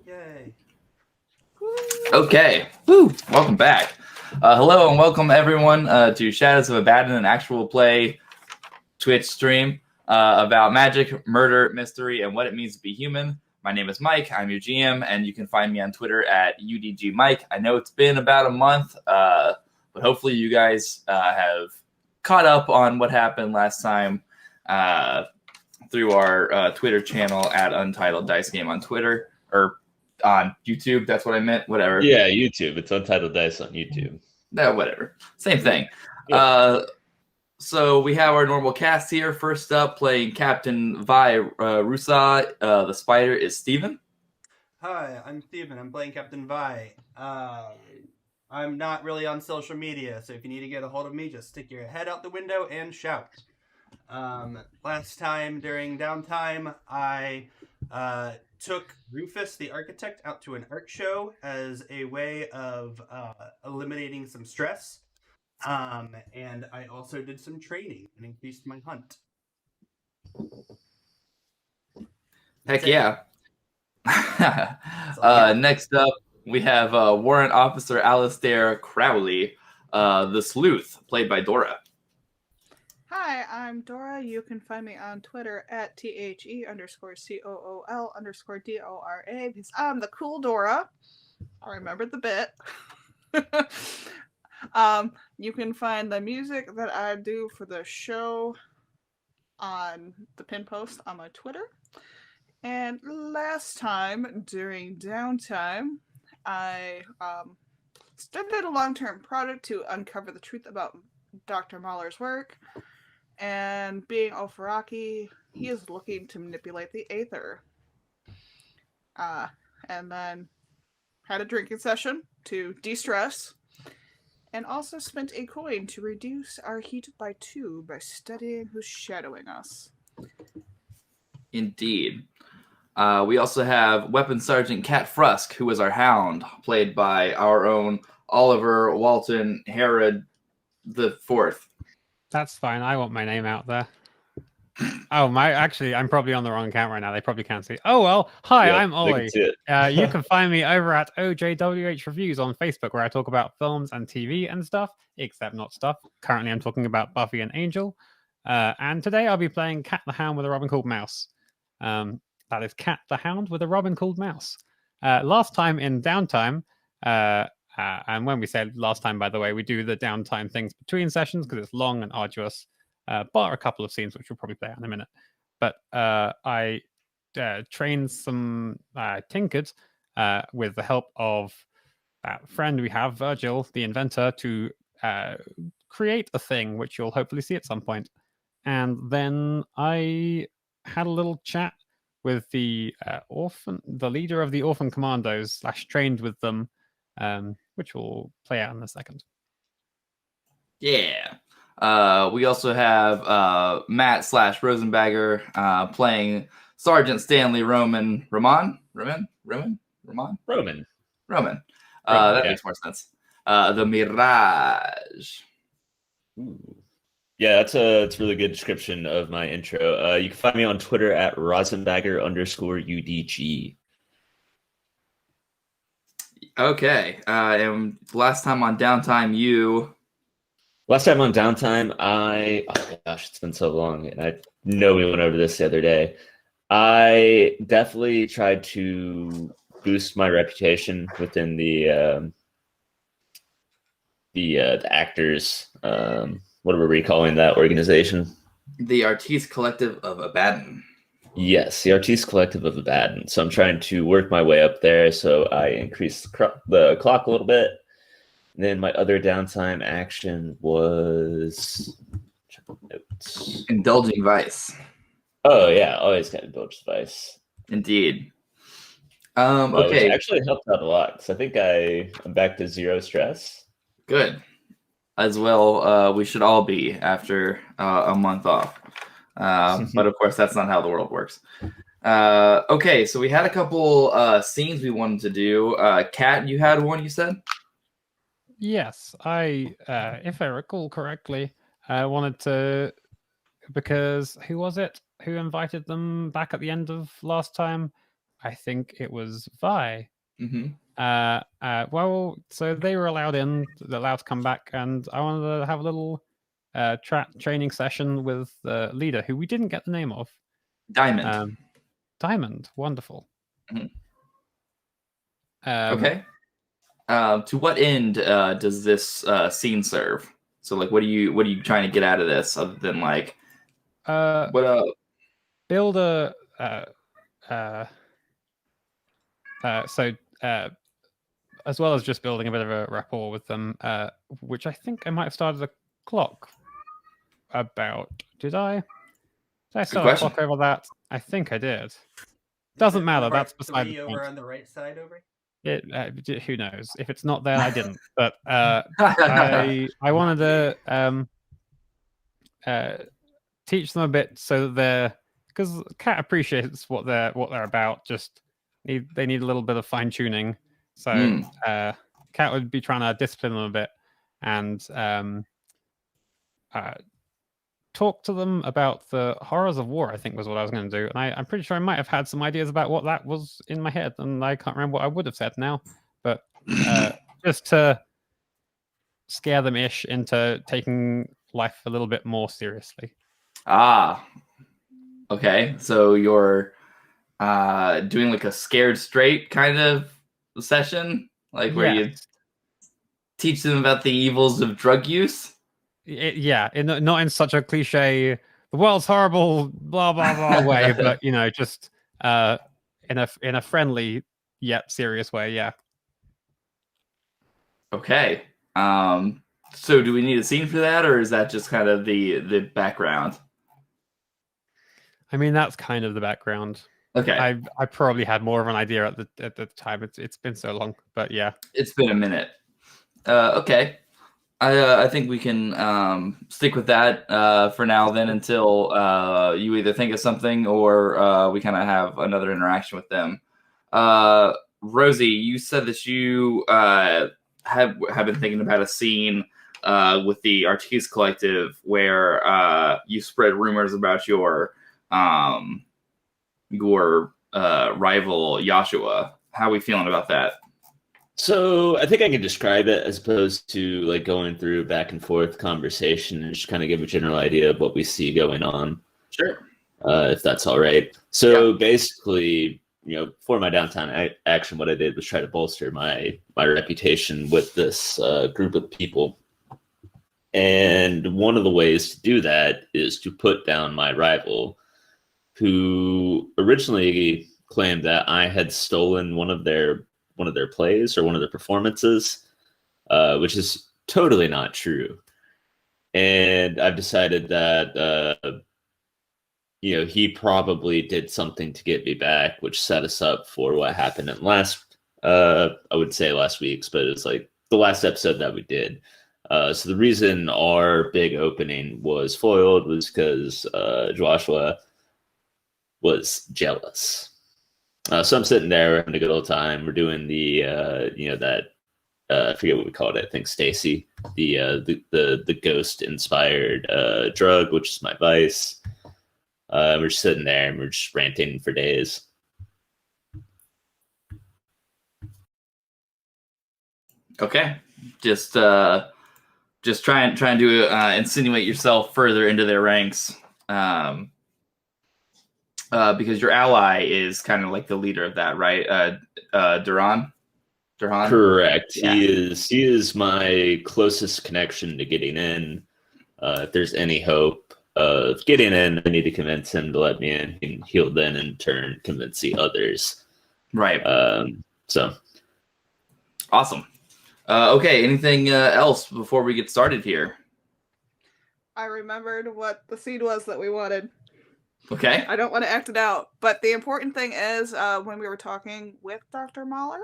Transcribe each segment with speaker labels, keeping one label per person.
Speaker 1: Yay.
Speaker 2: Okay. Woo. Welcome back. Hello and welcome everyone to Shadows of Abaddon, an actual play Twitch stream about magic, murder, mystery, and what it means to be human. My name is Mike. I'm your GM, and you can find me on Twitter at UDGMike. I know it's been about a month, but hopefully you guys have caught up on what happened last time through our Twitter channel at Untitled Dice Game on Twitter, or on YouTube. That's what I meant. Whatever.
Speaker 3: Yeah, YouTube. It's Untitled Dice on YouTube.
Speaker 2: No, whatever. Same thing.
Speaker 3: Yeah.
Speaker 2: So we have our normal cast here. First up, playing Captain Vi Rusa, the spider, is Steven.
Speaker 1: Hi, I'm Steven. I'm playing Captain Vi. I'm not really on social media, so if you need to get a hold of me, just stick your head out the window and shout. Last time during downtime, I took Rufus the architect out to an art show as a way of eliminating some stress. And I also did some training and increased my hunt.
Speaker 2: Heck yeah. Next up, we have Warrant Officer Alistair Crowley, the sleuth, played by Dora.
Speaker 4: Hi, I'm Dora. You can find me on Twitter at THE_COOL_DORA because I'm the cool Dora. I remembered the bit. You can find the music that I do for the show on the pin post on my Twitter. And last time, during downtime, I started a long-term project to uncover the truth about Dr. Mahler's work. And being Ofaraki, he is looking to manipulate the Aether. And then had a drinking session to de-stress. And also spent a coin to reduce our heat by 2 by studying who's shadowing us.
Speaker 2: Indeed. We also have Weapons Sergeant Cat Frusk, who is our hound, played by our own Oliver Walton Herod the Fourth.
Speaker 5: That's fine. I want my name out there. Oh, I'm probably on the wrong account right now. They probably can't see. Oh, well. Hi, I'm Ollie. You can find me over at OJWH Reviews on Facebook, where I talk about films and TV and stuff, except not stuff. Currently, I'm talking about Buffy and Angel. And today I'll be playing Cat the Hound with a Robin called Mouse. That is Cat the Hound with a Robin called Mouse. Last time in downtime, and when we say last time, by the way, we do the downtime things between sessions because it's long and arduous, bar a couple of scenes, which we'll probably play out in a minute. But I trained some tinkered with the help of that friend we have, Virgil, the inventor, to create a thing, which you'll hopefully see at some point. And then I had a little chat with the leader of the Orphan Commandos, / trained with them, which we'll play out in a second.
Speaker 2: Yeah. We also have Matt / Rosenbagger playing Sergeant Stanley Roman. That makes more sense. The Mirage.
Speaker 3: Ooh. Yeah, that's a really good description of my intro. You can find me on Twitter at Rosenbagger_UDG.
Speaker 2: Okay. And last time on downtime,
Speaker 3: oh gosh, it's been so long. And I know we went over this the other day. I definitely tried to boost my reputation within the actors. What are we recalling that organization?
Speaker 2: The Artiste Collective of Abaddon.
Speaker 3: Yes, the Artiste Collective of Abaddon. So I'm trying to work my way up there. So I increased the clock a little bit. And then my other downtime action was notes.
Speaker 2: Indulging Vice.
Speaker 3: Oh yeah, always got indulged vice.
Speaker 2: Indeed.
Speaker 3: Which
Speaker 2: Okay.
Speaker 3: actually helped out a lot because I think I'm back to 0 stress.
Speaker 2: Good. As well, we should all be after a month off. But of course, that's not how the world works. Okay, so we had a couple scenes we wanted to do. Kat, you had one, you said?
Speaker 5: Yes, if I recall correctly, I wanted to, because who was it who invited them back at the end of last time? I think it was Vi.
Speaker 2: Mm-hmm.
Speaker 5: Well, so they were allowed to come back, and I wanted to have a little training session with the leader, who we didn't get the name of.
Speaker 2: Diamond.
Speaker 5: Diamond, wonderful.
Speaker 2: Mm-hmm. Okay. To what end does this scene serve? So, like, what are you trying to get out of this, other than like,
Speaker 5: build a as well as just building a bit of a rapport with them, which I think I might have started a clock about. Did I start a clock over that? I think I did. Doesn't matter. That's beside the point.
Speaker 1: Over on the right side, over.
Speaker 5: Who knows? If it's not there, I didn't. But I wanted to teach them a bit so that because Cat appreciates what they're about. Just they need a little bit of fine tuning. So Cat would be trying to discipline them a bit and talk to them about the horrors of war, I think was what I was going to do. And I'm pretty sure I might have had some ideas about what that was in my head, and I can't remember what I would have said now. But just to scare them ish into taking life a little bit more seriously.
Speaker 2: Okay. So you're doing like a scared straight kind of session, like where you teach them about the evils of drug use.
Speaker 5: Not in such a cliche, the world's horrible, blah blah blah way, but just in a friendly yet serious way. Yeah.
Speaker 2: Okay. So do we need a scene for that, or is that just kind of the background?
Speaker 5: I mean, that's kind of the background.
Speaker 2: Okay.
Speaker 5: I probably had more of an idea at the time. It's been so long, but yeah,
Speaker 2: it's been a minute. Okay. I think we can stick with that for now then until you either think of something or we kind of have another interaction with them. Rosie, you said that you have been thinking about a scene with the Artiste Collective where you spread rumors about your rival Joshua. How are we feeling about that?
Speaker 3: So I think I can describe it as opposed to like going through back and forth conversation and just kind of give a general idea of what we see going on.
Speaker 2: Sure.
Speaker 3: If that's all right. So basically, for my downtown action, what I did was try to bolster my reputation with this group of people. And one of the ways to do that is to put down my rival, who originally claimed that I had stolen one of their plays or one of their performances, which is totally not true. And I've decided that, he probably did something to get me back, which set us up for what happened in I would say last week's, but it's like the last episode that we did. So the reason our big opening was foiled was because Joshua was jealous. So I'm sitting there, we're having a good old time. We're doing the, I forget what we called it. I think Stacy, the ghost-inspired drug, which is my vice. We're just sitting there and we're just ranting for days.
Speaker 2: Okay, just try to insinuate yourself further into their ranks. because your ally is kind of like the leader of that, right? Duran.
Speaker 3: Correct.
Speaker 2: Yeah.
Speaker 3: He is my closest connection to getting in. If there's any hope of getting in, I need to convince him to let me in, and he'll then in turn convince the others.
Speaker 2: Right.
Speaker 3: So
Speaker 2: awesome. Okay. Anything else before we get started here?
Speaker 4: I remembered what the seed was that we wanted.
Speaker 2: Okay.
Speaker 4: I don't want to act it out, but the important thing is when we were talking with Dr. Mahler,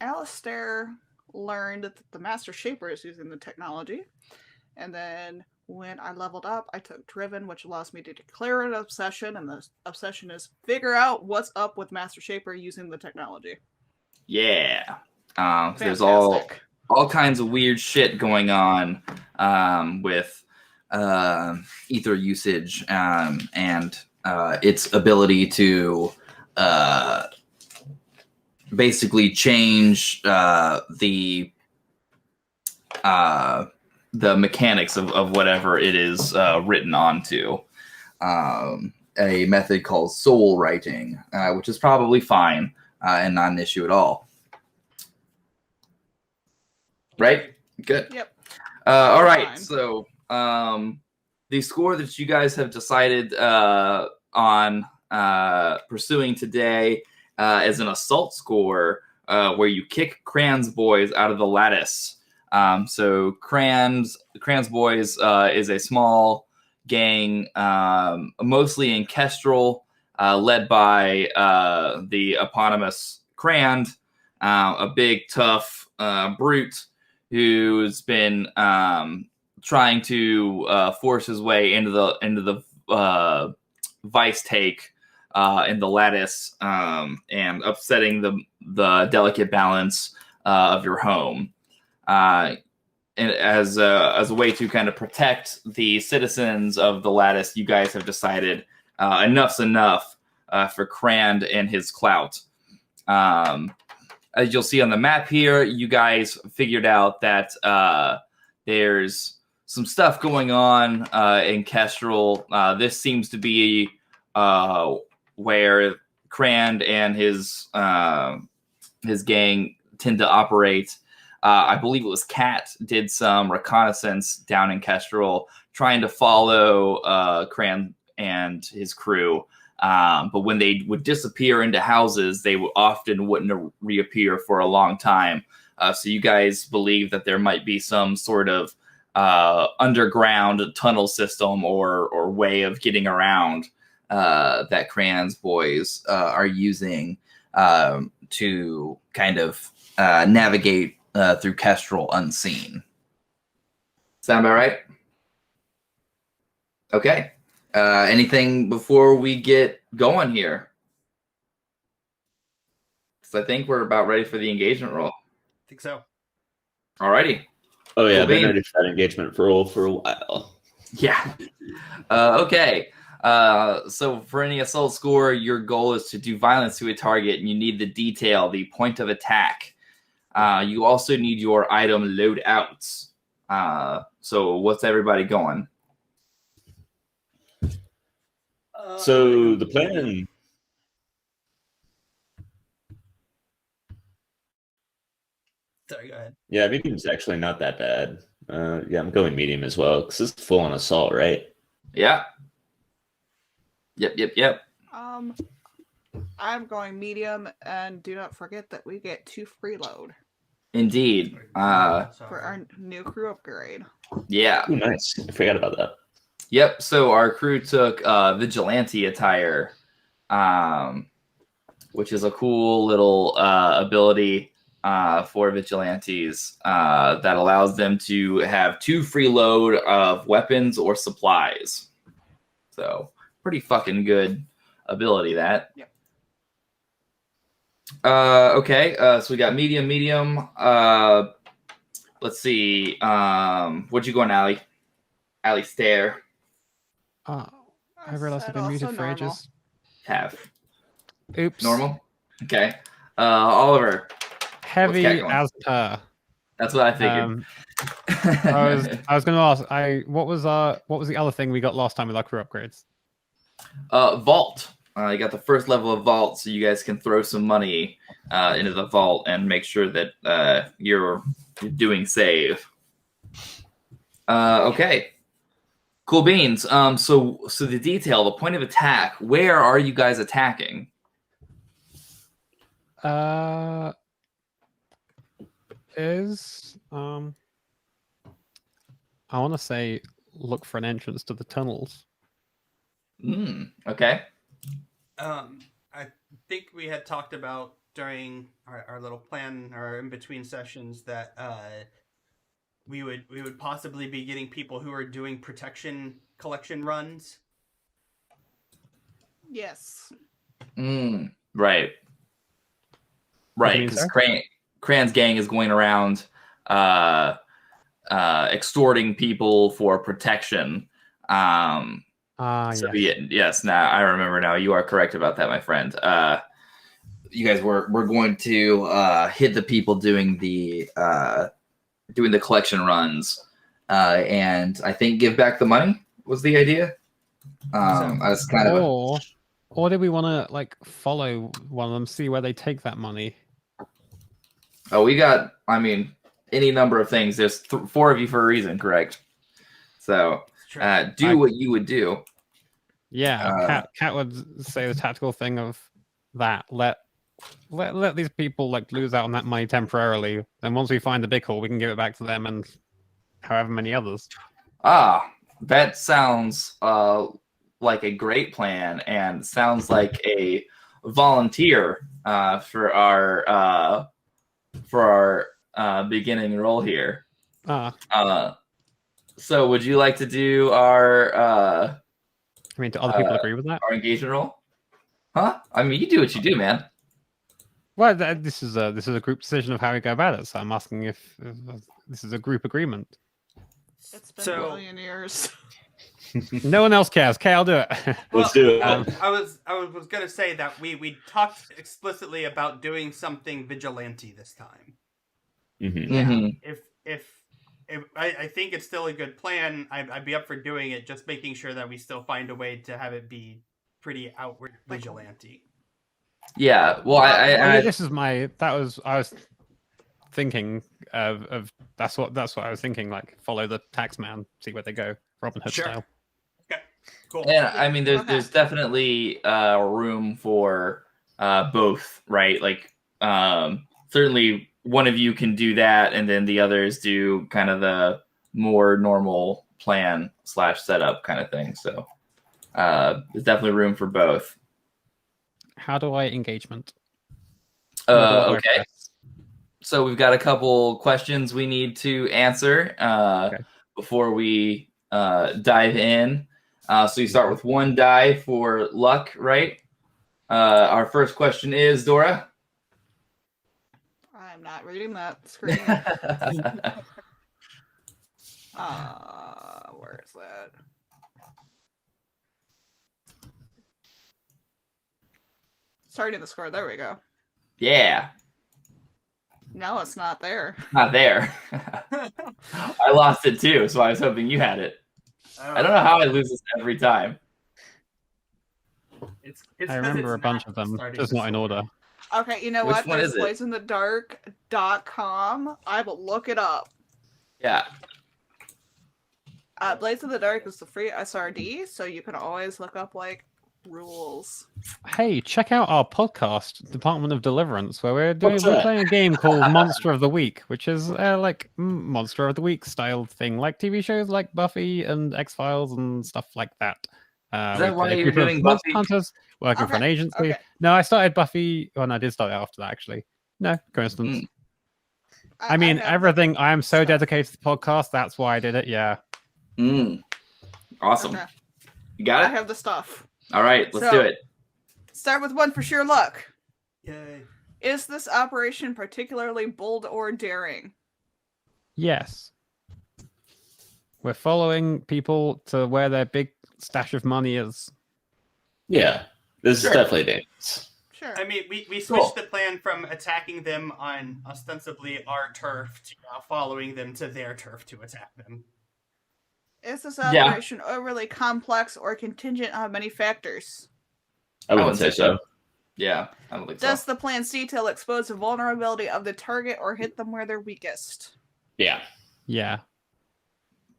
Speaker 4: Alistair learned that the Master Shaper is using the technology, and then when I leveled up, I took Driven, which allows me to declare an obsession, and the obsession is figure out what's up with Master Shaper using the technology.
Speaker 2: Yeah. There's all kinds of weird shit going on with ether usage and its ability to basically change the mechanics of whatever it is written onto. A method called soul writing, which is probably fine and not an issue at all. Right? Good.
Speaker 4: Yep.
Speaker 2: All right.
Speaker 4: Fine.
Speaker 2: So the score that you guys have decided on pursuing today is an assault score where you kick Krand's boys out of the Lattice. So Krand's boys is a small gang, mostly in Kestrel, led by the eponymous Krand, a big, tough brute who's been trying to force his way into the vice take in the Lattice and upsetting the delicate balance of your home. And as a way to kind of protect the citizens of the Lattice, you guys have decided enough's enough for Krand and his clout. As you'll see on the map here, you guys figured out that there's some stuff going on in Kestrel. This seems to be where Krand and his gang tend to operate. I believe it was Kat did some reconnaissance down in Kestrel, trying to follow Krand and his crew. But when they would disappear into houses, they often wouldn't reappear for a long time. So you guys believe that there might be some sort of underground tunnel system or way of getting around that Krand's boys are using to kind of navigate through Kestrel unseen. Sound about right? Okay. Anything before we get going here? Because I think we're about ready for the engagement roll.
Speaker 1: I think so.
Speaker 2: Alrighty.
Speaker 3: Oh yeah, I've been ready for that engagement roll for a while.
Speaker 2: Yeah. Okay. So for any assault score, your goal is to do violence to a target, and you need the detail, the point of attack. You also need your item loadouts. So what's everybody going?
Speaker 3: So the plan.
Speaker 1: Sorry, go ahead.
Speaker 3: Yeah, medium's actually not that bad. Yeah, I'm going medium as well because this is full on assault, right?
Speaker 2: Yeah. Yep.
Speaker 4: I'm going medium, and do not forget that we get 2 freeload
Speaker 2: Indeed.
Speaker 4: for our new crew upgrade.
Speaker 2: Yeah.
Speaker 3: Ooh, nice. I forgot about that.
Speaker 2: Yep. So our crew took vigilante attire, which is a cool little ability for vigilantes that allows them to have 2 free load of weapons or supplies. So pretty fucking good ability that.
Speaker 4: Yep.
Speaker 2: Okay. So we got medium. Let's see. What'd you go on, Allie? Allie Stare.
Speaker 5: Oh, I realized I've been muted for ages.
Speaker 2: Have.
Speaker 5: Oops.
Speaker 2: Normal. Okay. Oliver.
Speaker 5: Heavy as per.
Speaker 2: That's what I figured.
Speaker 5: I was going to ask. What was the other thing we got last time with our crew upgrades?
Speaker 2: Vault. You got the first level of vault, so you guys can throw some money into the vault and make sure that you're doing save. Okay. Cool beans. So the detail, the point of attack. Where are you guys attacking?
Speaker 5: I want to say look for an entrance to the tunnels.
Speaker 2: Okay.
Speaker 1: I think we had talked about during our little plan, our in between sessions, that we would possibly be getting people who are doing protection collection runs.
Speaker 4: Yes.
Speaker 2: Right. Right, because Krand's gang is going around extorting people for protection. Yes, now I remember now. You are correct about that, my friend. You guys we're going to hit the people doing the collection runs, and I think give back the money was the idea. As kind of
Speaker 5: or did we want to like follow one of them, see where they take that money?
Speaker 2: Oh, we got. I mean, any number of things. There's 4 of you for a reason, correct? So do what you would do.
Speaker 5: Yeah, Cat would say the tactical thing of that. Let these people like lose out on that money temporarily. Then once we find the big haul, we can give it back to them and however many others.
Speaker 2: That sounds like a great plan, and sounds like a volunteer for our beginning role here. So would you like to do our
Speaker 5: do other people agree with that?
Speaker 2: Our engagement role? Huh? I mean, you do what you do, man.
Speaker 5: Well, this is a group decision of how we go about it. So I'm asking if this is a group agreement.
Speaker 4: It's been a million years.
Speaker 5: No one else cares. Okay, I'll do it.
Speaker 3: Let's do it.
Speaker 1: I was gonna say that we talked explicitly about doing something vigilante this time. If I think it's still a good plan, I'd be up for doing it. Just making sure that we still find a way to have it be pretty outward vigilante.
Speaker 2: Yeah. Well,
Speaker 5: I was thinking of that's what I was thinking. Like follow the tax man, see where they go, Robin Hood style.
Speaker 1: Okay. Cool.
Speaker 2: Yeah, I mean, there's definitely room for both, right? Like, certainly one of you can do that, and then the others do kind of the more normal plan / setup kind of thing. So there's definitely room for both.
Speaker 5: How do I engagement?
Speaker 2: Okay. So we've got a couple questions we need to answer before we dive in. So you start with 1 die for luck, right? Our first question is Dora.
Speaker 4: I'm not reading that screen. Where is that? Starting the score. There we go.
Speaker 2: Yeah.
Speaker 4: No, it's not there.
Speaker 2: Not there. I lost it too, so I was hoping you had it. I don't know how I lose this every time.
Speaker 5: I remember a bunch of them, just not in order.
Speaker 4: Okay, you know
Speaker 2: Which
Speaker 4: what?
Speaker 2: one
Speaker 4: There's
Speaker 2: is it?
Speaker 4: blazeinthedark.com. I will look it up.
Speaker 2: Yeah.
Speaker 4: Blaze in the Dark is the free SRD, so you can always look up like rules.
Speaker 5: Hey, check out our podcast, Department of Deliverance, where we're playing a game called Monster of the Week, which is like Monster of the Week style thing, like TV shows like Buffy and X-Files and stuff like that.
Speaker 2: Is that why you're doing Buffy?
Speaker 5: Hunters working for an agency.
Speaker 4: Okay.
Speaker 5: No, I started Buffy. Well, no, I did start it after that, actually. No, coincidence. I mean, everything. I am so dedicated to the podcast. That's why I did it. Yeah.
Speaker 2: Awesome.
Speaker 4: Okay.
Speaker 2: You got it?
Speaker 4: I have the stuff.
Speaker 2: All right, let's do it.
Speaker 4: Start with 1 for sheer luck.
Speaker 1: Yay.
Speaker 4: Is this operation particularly bold or daring?
Speaker 5: Yes. We're following people to where their big stash of money is.
Speaker 3: Yeah, this is definitely dangerous.
Speaker 4: Sure.
Speaker 1: I mean, we switched the plan from attacking them on ostensibly our turf to now following them to their turf to attack them.
Speaker 4: Is this
Speaker 2: Yeah.
Speaker 4: operation overly complex or contingent on many factors?
Speaker 3: I wouldn't say so.
Speaker 2: Yeah, I don't think
Speaker 4: Does
Speaker 2: so.
Speaker 4: the plan's detail expose the vulnerability of the target or hit them where they're weakest?
Speaker 3: Yeah.
Speaker 5: Yeah.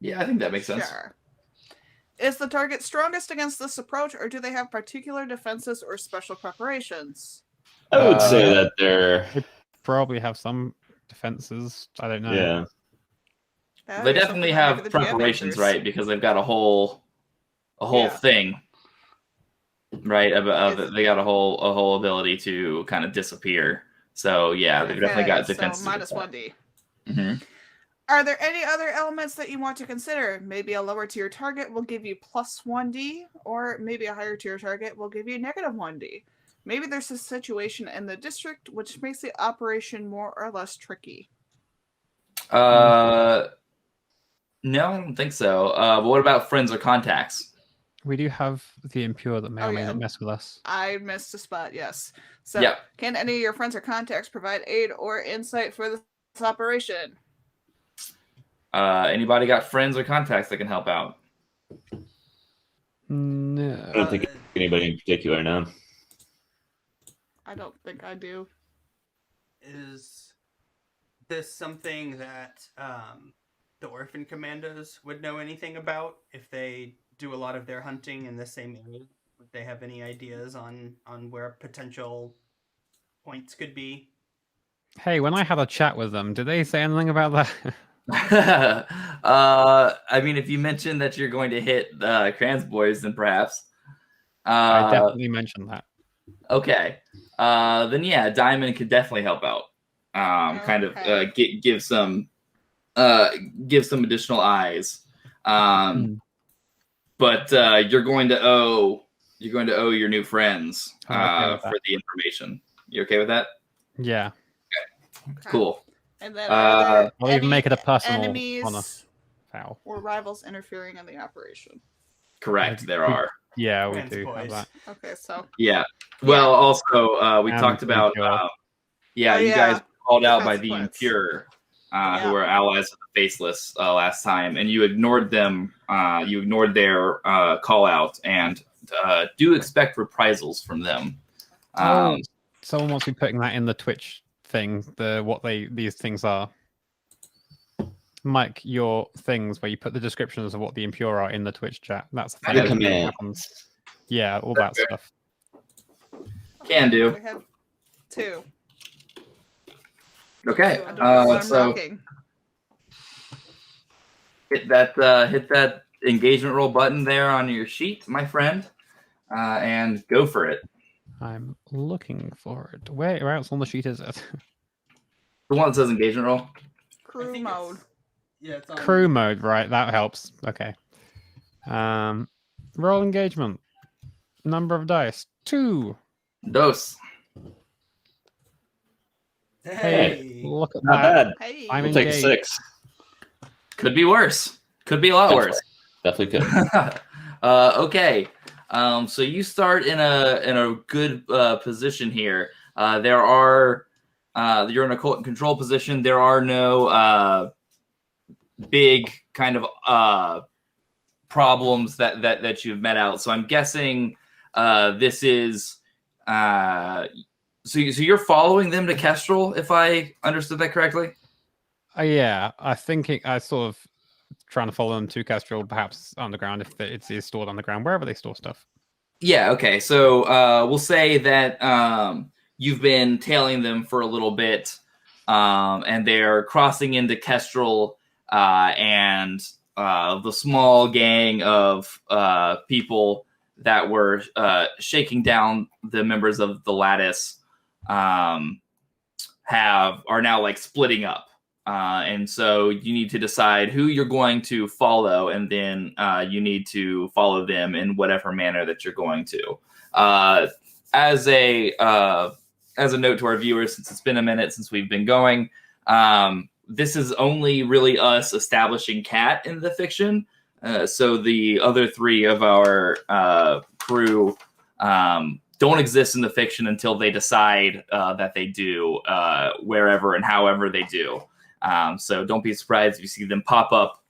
Speaker 2: Yeah, I think that makes sense.
Speaker 4: Sure. Is the target strongest against this approach, or do they have particular defenses or special preparations?
Speaker 3: I would say that they're
Speaker 5: Probably have some defenses. I don't know.
Speaker 3: yeah.
Speaker 2: They definitely have preparations, right? Because they've got a whole thing, right? They got a whole ability to kind of disappear. So yeah, they've definitely got defenses.
Speaker 4: So minus 1d.
Speaker 2: Mm-hmm.
Speaker 4: Are there any other elements that you want to consider? Maybe a lower tier target will give you plus 1d, or maybe a higher tier target will give you negative 1d. Maybe there's a situation in the district which makes the operation more or less tricky.
Speaker 2: No, I don't think so. But what about friends or contacts?
Speaker 5: We do have the impure that may or may not mess with us.
Speaker 4: I missed a spot, yes. So, Can any of your friends or contacts provide aid or insight for this operation?
Speaker 2: Anybody got friends or contacts that can help out?
Speaker 5: No.
Speaker 3: I don't think anybody in particular, no.
Speaker 4: I don't think I do.
Speaker 1: Is this something that the orphan commandos would know anything about if they do a lot of their hunting in the same area? Would they have any ideas on where potential points could be?
Speaker 5: Hey, when I had a chat with them, did they say anything about that?
Speaker 2: I mean, if you mentioned that you're going to hit Krand's boys, then perhaps.
Speaker 5: I definitely mentioned that.
Speaker 2: Okay. Then yeah, Diamond could definitely help out. Kind of give some additional eyes. But you're going to owe your new friends for the information. You okay with that?
Speaker 5: Yeah.
Speaker 2: Okay. Cool.
Speaker 4: And then
Speaker 5: I'll even make it a personal
Speaker 4: enemies
Speaker 5: honor foul.
Speaker 4: Or rivals interfering in the operation.
Speaker 2: Correct, there are.
Speaker 5: Yeah, we do have that.
Speaker 4: Okay, so
Speaker 2: yeah. Well, also we talked about you guys were called out by the impure, who are allies of the faceless last time, and you ignored them. You ignored their call out, and do expect reprisals from them.
Speaker 5: Someone wants to be putting that in the Twitch thing, these things are. Mike, your things where you put the descriptions of what the impure are in the Twitch chat. That's the thing.
Speaker 3: Commands.
Speaker 5: Yeah, all that stuff.
Speaker 2: Can do.
Speaker 4: We have 2.
Speaker 2: Okay. So hit that engagement roll button there on your sheet, my friend, and go for it.
Speaker 5: I'm looking for it. Where else on the sheet is it?
Speaker 2: The one that says engagement roll.
Speaker 4: Crew mode.
Speaker 1: Yeah, it's on
Speaker 5: crew mode, right? That helps. Okay. Roll engagement. Number of dice 2.
Speaker 2: Dose.
Speaker 1: Hey,
Speaker 5: look at
Speaker 3: Not
Speaker 5: that.
Speaker 3: bad.
Speaker 4: Hey.
Speaker 5: I'm
Speaker 3: We'll take a
Speaker 5: engaged.
Speaker 3: 6.
Speaker 2: Could be worse. Could be a lot worse.
Speaker 3: Definitely could.
Speaker 2: Okay. So you start in a good position here. You're in a control position. There are no big kind of problems that you've met out. So I'm guessing this is so you're following them to Kestrel, if I understood that correctly.
Speaker 5: Yeah, I think I sort of trying to follow them to Kestrel, perhaps underground if it is stored underground, wherever they store stuff.
Speaker 2: Yeah. Okay. So we'll say that you've been tailing them for a little bit, and they're crossing into Kestrel, and the small gang of people that were shaking down the members of the Lattice are now like splitting up. And so you need to decide who you're going to follow, and then you need to follow them in whatever manner that you're going to. As a note to our viewers, since it's been a minute since we've been going, this is only really us establishing Cat in the fiction. So the other 3 of our crew don't exist in the fiction until they decide that they do, wherever and however they do. So don't be surprised if you see them pop up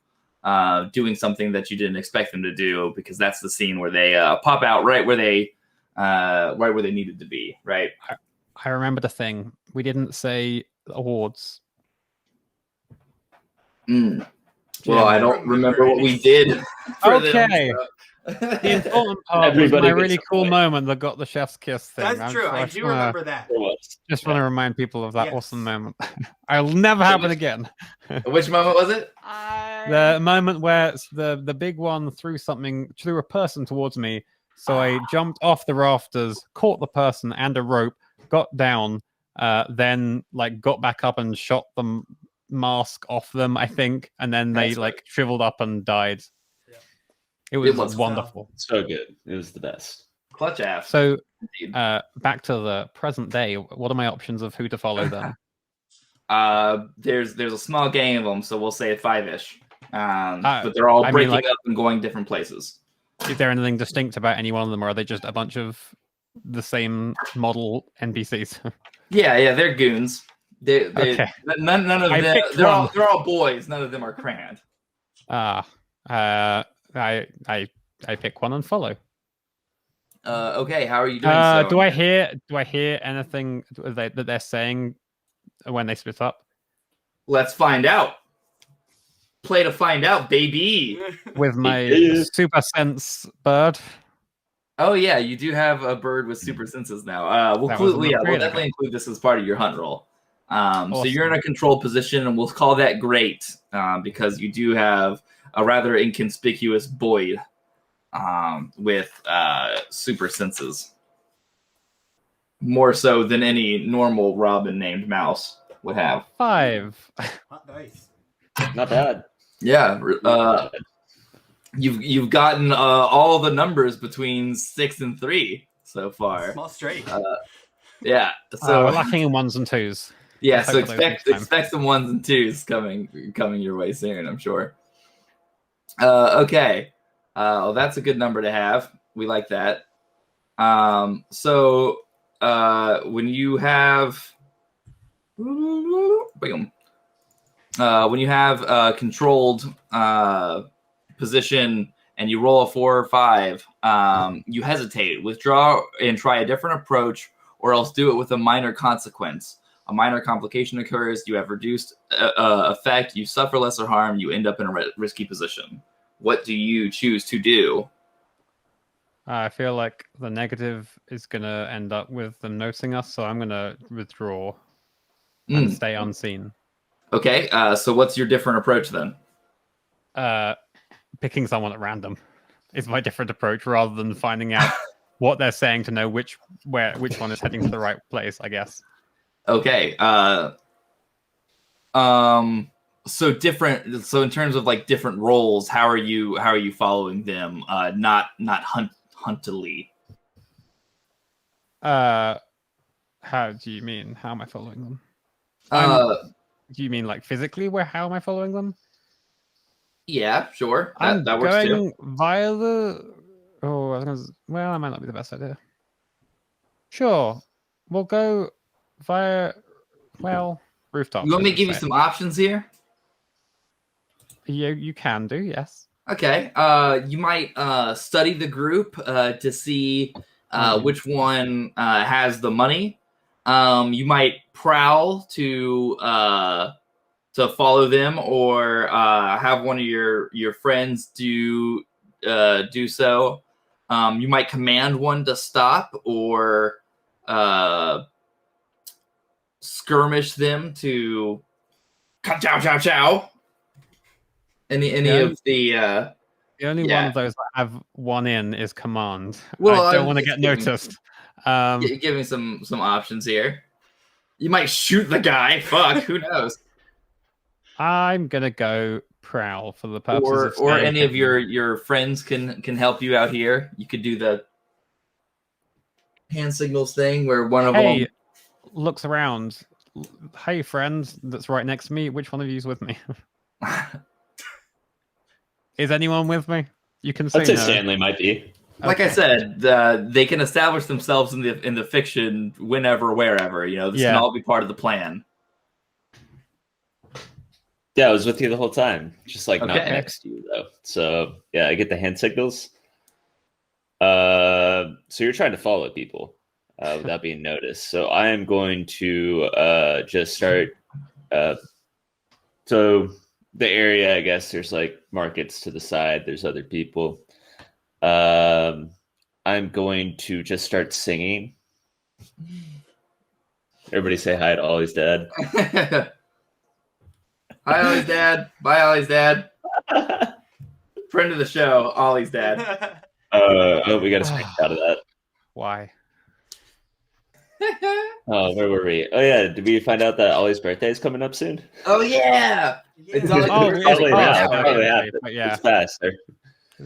Speaker 2: doing something that you didn't expect them to do, because that's the scene where they pop out right where they needed to be. Right.
Speaker 5: I remember the thing. We didn't say awards.
Speaker 2: Well,
Speaker 5: Yeah,
Speaker 2: I don't remember what we did.
Speaker 5: Okay. The important part was my really cool moment that got the chef's kiss thing.
Speaker 1: That's true. I do remember that.
Speaker 5: Just want to remind people of that awesome moment. It'll never happen again.
Speaker 2: Which moment was it?
Speaker 5: The moment where the big one threw a person towards me. So I jumped off the rafters, caught the person and a rope, got down, then like got back up and shot the mask off them, I think, and then they shriveled up and died. It was wonderful.
Speaker 3: So good. It was the best.
Speaker 2: Clutch ass.
Speaker 5: So, back to the present day. What are my options of who to follow then?
Speaker 2: There's a small gang of them, so we'll say 5-ish. But they're all breaking up and going different places.
Speaker 5: Is there anything distinct about any one of them, or are they just a bunch of the same model NPCs? Yeah,
Speaker 2: they're goons. Okay. None of them. They're all boys. None of them are Krand.
Speaker 5: I pick one and follow.
Speaker 2: Okay, how are you doing? So?
Speaker 5: Do I hear anything that they're saying when they split up?
Speaker 2: Let's find out. Play to find out, baby.
Speaker 5: With my super sense bird.
Speaker 2: Oh yeah, you do have a bird with super senses now. We'll definitely include this as part of your hunt roll. Awesome. So you're in a controlled position, and we'll call that great because you do have a rather inconspicuous Boyd with super senses. More so than any normal Robin named mouse would have.
Speaker 5: 5.
Speaker 1: Nice.
Speaker 3: Not bad.
Speaker 2: Yeah. You've gotten all the numbers between 6 and 3 so far.
Speaker 1: Small straight.
Speaker 2: Yeah. So
Speaker 5: we're lacking in 1s and 2s.
Speaker 2: Yeah, so expect some 1s and 2s coming your way soon, I'm sure. Okay. Well, that's a good number to have. We like that. So when you have a controlled position and you roll a 4 or 5, you hesitate, withdraw, and try a different approach, or else do it with a minor consequence. A minor complication occurs, you have reduced effect, you suffer lesser harm, you end up in a risky position. What do you choose to do?
Speaker 5: I feel like the negative is going to end up with them noticing us, so I'm going to withdraw and stay unseen.
Speaker 2: Okay, so what's your different approach then?
Speaker 5: Picking someone at random is my different approach, rather than finding out what they're saying to know which one is heading to the right place, I guess.
Speaker 2: Okay. So in terms of like different roles, how are you following them? Not huntily.
Speaker 5: How do you mean? How am I following them? Do you mean like physically? How am I following them?
Speaker 2: Yeah, sure.
Speaker 5: That
Speaker 2: works too.
Speaker 5: Going via the. Oh, I might not be the best idea. Sure, we'll go via. Well, rooftop.
Speaker 2: You want me to give you some options here?
Speaker 5: You can do, yes.
Speaker 2: Okay. You might study the group to see which one has the money. You might prowl to follow them, or have one of your friends do so. You might command one to stop, or skirmish them to chow chow chow. Any of the
Speaker 5: only one of those that have one in is command.
Speaker 2: Well,
Speaker 5: I don't want to get noticed.
Speaker 2: Give me some options here. You might shoot the guy. Fuck, who knows?
Speaker 5: I'm gonna go prowl for the purpose
Speaker 2: or any of your friends can help you out here. You could do the hand signals thing where one of them
Speaker 5: looks around. Hey, friend, that's right next to me. Which one of you is with me? Is anyone with me? You can say
Speaker 3: I'd say
Speaker 5: no.
Speaker 3: Stanley might be.
Speaker 2: Like I said, they can establish themselves in the fiction whenever, wherever. This can all be part of the plan.
Speaker 3: Yeah, I was with you the whole time. Just like not
Speaker 2: Okay.
Speaker 3: next to you though. So yeah, I get the hand signals. So you're trying to follow people without being noticed. So I am going to just start. So the area, I guess, there's like markets to the side. There's other people. I'm going to just start singing. Everybody say hi to Ollie's dad.
Speaker 2: Hi, Ollie's dad. Bye, Ollie's dad. Friend of the show, Ollie's dad.
Speaker 3: Oh, we got a screenshot of that.
Speaker 5: Why?
Speaker 3: Oh, where were we? Oh yeah, did we find out that Ollie's birthday is coming up soon?
Speaker 2: Oh yeah, it's
Speaker 1: Yeah.
Speaker 2: Ollie's
Speaker 5: Oh,
Speaker 2: birthday.
Speaker 3: Probably
Speaker 5: yeah.
Speaker 3: now.
Speaker 5: Oh,
Speaker 3: Probably
Speaker 5: yeah,
Speaker 3: happened.
Speaker 5: but yeah.
Speaker 3: It's faster.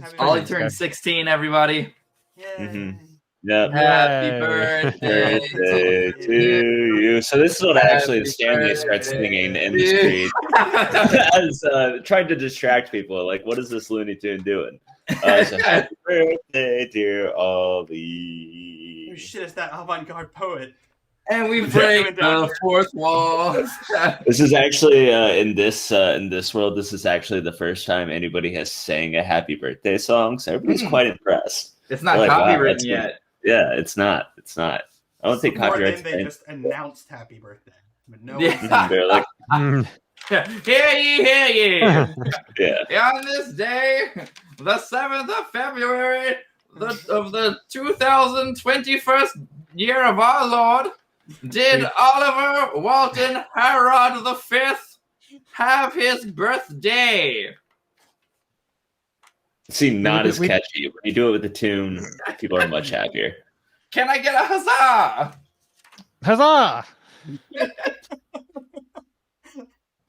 Speaker 1: Happy
Speaker 2: Ollie
Speaker 1: birthday.
Speaker 2: turned 16. Everybody,
Speaker 1: Yay.
Speaker 3: Mhm. Yep.
Speaker 2: happy
Speaker 5: Yay.
Speaker 2: birthday
Speaker 3: Birthday
Speaker 2: to
Speaker 3: to
Speaker 2: you.
Speaker 3: you. So this is what actually
Speaker 2: Happy
Speaker 3: Stanley starts
Speaker 2: birthday
Speaker 3: singing in
Speaker 2: to
Speaker 3: the
Speaker 2: you.
Speaker 3: street as trying to distract people. Like, what is this Looney Tune doing? So happy birthday, dear Ollie.
Speaker 1: Oh shit, it's that avant-garde poet.
Speaker 2: And we break the fourth wall.
Speaker 3: This is actually in this world. This is actually the first time anybody has sang a happy birthday song. So everybody's quite impressed.
Speaker 2: It's not
Speaker 3: They're like, wow,
Speaker 2: copywritten
Speaker 3: that's
Speaker 2: yet.
Speaker 3: Yeah, it's not. It's not. I don't think
Speaker 1: More
Speaker 3: copyrights.
Speaker 1: than they just announced happy birthday. But no
Speaker 2: Yeah.
Speaker 3: They're like,
Speaker 5: Mm.
Speaker 2: Hear ye, hear ye.
Speaker 3: yeah.
Speaker 2: On this day, the 7th of February of the 2021st year of our Lord, did Oliver Walton Harrod V have his birthday?
Speaker 3: See, not as
Speaker 5: we-
Speaker 3: catchy. When you do it with the tune, people are much happier.
Speaker 2: Can I get a huzzah?
Speaker 5: Huzzah!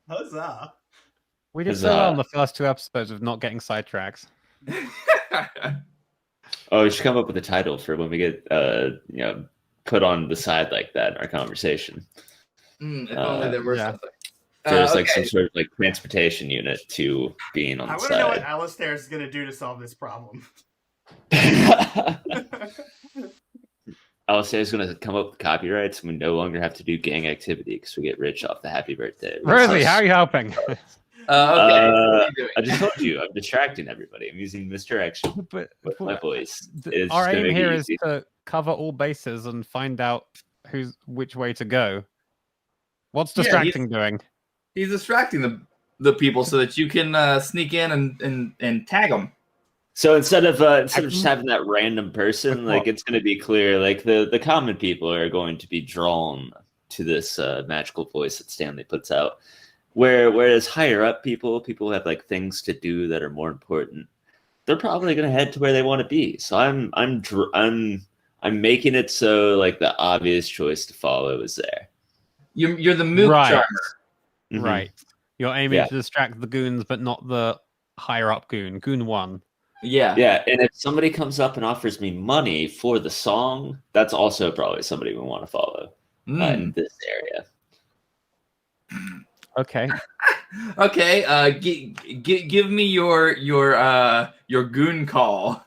Speaker 1: Huzzah.
Speaker 5: We did so well in the first 2 episodes of not getting sidetracks.
Speaker 3: Oh, we should come up with a title for when we get, put on the side like that in our conversation.
Speaker 2: If only there were
Speaker 5: yeah.
Speaker 2: something.
Speaker 3: There's like some sort of like transportation unit to being on
Speaker 1: I
Speaker 3: the
Speaker 1: want to know what
Speaker 3: side.
Speaker 1: Alistair is going to do to solve this problem.
Speaker 3: Alistair's going to come up with copyrights and we no longer have to do gang activity because we get rich off the happy birthday.
Speaker 5: Rosie, how are you helping?
Speaker 2: Okay, so what are you
Speaker 3: I
Speaker 2: doing?
Speaker 3: just told you, I'm distracting everybody. I'm using misdirection
Speaker 5: but
Speaker 3: with my voice. It's
Speaker 5: our
Speaker 3: just gonna
Speaker 5: aim
Speaker 3: make
Speaker 5: here
Speaker 3: it
Speaker 5: is
Speaker 3: easy.
Speaker 5: to cover all bases and find out which way to go. What's
Speaker 2: Yeah,
Speaker 5: distracting doing?
Speaker 2: He's distracting the people so that you can sneak in and tag them.
Speaker 3: So instead of just having that random person,
Speaker 5: With
Speaker 3: like
Speaker 5: what?
Speaker 3: it's going to be clear, like the common people are going to be drawn to this magical voice that Stanley puts out. Whereas higher up people who have like things to do that are more important, they're probably going to head to where they want to be. So I'm making it so like the obvious choice to follow is there.
Speaker 2: You're the mook
Speaker 5: Right.
Speaker 2: charmer.
Speaker 3: Mhm.
Speaker 5: Right. You're aiming
Speaker 3: Yeah.
Speaker 5: to distract the goons, but not the higher up goon. Goon 1.
Speaker 2: Yeah.
Speaker 3: Yeah, and if somebody comes up and offers me money for the song, that's also probably somebody we want to follow in this area.
Speaker 5: Okay.
Speaker 2: Okay. Give me your goon call.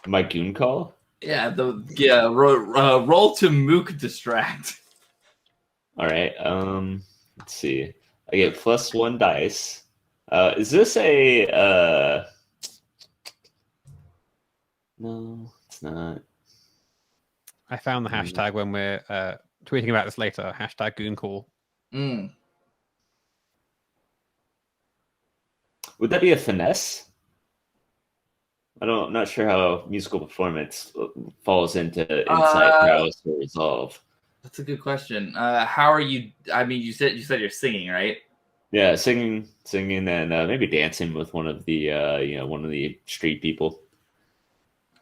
Speaker 3: My goon call?
Speaker 2: Yeah. Roll to mook distract.
Speaker 3: All right. Let's see. I get +1 dice. Is this a? No, it's not.
Speaker 5: I found the hashtag when we're tweeting about this later. Hashtag goon call.
Speaker 3: Would that be a finesse? I'm not sure how musical performance falls into insight, prowess, or resolve.
Speaker 2: That's a good question. How are you? I mean, you said you're singing, right?
Speaker 3: Yeah, singing, and maybe dancing with one of the one of the street people.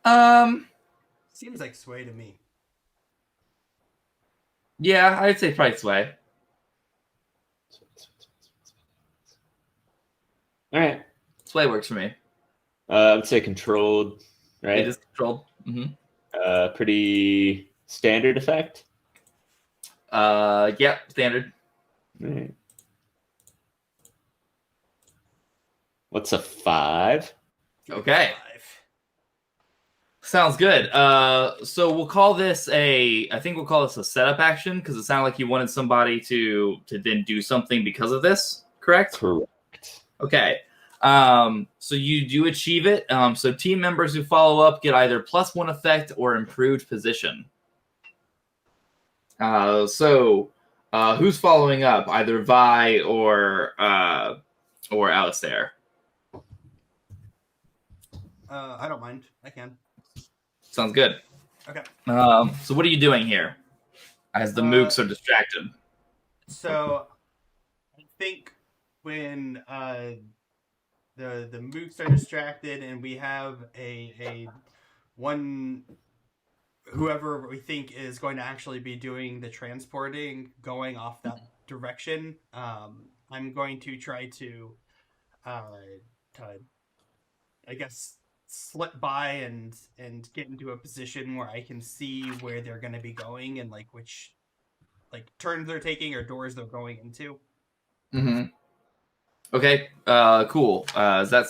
Speaker 1: Seems like Sway to me.
Speaker 2: Yeah, I'd say probably Sway.
Speaker 3: All right.
Speaker 2: Sway works for me.
Speaker 3: I would say controlled, right?
Speaker 2: It is controlled.
Speaker 3: Pretty standard effect.
Speaker 2: Yeah, standard.
Speaker 3: All right. What's a 5?
Speaker 2: Okay. Sounds good. So we'll call this I think we'll call this a setup action because it sounded like you wanted somebody to then do something because of this, correct?
Speaker 3: Correct.
Speaker 2: Okay. So you do achieve it. So team members who follow up get either +1 effect or improved position. So who's following up? Either Vi or Alistair.
Speaker 1: I don't mind. I can.
Speaker 2: Sounds good.
Speaker 1: Okay.
Speaker 2: So what are you doing here as the mooks are distracted?
Speaker 1: So I think when the mooks are distracted and we have a one whoever we think is going to actually be doing the transporting going off that direction, I'm going to try to I guess slip by and get into a position where I can see where they're going to be going and like which like turns they're taking or doors they're going into.
Speaker 2: Mm-hmm. Okay. Cool. Does that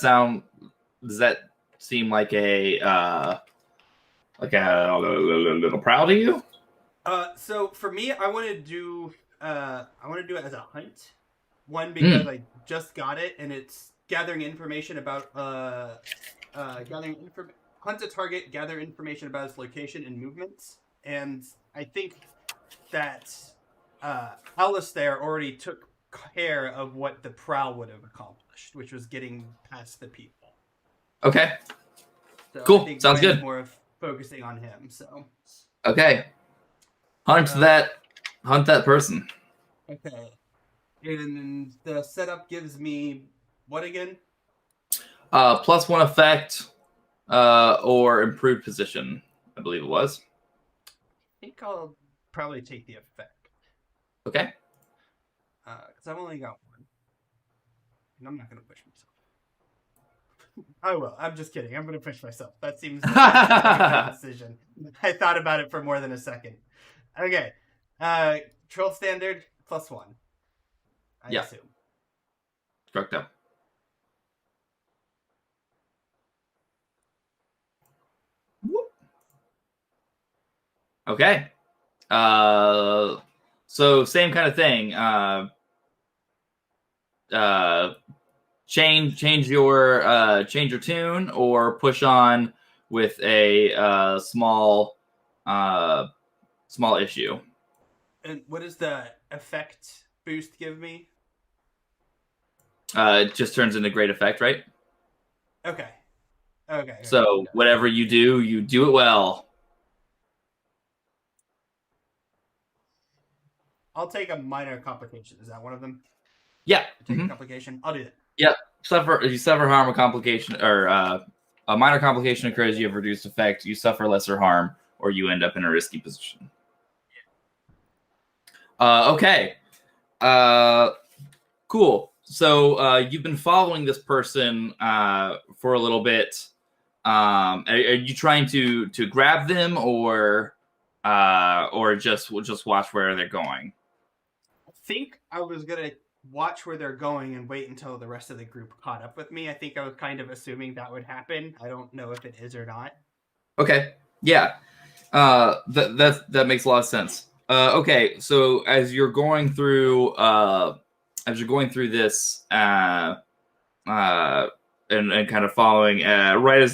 Speaker 2: seem like a little proud of you?
Speaker 1: So for me, I want to do it as a hunt. One because I just got it and it's gathering information about hunt a target, gather information about its location and movements. And I think that Alistair already took care of what the prowl would have accomplished, which was getting past the people.
Speaker 2: Okay.
Speaker 1: So
Speaker 2: cool.
Speaker 1: I think
Speaker 2: Sounds good.
Speaker 1: More of focusing on him. So.
Speaker 2: Okay. Hunt that person.
Speaker 1: Okay. And the setup gives me what again?
Speaker 2: +1 effect, or improved position, I believe it was.
Speaker 1: I think I'll probably take the effect.
Speaker 2: Okay.
Speaker 1: Because I've only got one. And I'm not going to push myself. I will. I'm just kidding. I'm going to push myself. That seems like a decision. I thought about it for more than a second. Okay. Troll standard +1. I assume.
Speaker 2: Struck down. Okay. So same kind of thing. Change your tune or push on with a small issue.
Speaker 1: And what does the effect boost give me?
Speaker 2: It just turns into great effect, right?
Speaker 1: Okay.
Speaker 2: So whatever you do it well.
Speaker 1: I'll take a minor complication. Is that one of them?
Speaker 2: Yeah.
Speaker 1: Take a complication. I'll do that.
Speaker 2: Yep. You suffer harm, a complication, or a minor complication occurs. You have reduced effect. You suffer lesser harm, or you end up in a risky position. Okay. Cool. So you've been following this person for a little bit. Are you trying to grab them, or just watch where they're going?
Speaker 1: I think I was gonna watch where they're going and wait until the rest of the group caught up with me. I think I was kind of assuming that would happen. I don't know if it is or not.
Speaker 2: Okay. Yeah. That makes a lot of sense. Okay. So as you're going through this and kind of following right as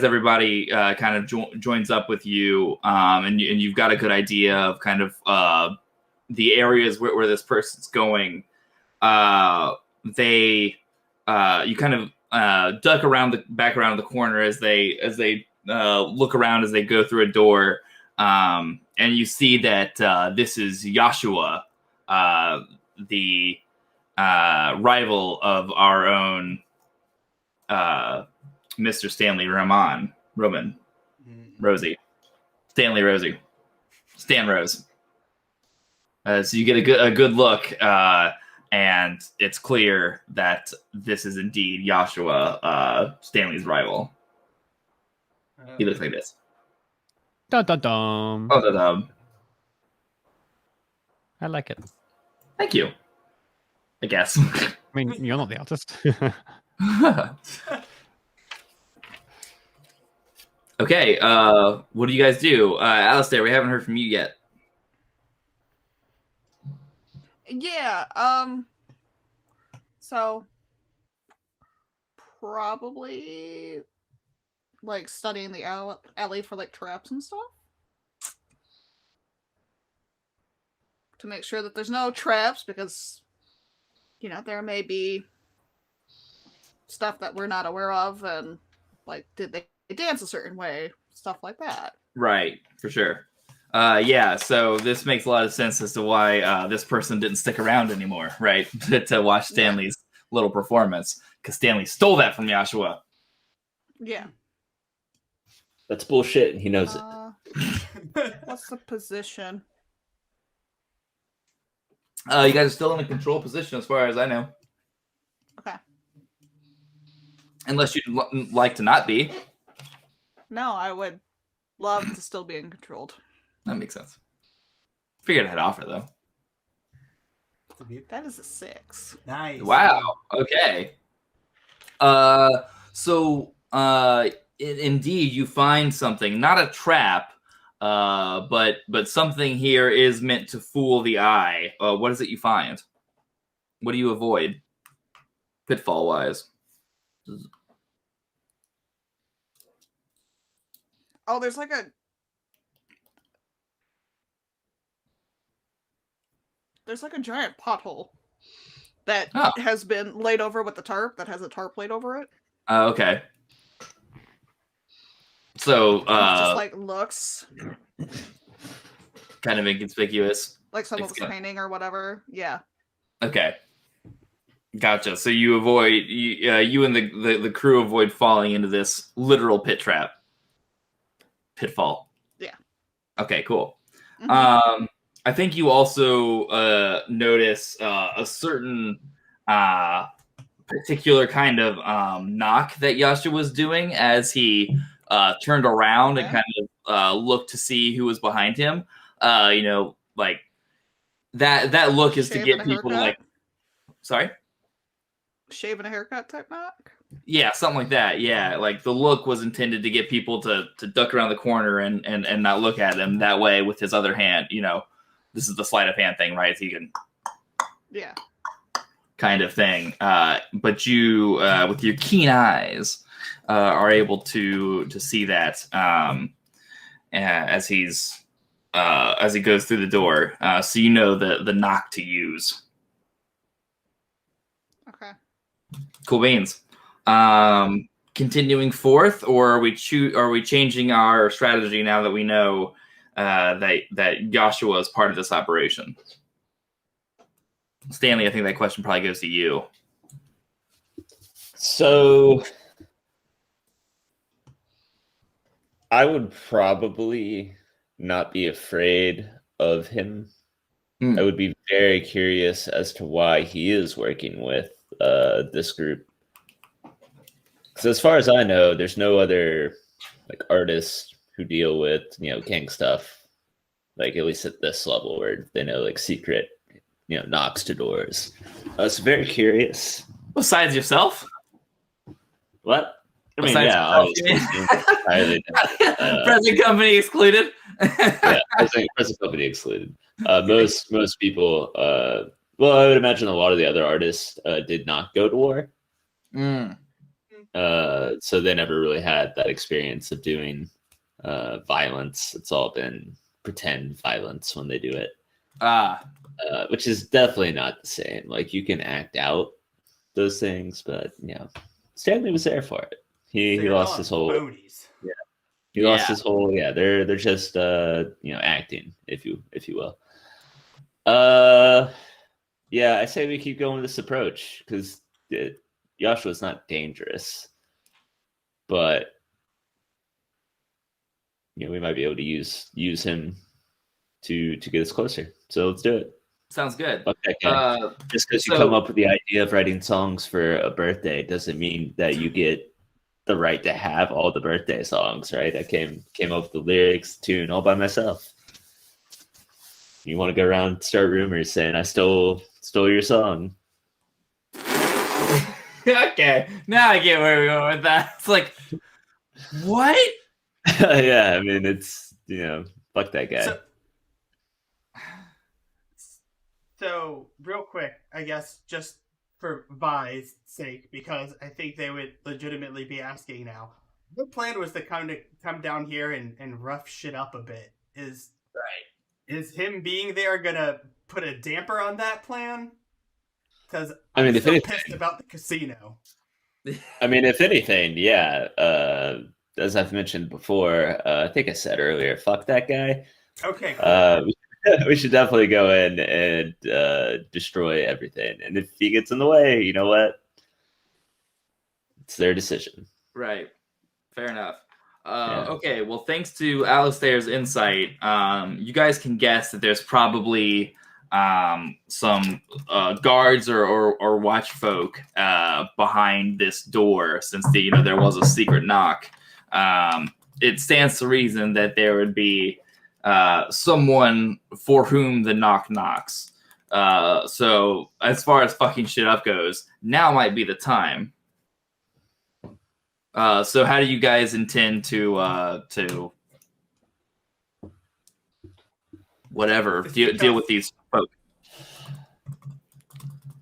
Speaker 2: everybody kind of joins up with you, and you've got a good idea of kind of the areas where this person's going. You kind of duck back around the corner as they look around as they go through a door, and you see that this is Joshua, the rival of our own Mr. Stanley Roman, Rosie, Stanley Rosie, Stan Rose. So you get a good look, and it's clear that this is indeed Joshua, Stanley's rival. He looks like this.
Speaker 5: Dun dun dun.
Speaker 2: Oh, dum.
Speaker 5: I like it.
Speaker 2: Thank you. I guess.
Speaker 5: I mean, you're not the artist.
Speaker 2: Okay, what do you guys do? Alistair, we haven't heard from you yet.
Speaker 4: Yeah, so probably like studying the alley for like traps and stuff. To make sure that there's no traps, because there may be stuff that we're not aware of, and like, did they dance a certain way, stuff like that.
Speaker 2: Right, for sure. Yeah, so this makes a lot of sense as to why this person didn't stick around anymore, right? To watch Stanley's little performance, because Stanley stole that from Joshua.
Speaker 4: Yeah.
Speaker 3: That's bullshit, and he knows it.
Speaker 4: What's the position?
Speaker 2: You guys are still in a control position as far as I know.
Speaker 4: Okay.
Speaker 2: Unless you'd like to not be.
Speaker 4: No, I would love to still be in controlled.
Speaker 2: That makes sense. Figured I had offer, though.
Speaker 4: That is a 6.
Speaker 1: Nice.
Speaker 2: Wow. Okay. So, indeed, you find something. Not a trap, but something here is meant to fool the eye. What is it you find? What do you avoid? Pitfall-wise.
Speaker 4: Oh, there's like a giant pothole that has been laid over with the tarp, that has a tarp laid over it.
Speaker 2: Okay. So,
Speaker 4: it just like looks
Speaker 2: kind of inconspicuous.
Speaker 4: like someone was painting or whatever. Yeah.
Speaker 2: Okay. Gotcha. So you avoid you and the crew avoid falling into this literal pitfall.
Speaker 4: Yeah.
Speaker 2: Okay, cool.
Speaker 4: Mm-hmm.
Speaker 2: I think you also notice a certain particular kind of knock that Yasha was doing as he turned around and kind of looked to see who was behind him. Like that look is to get people like. Sorry.
Speaker 4: Shave and a haircut type knock?
Speaker 2: Yeah, something like that. Yeah, like the look was intended to get people to duck around the corner and not look at him. That way, with his other hand, this is the sleight of hand thing, right? So you can, kind of thing. But you, with your keen eyes, are able to see that as he goes through the door. So you know the knock to use.
Speaker 4: Okay.
Speaker 2: Cool beans. Continuing forth, or are we changing our strategy now that we know that Joshua is part of this operation? Stanley, I think that question probably goes to you.
Speaker 3: So I would probably not be afraid of him. I would be very curious as to why he is working with this group. Because as far as I know, there's no other like artists who deal with gang stuff, like at least at this level, where they know like secret knocks to doors. I was very curious.
Speaker 2: Besides yourself?
Speaker 3: What? I mean,
Speaker 2: besides
Speaker 3: obviously.
Speaker 2: Present company excluded.
Speaker 3: Yeah, present company excluded. Most people. Well, I would imagine a lot of the other artists did not go to war. So they never really had that experience of doing violence. It's all been pretend violence when they do it. Which is definitely not the same. Like, you can act out those things, but Stanley was there for it. He lost his whole
Speaker 1: ponies.
Speaker 3: He lost his whole they're just acting, if you will. I say we keep going with this approach because Joshua's not dangerous, but we might be able to use him to get us closer. So let's do it.
Speaker 2: Sounds good.
Speaker 3: Okay. Just because you come up with the idea of writing songs for a birthday doesn't mean that you get the right to have all the birthday songs, right? I came up with the lyrics, tune all by myself. You want to go around and start rumors saying I stole your song?
Speaker 2: Okay, now I get where we're going with that. It's like, what?
Speaker 3: Yeah, I mean, it's, fuck that guy.
Speaker 1: So, real quick, I guess, just for Vi's sake, because I think they would legitimately be asking now. The plan was to come down here and rough shit up a bit. Is him being there gonna put a damper on that plan? Because I'm still pissed about the casino.
Speaker 3: I mean, if anything, yeah. As I've mentioned before, I think I said earlier, fuck that guy.
Speaker 1: Okay, cool.
Speaker 3: We should definitely go in and destroy everything. And if he gets in the way, you know what? It's their decision.
Speaker 2: Right. Fair enough. Okay, well, thanks to Alistair's insight, you guys can guess that there's probably some guards or watch folk behind this door, since there was a secret knock. It stands to reason that there would be someone for whom the knock knocks. So as far as fucking shit up goes, now might be the time. So how do you guys intend to whatever deal with these folk?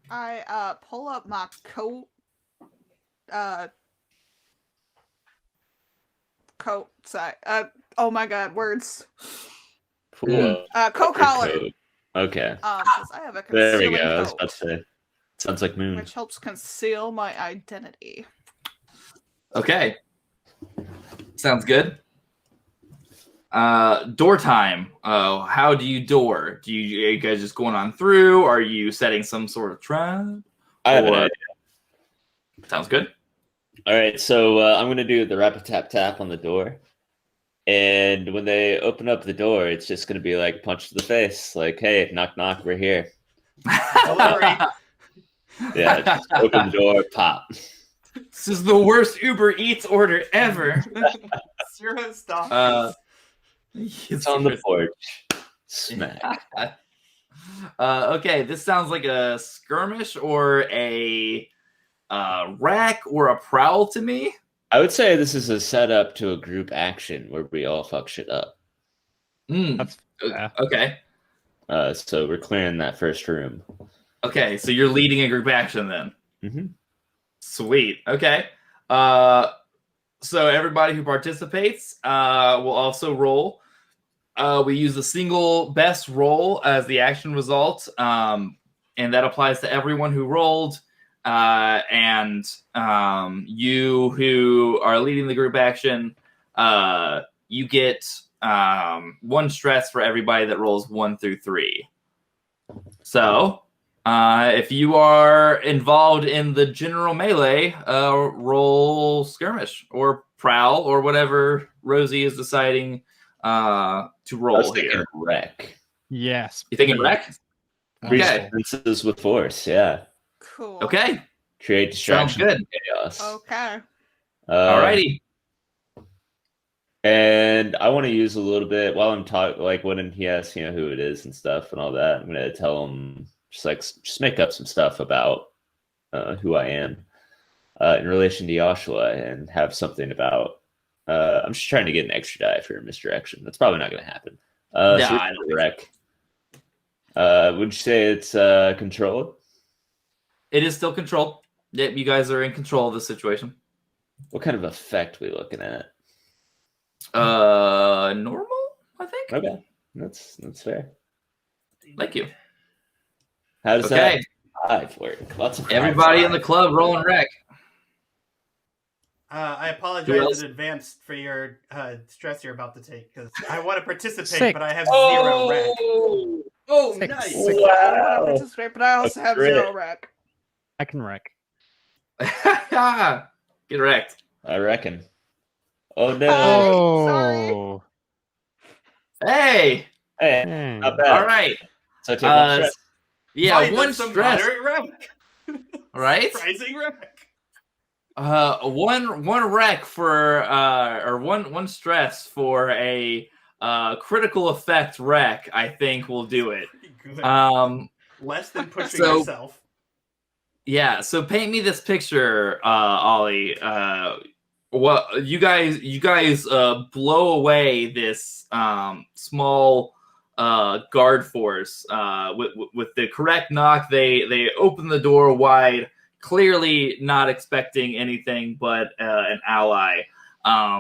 Speaker 4: I pull up my coat. Sorry. Oh my god, words. Coat collar.
Speaker 3: Okay.
Speaker 4: 'Cause I have a
Speaker 3: There we
Speaker 4: concealing
Speaker 3: go. I was
Speaker 4: coat,
Speaker 3: about to say. Sounds like Moon.
Speaker 4: which helps conceal my identity.
Speaker 2: Okay. Sounds good. Door time. How do you door? Are you guys just going on through? Are you setting some sort of trap?
Speaker 3: I have an idea.
Speaker 2: Sounds good.
Speaker 3: All right, so I'm going to do the rapid tap tap on the door. And when they open up the door, it's just going to be like punch to the face. Like, hey, knock, knock, we're here. Yeah, just open the door, pop.
Speaker 2: This is the worst Uber Eats order ever.
Speaker 1: 0 stop.
Speaker 3: It's on the porch. Smack.
Speaker 2: Okay, this sounds like a skirmish or a rack or a prowl to me.
Speaker 3: I would say this is a setup to a group action where we all fuck shit up.
Speaker 2: That's okay.
Speaker 3: So we're clearing that first room.
Speaker 2: Okay, so you're leading a group action then.
Speaker 3: Mm-hmm.
Speaker 2: Sweet. Okay. So everybody who participates will also roll. We use the single best roll as the action result, and that applies to everyone who rolled. And you who are leading the group action, you get 1 stress for everybody that rolls 1 through 3. So if you are involved in the general melee, roll skirmish or prowl or whatever Rosie is deciding to roll. I was
Speaker 3: thinking wreck.
Speaker 5: Yes.
Speaker 2: You thinking wreck?
Speaker 3: Okay. This with force, yeah.
Speaker 4: Cool.
Speaker 2: Okay.
Speaker 3: Create distraction.
Speaker 2: Sounds good.
Speaker 3: Chaos.
Speaker 4: Okay.
Speaker 2: Alrighty.
Speaker 3: And I want to use a little bit while I'm talking, like when he asks, who it is and stuff and all that. I'm gonna tell him just make up some stuff about who I am in relation to Joshua, and have something about. I'm just trying to get an extra die for misdirection. That's probably not going to happen.
Speaker 2: I
Speaker 3: don't wreck. Would you say it's controlled?
Speaker 2: It is still controlled. Yep, you guys are in control of the situation.
Speaker 3: What kind of effect are we looking at?
Speaker 2: Normal, I think.
Speaker 3: Okay, that's fair.
Speaker 2: Thank you.
Speaker 3: How does that 5 work? Lots of
Speaker 2: everybody in the club rolling wreck.
Speaker 1: I apologize in advance for your stress you're about to take, because I want to participate, but I have 0 wreck.
Speaker 2: Oh,
Speaker 5: Six.
Speaker 2: nice!
Speaker 4: Wow. I want to participate, but I also have 0 wreck.
Speaker 5: I can wreck.
Speaker 2: Get wrecked.
Speaker 3: I reckon. Oh no!
Speaker 5: Oh.
Speaker 2: Hey!
Speaker 3: Not bad.
Speaker 2: All right.
Speaker 3: So I take 1 stress.
Speaker 2: Yeah, 1 stress.
Speaker 1: Wreck.
Speaker 2: Right?
Speaker 1: Surprising wreck.
Speaker 2: One wreck for or one stress for a critical effect wreck, I think will do it.
Speaker 1: Less than pushing yourself.
Speaker 2: Yeah, so paint me this picture, Ollie. well, you guys blow away this small guard force with the correct knock. They open the door wide, clearly not expecting anything but an ally.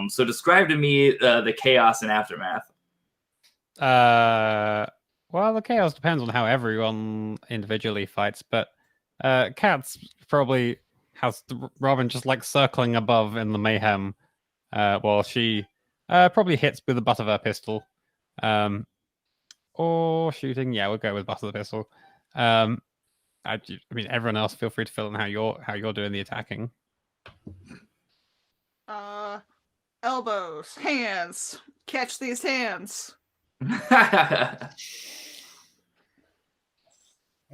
Speaker 2: So describe to me the chaos and aftermath.
Speaker 5: Well, the chaos depends on how everyone individually fights, but Kat's probably has Robin just like circling above in the mayhem, while she probably hits with the butt of her pistol, or shooting. Yeah, we'll go with butt of the pistol. I mean, everyone else, feel free to fill in how you're doing the attacking.
Speaker 4: Elbows, hands, catch these hands.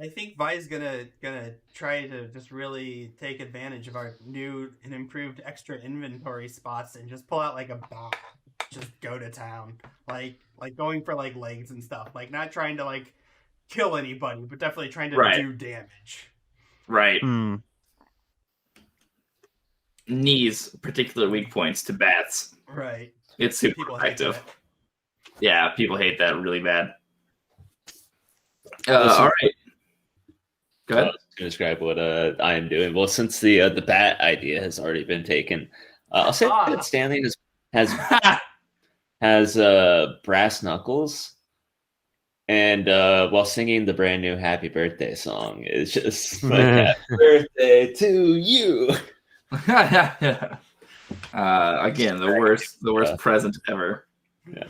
Speaker 1: I think Vi's gonna try to just really take advantage of our new and improved extra inventory spots and just pull out like a bat, just go to town, like going for like legs and stuff, like not trying to like kill anybody, but definitely trying to do damage.
Speaker 2: Right. Knees, particular weak points to bats.
Speaker 1: Right.
Speaker 2: It's super
Speaker 1: People
Speaker 2: effective. Yeah, people hate that really bad. All right. Go ahead.
Speaker 3: I was going to describe what I am doing. Well, since the bat idea has already been taken, I'll say that Stanley has brass knuckles, and while singing the brand new "Happy Birthday" song, it's just like "Happy Birthday to you."
Speaker 2: Again, the worst present ever.
Speaker 3: Yeah.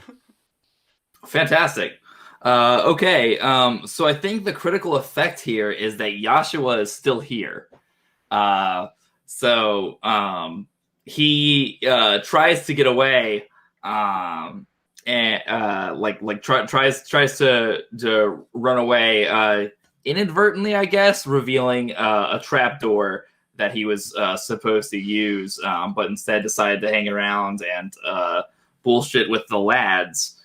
Speaker 2: Fantastic. Okay, so I think the critical effect here is that Yashua is still here. So he tries to get away, and tries to run away inadvertently, I guess, revealing a trapdoor that he was supposed to use, but instead decided to hang around and bullshit with the lads.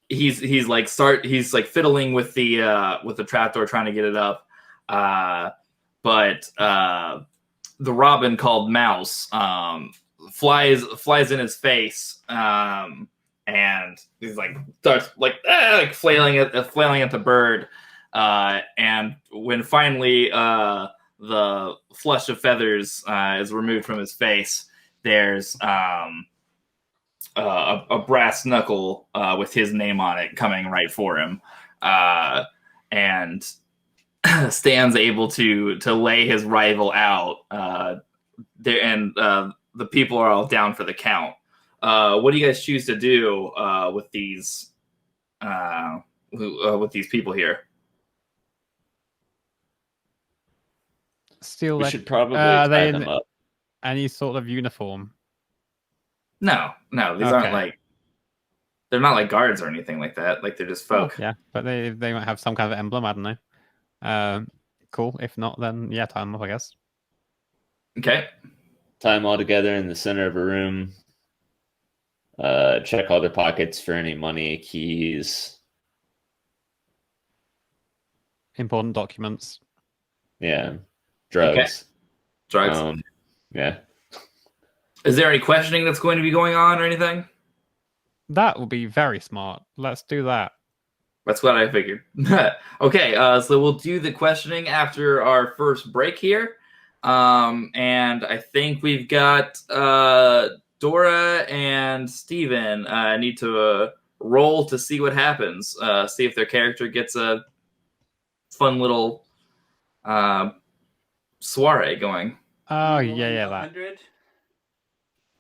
Speaker 2: He's fiddling with the trapdoor, trying to get it up, but the robin called Mouse flies in his face, and he's starts flailing at the bird, and when finally the flush of feathers is removed from his face, there's a brass knuckle with his name on it coming right for him, and Stan's able to lay his rival out there, and the people are all down for the count. What do you guys choose to do with these people here?
Speaker 5: Steal.
Speaker 3: We should probably tie them up.
Speaker 5: Any sort of uniform?
Speaker 2: No, these aren't they're not like guards or anything like that. Like, they're just folk.
Speaker 5: Oh, yeah, but they might have some kind of emblem. I don't know. Cool. If not, then yeah, tie them up, I guess.
Speaker 2: Okay.
Speaker 3: Tie them all together in the center of a room. Check all their pockets for any money, keys,
Speaker 5: important documents.
Speaker 3: Yeah, drugs.
Speaker 2: Okay. Drugs.
Speaker 3: Yeah. Is
Speaker 2: there any questioning that's going to be going on or anything?
Speaker 5: That would be very smart. Let's do that.
Speaker 2: That's what I figured. Okay, so we'll do the questioning after our first break here. And I think we've got Dora and Steven need to roll to see what happens. See if their character gets a fun little soiree going.
Speaker 5: Oh, yeah, that.
Speaker 1: 100?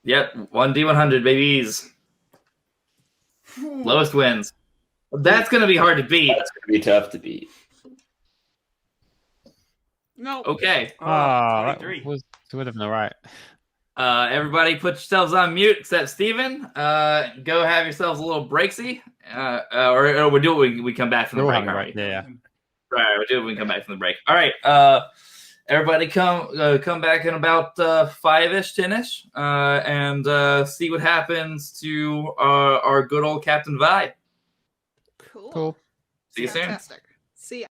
Speaker 2: Yep, 1d100, babies. Lowest wins. That's going to be hard to beat.
Speaker 3: That's going to be tough to beat.
Speaker 4: No.
Speaker 2: Okay.
Speaker 5: That would have been all right.
Speaker 2: Everybody put yourselves on mute except Steven. Go have yourselves a little breaksy. Or we'll do it when we come back from the break.
Speaker 5: Right. Yeah.
Speaker 2: Right, we'll do it when we come back from the break. All right. Everybody come back in about 5-ish, 10-ish, and see what happens to our good old Captain Vi.
Speaker 4: Cool.
Speaker 2: See you soon.
Speaker 4: Fantastic. See ya.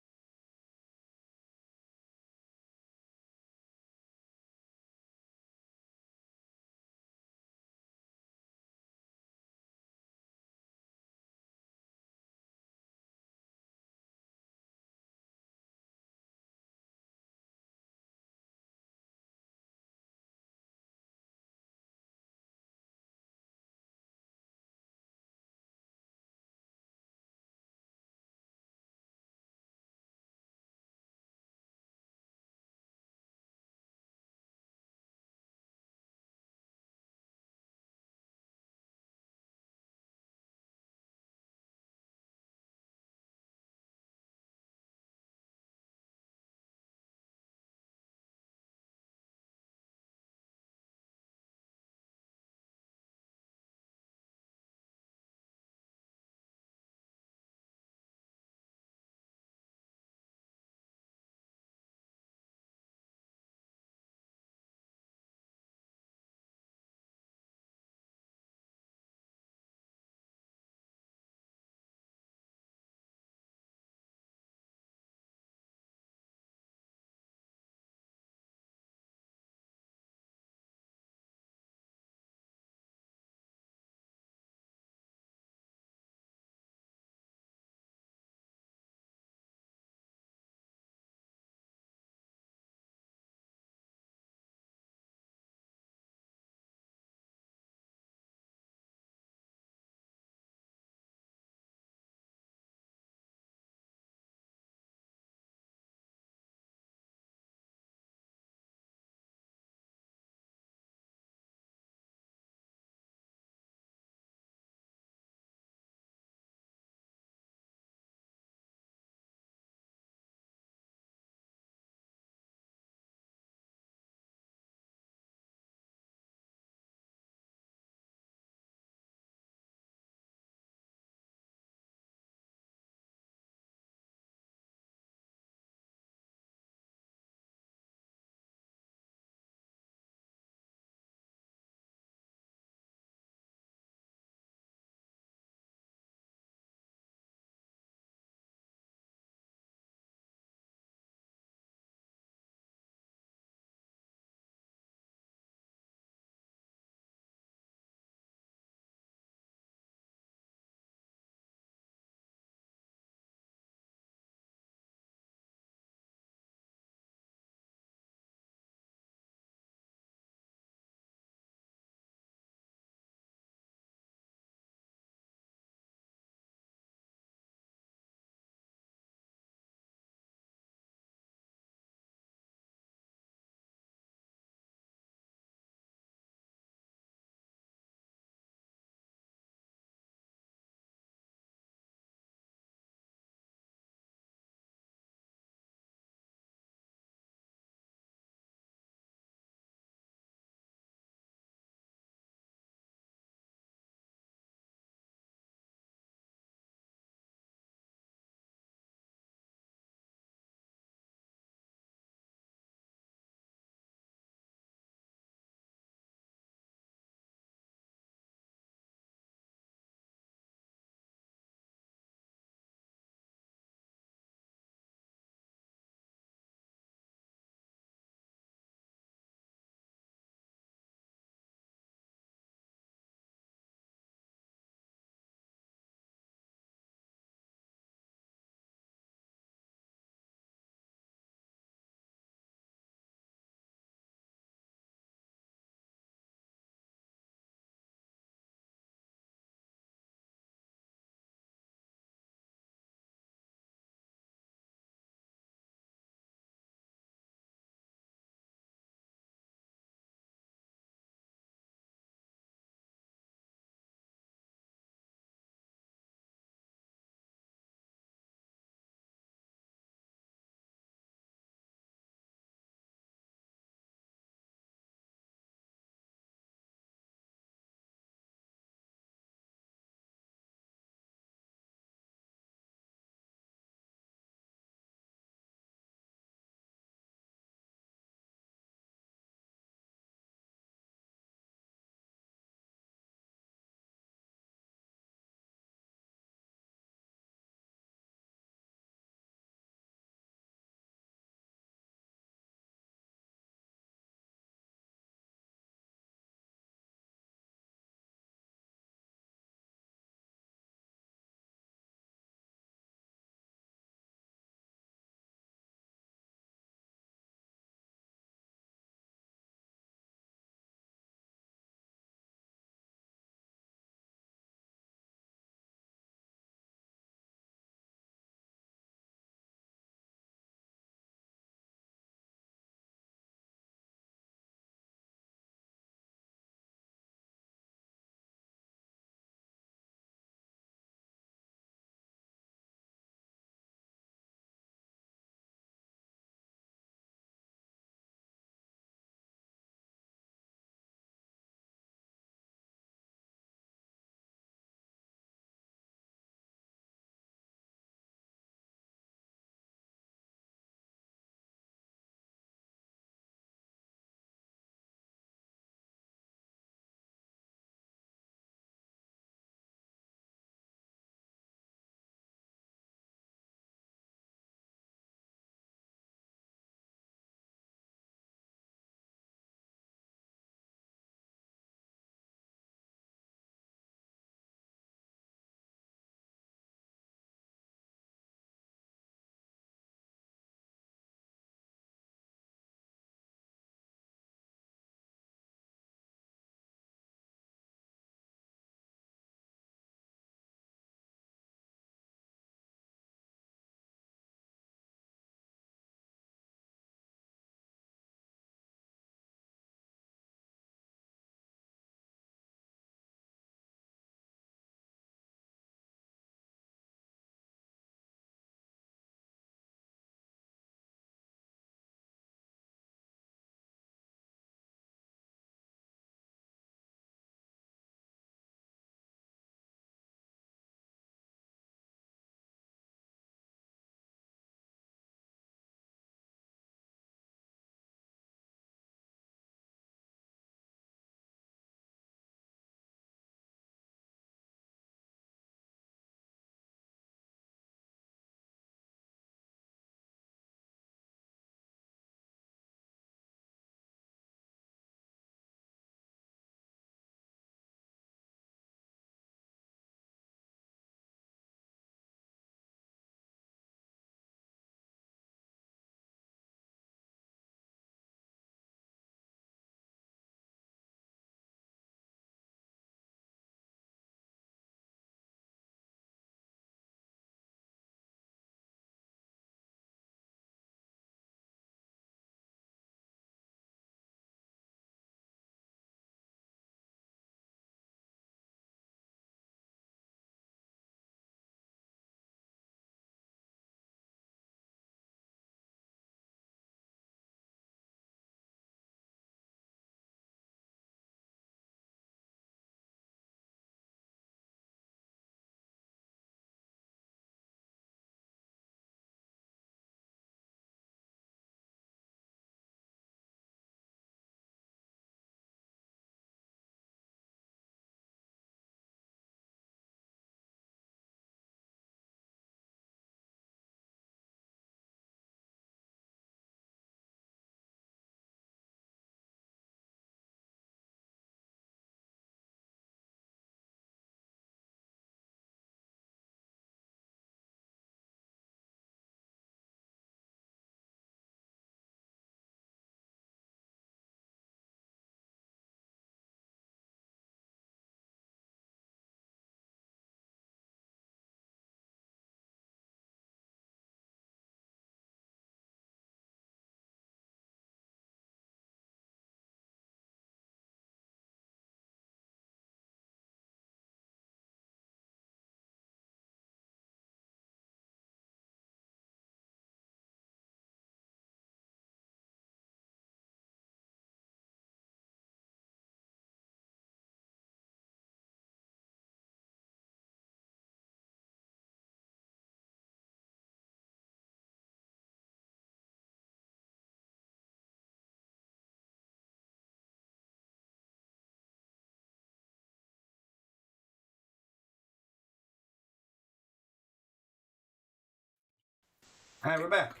Speaker 1: All right, we're back.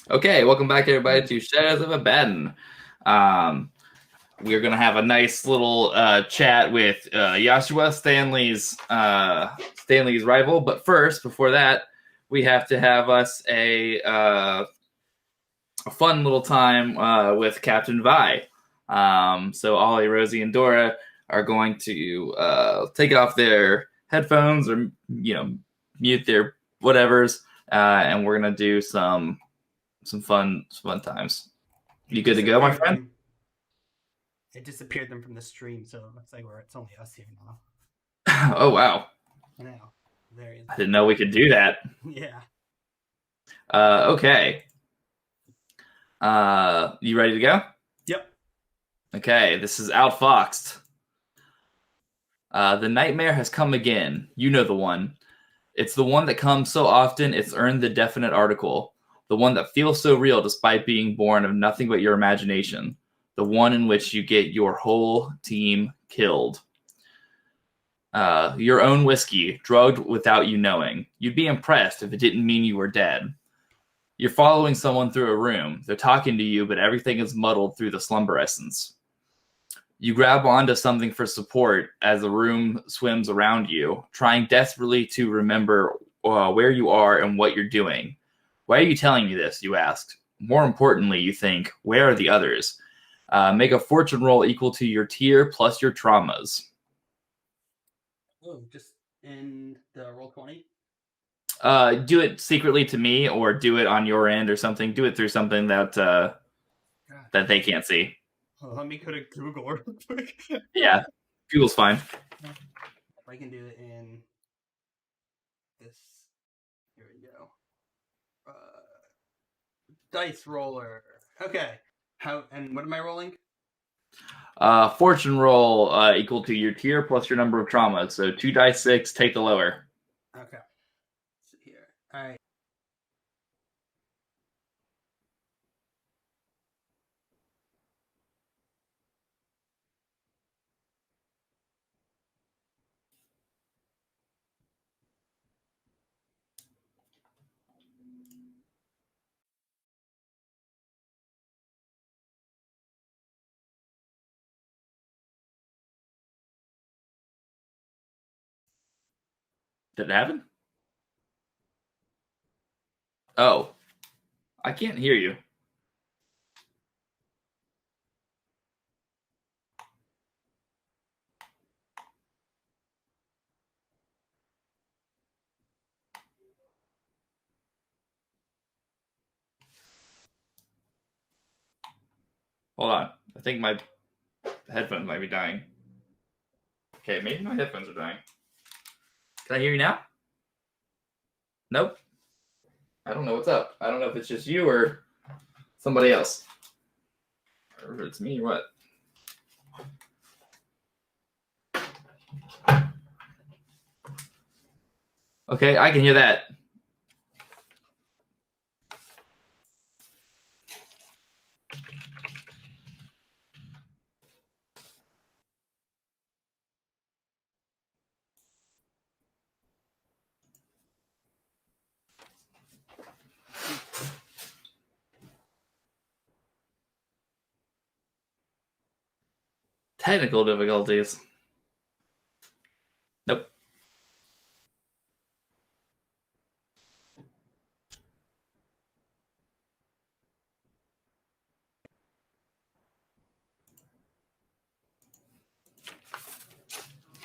Speaker 2: Okay, welcome back, everybody, to Shadows of Abaddon. We're going to have a nice little chat with Joshua, Stanley's rival. But first, before that, we have to have us a fun little time with Captain Vi. So Ollie, Rosie, and Dora are going to take off their headphones or mute their whatevers, and we're going to do some fun times. You good to go, my friend?
Speaker 1: It disappeared them from the stream, so it looks like it's only us here now.
Speaker 2: Oh, wow.
Speaker 1: Now, there he is.
Speaker 2: I didn't know we could do that.
Speaker 1: Yeah.
Speaker 2: Okay. You ready to go?
Speaker 1: Yep.
Speaker 2: Okay, this is Outfoxed. The nightmare has come again. You know the one. It's the one that comes so often it's earned the definite article. The one that feels so real despite being born of nothing but your imagination. The one in which you get your whole team killed. Your own whiskey, drugged without you knowing. You'd be impressed if it didn't mean you were dead. You're following someone through a room. They're talking to you, but everything is muddled through the slumber essence. You grab onto something for support as the room swims around you, trying desperately to remember where you are and what you're doing. Why are you telling me this, you ask? More importantly, you think, where are the others? Make a fortune roll equal to your tier plus your traumas.
Speaker 1: Oh, just in the roll 20?
Speaker 2: Do it secretly to me or do it on your end or something. Do it through something that that they can't see.
Speaker 1: Well, let me go to Google real quick.
Speaker 2: Yeah, Google's fine.
Speaker 1: If I can do it in this. Here we go. Dice roller. Okay. And what am I rolling?
Speaker 2: Fortune roll equal to your tier plus your number of traumas. So 2 dice 6, take the lower.
Speaker 1: Okay. Let's see here. All right.
Speaker 2: Did it happen? Oh, I can't hear you. Hold on. I think my headphones might be dying. Okay, maybe my headphones are dying. Can I hear you now? Nope. I don't know what's up. I don't know if it's just you or somebody else. Or if it's me or what. Okay, I can hear that. Technical difficulties. Nope.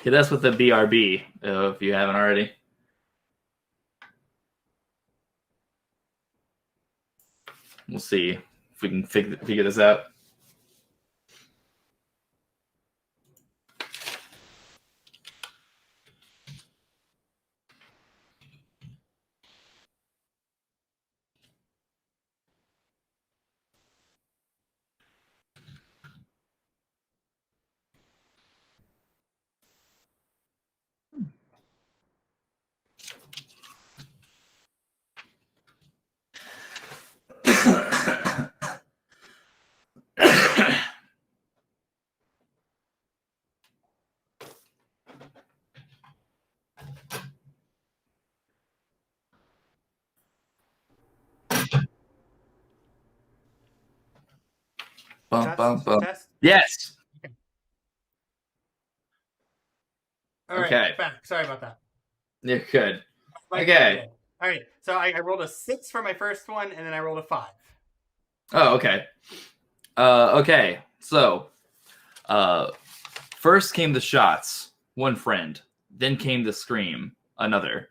Speaker 2: Okay, that's with the BRB, if you haven't already. We'll see if we can figure this out.
Speaker 1: Test.
Speaker 2: Yes.
Speaker 1: All right.
Speaker 2: Okay.
Speaker 1: Back. Sorry about that.
Speaker 2: You're good.
Speaker 1: Okay.
Speaker 2: Okay.
Speaker 1: All right. So I rolled a 6 for my first one, and then I rolled a 5.
Speaker 2: Oh, okay. Okay. So, first came the shots, one friend. Then came the scream, another.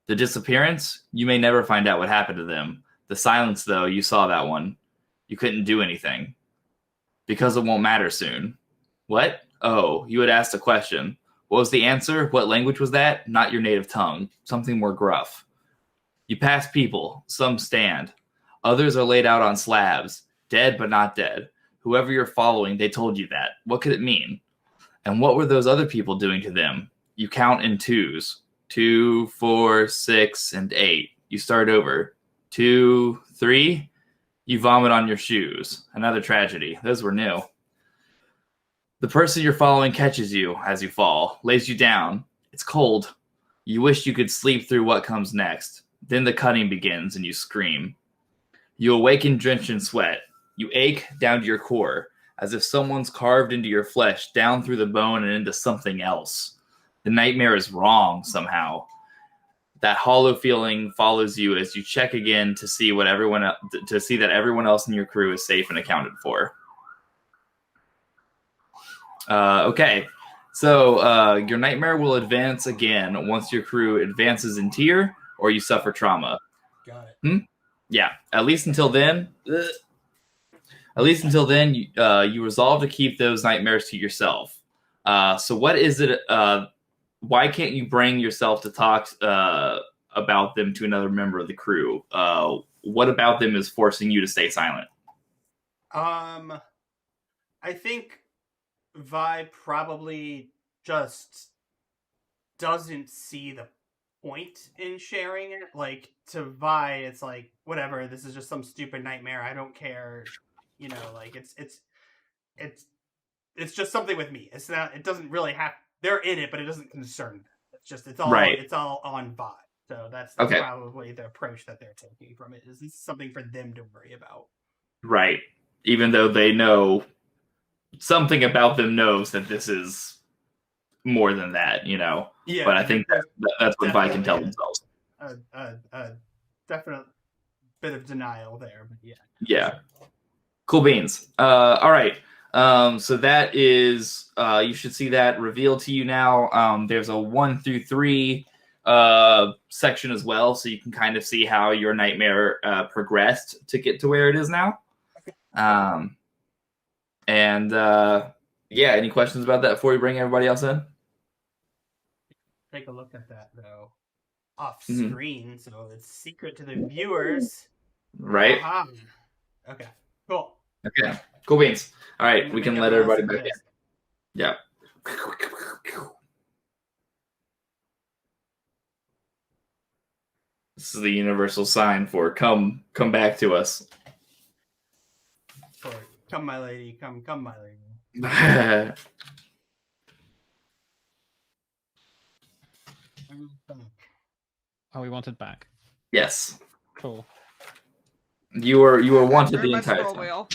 Speaker 2: The disappearance, you may never find out what happened to them. The silence, though, you saw that one. You couldn't do anything. Because it won't matter soon. What? Oh, you had asked a question. What was the answer? What language was that? Not your native tongue. Something more gruff. You pass people. Some stand. Others are laid out on slabs. Dead but not dead. Whoever you're following, they told you that. What could it mean? And what were those other people doing to them? You count in twos. 2, 4, 6, and 8. You start over. 2, 3. You vomit on your shoes. Another tragedy. Those were new. The person you're following catches you as you fall, lays you down. It's cold. You wish you could sleep through what comes next. Then the cutting begins and you scream. You awaken drenched in sweat. You ache down to your core, as if someone's carved into your flesh, down through the bone and into something else. The nightmare is wrong somehow. That hollow feeling follows you as you check again to see that everyone else in your crew is safe and accounted for. Okay, so your nightmare will advance again once your crew advances in tier or you suffer trauma.
Speaker 1: Got it.
Speaker 2: Yeah, at least until then. You resolve to keep those nightmares to yourself. So what is it? Why can't you bring yourself to talk about them to another member of the crew? What about them is forcing you to stay silent?
Speaker 1: I think Vi probably just doesn't see the point in sharing it. Like, to Vi, it's like, whatever, this is just some stupid nightmare. I don't care. You know, like, it's just something with me. It's not, it doesn't really have, they're in it, but it doesn't concern them. It's all
Speaker 2: right.
Speaker 1: It's all on Vi. So that's
Speaker 2: okay.
Speaker 1: Probably the approach that they're taking from it. Is this something for them to worry about? Right.
Speaker 2: Even though they know something about them knows that this is more than that, you know.
Speaker 1: Yeah.
Speaker 2: But I think that's what Vi can tell themselves.
Speaker 1: Definite bit of denial there, but yeah.
Speaker 2: Yeah. Cool beans. All right. So that is, you should see that revealed to you now. There's a 1 through 3 section as well, so you can kind of see how your nightmare progressed to get to where it is now. Yeah, any questions about that before we bring everybody else in?
Speaker 1: Take a look at that though, off screen, so it's secret to the viewers.
Speaker 2: Right.
Speaker 1: Uh-huh. Okay. Cool.
Speaker 2: Okay. Cool beans. All right, we can let everybody back in. Yeah. This is the universal sign for come back to us.
Speaker 1: For come my lady, come my lady.
Speaker 5: Oh, we wanted back.
Speaker 2: Yes.
Speaker 5: Cool.
Speaker 2: You were wanted the entire time.
Speaker 4: Wheel.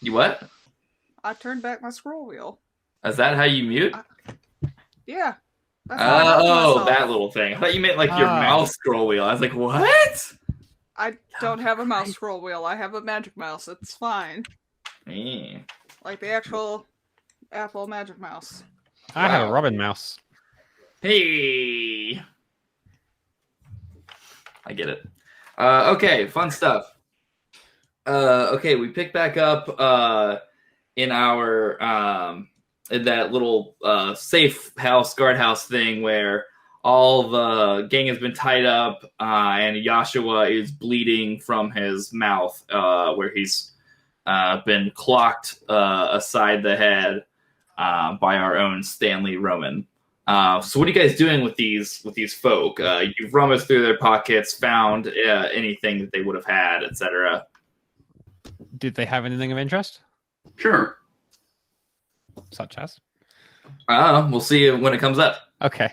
Speaker 2: You what?
Speaker 4: I turned back my scroll wheel.
Speaker 2: Is that how you mute?
Speaker 4: Yeah.
Speaker 2: Oh, that little thing. I thought you meant like your mouse scroll wheel. I was like, what?
Speaker 4: I don't have a mouse scroll wheel. I have a magic mouse. It's fine. Like the actual Apple Magic Mouse.
Speaker 5: I have a Robin mouse.
Speaker 2: Hey. I get it. Okay, fun stuff. Okay, we pick back up in our in that little safe house, guardhouse thing where all the gang has been tied up and Yashua is bleeding from his mouth where he's been clocked aside the head by our own Stanley Roman. So what are you guys doing with these folk? You've rummaged through their pockets, found anything that they would have had, etc.
Speaker 5: Did they have anything of interest?
Speaker 2: Sure.
Speaker 5: Such as?
Speaker 2: We'll see when it comes up.
Speaker 5: Okay.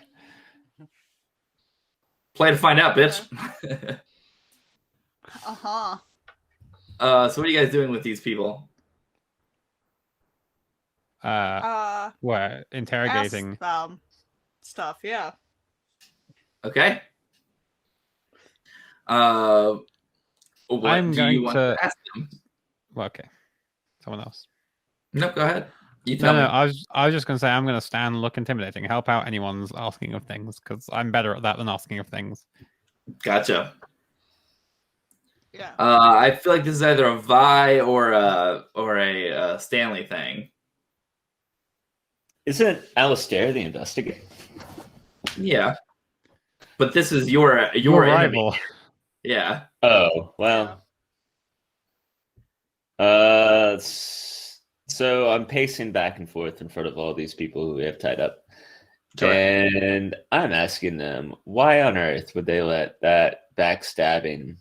Speaker 2: Play to find out, bitch. So what are you guys doing with these people?
Speaker 5: What? Interrogating.
Speaker 4: Ask them stuff, yeah.
Speaker 2: Okay. What
Speaker 5: I'm
Speaker 2: do
Speaker 5: going
Speaker 2: you want
Speaker 5: to
Speaker 2: ask them?
Speaker 5: Well, okay. Someone else.
Speaker 2: No, go ahead. You tell me.
Speaker 5: I was just going to say I'm going to stand, look intimidating, help out anyone's asking of things because I'm better at that than asking of things.
Speaker 2: Gotcha.
Speaker 4: Yeah.
Speaker 2: I feel like this is either a Vi or a Stanley thing.
Speaker 3: Isn't Alistair the investigator?
Speaker 2: Yeah, but this is your enemy.
Speaker 5: rival.
Speaker 2: Yeah.
Speaker 3: Oh well. So I'm pacing back and forth in front of all these people who we have tied up, and I'm asking them why on earth would they let that backstabbing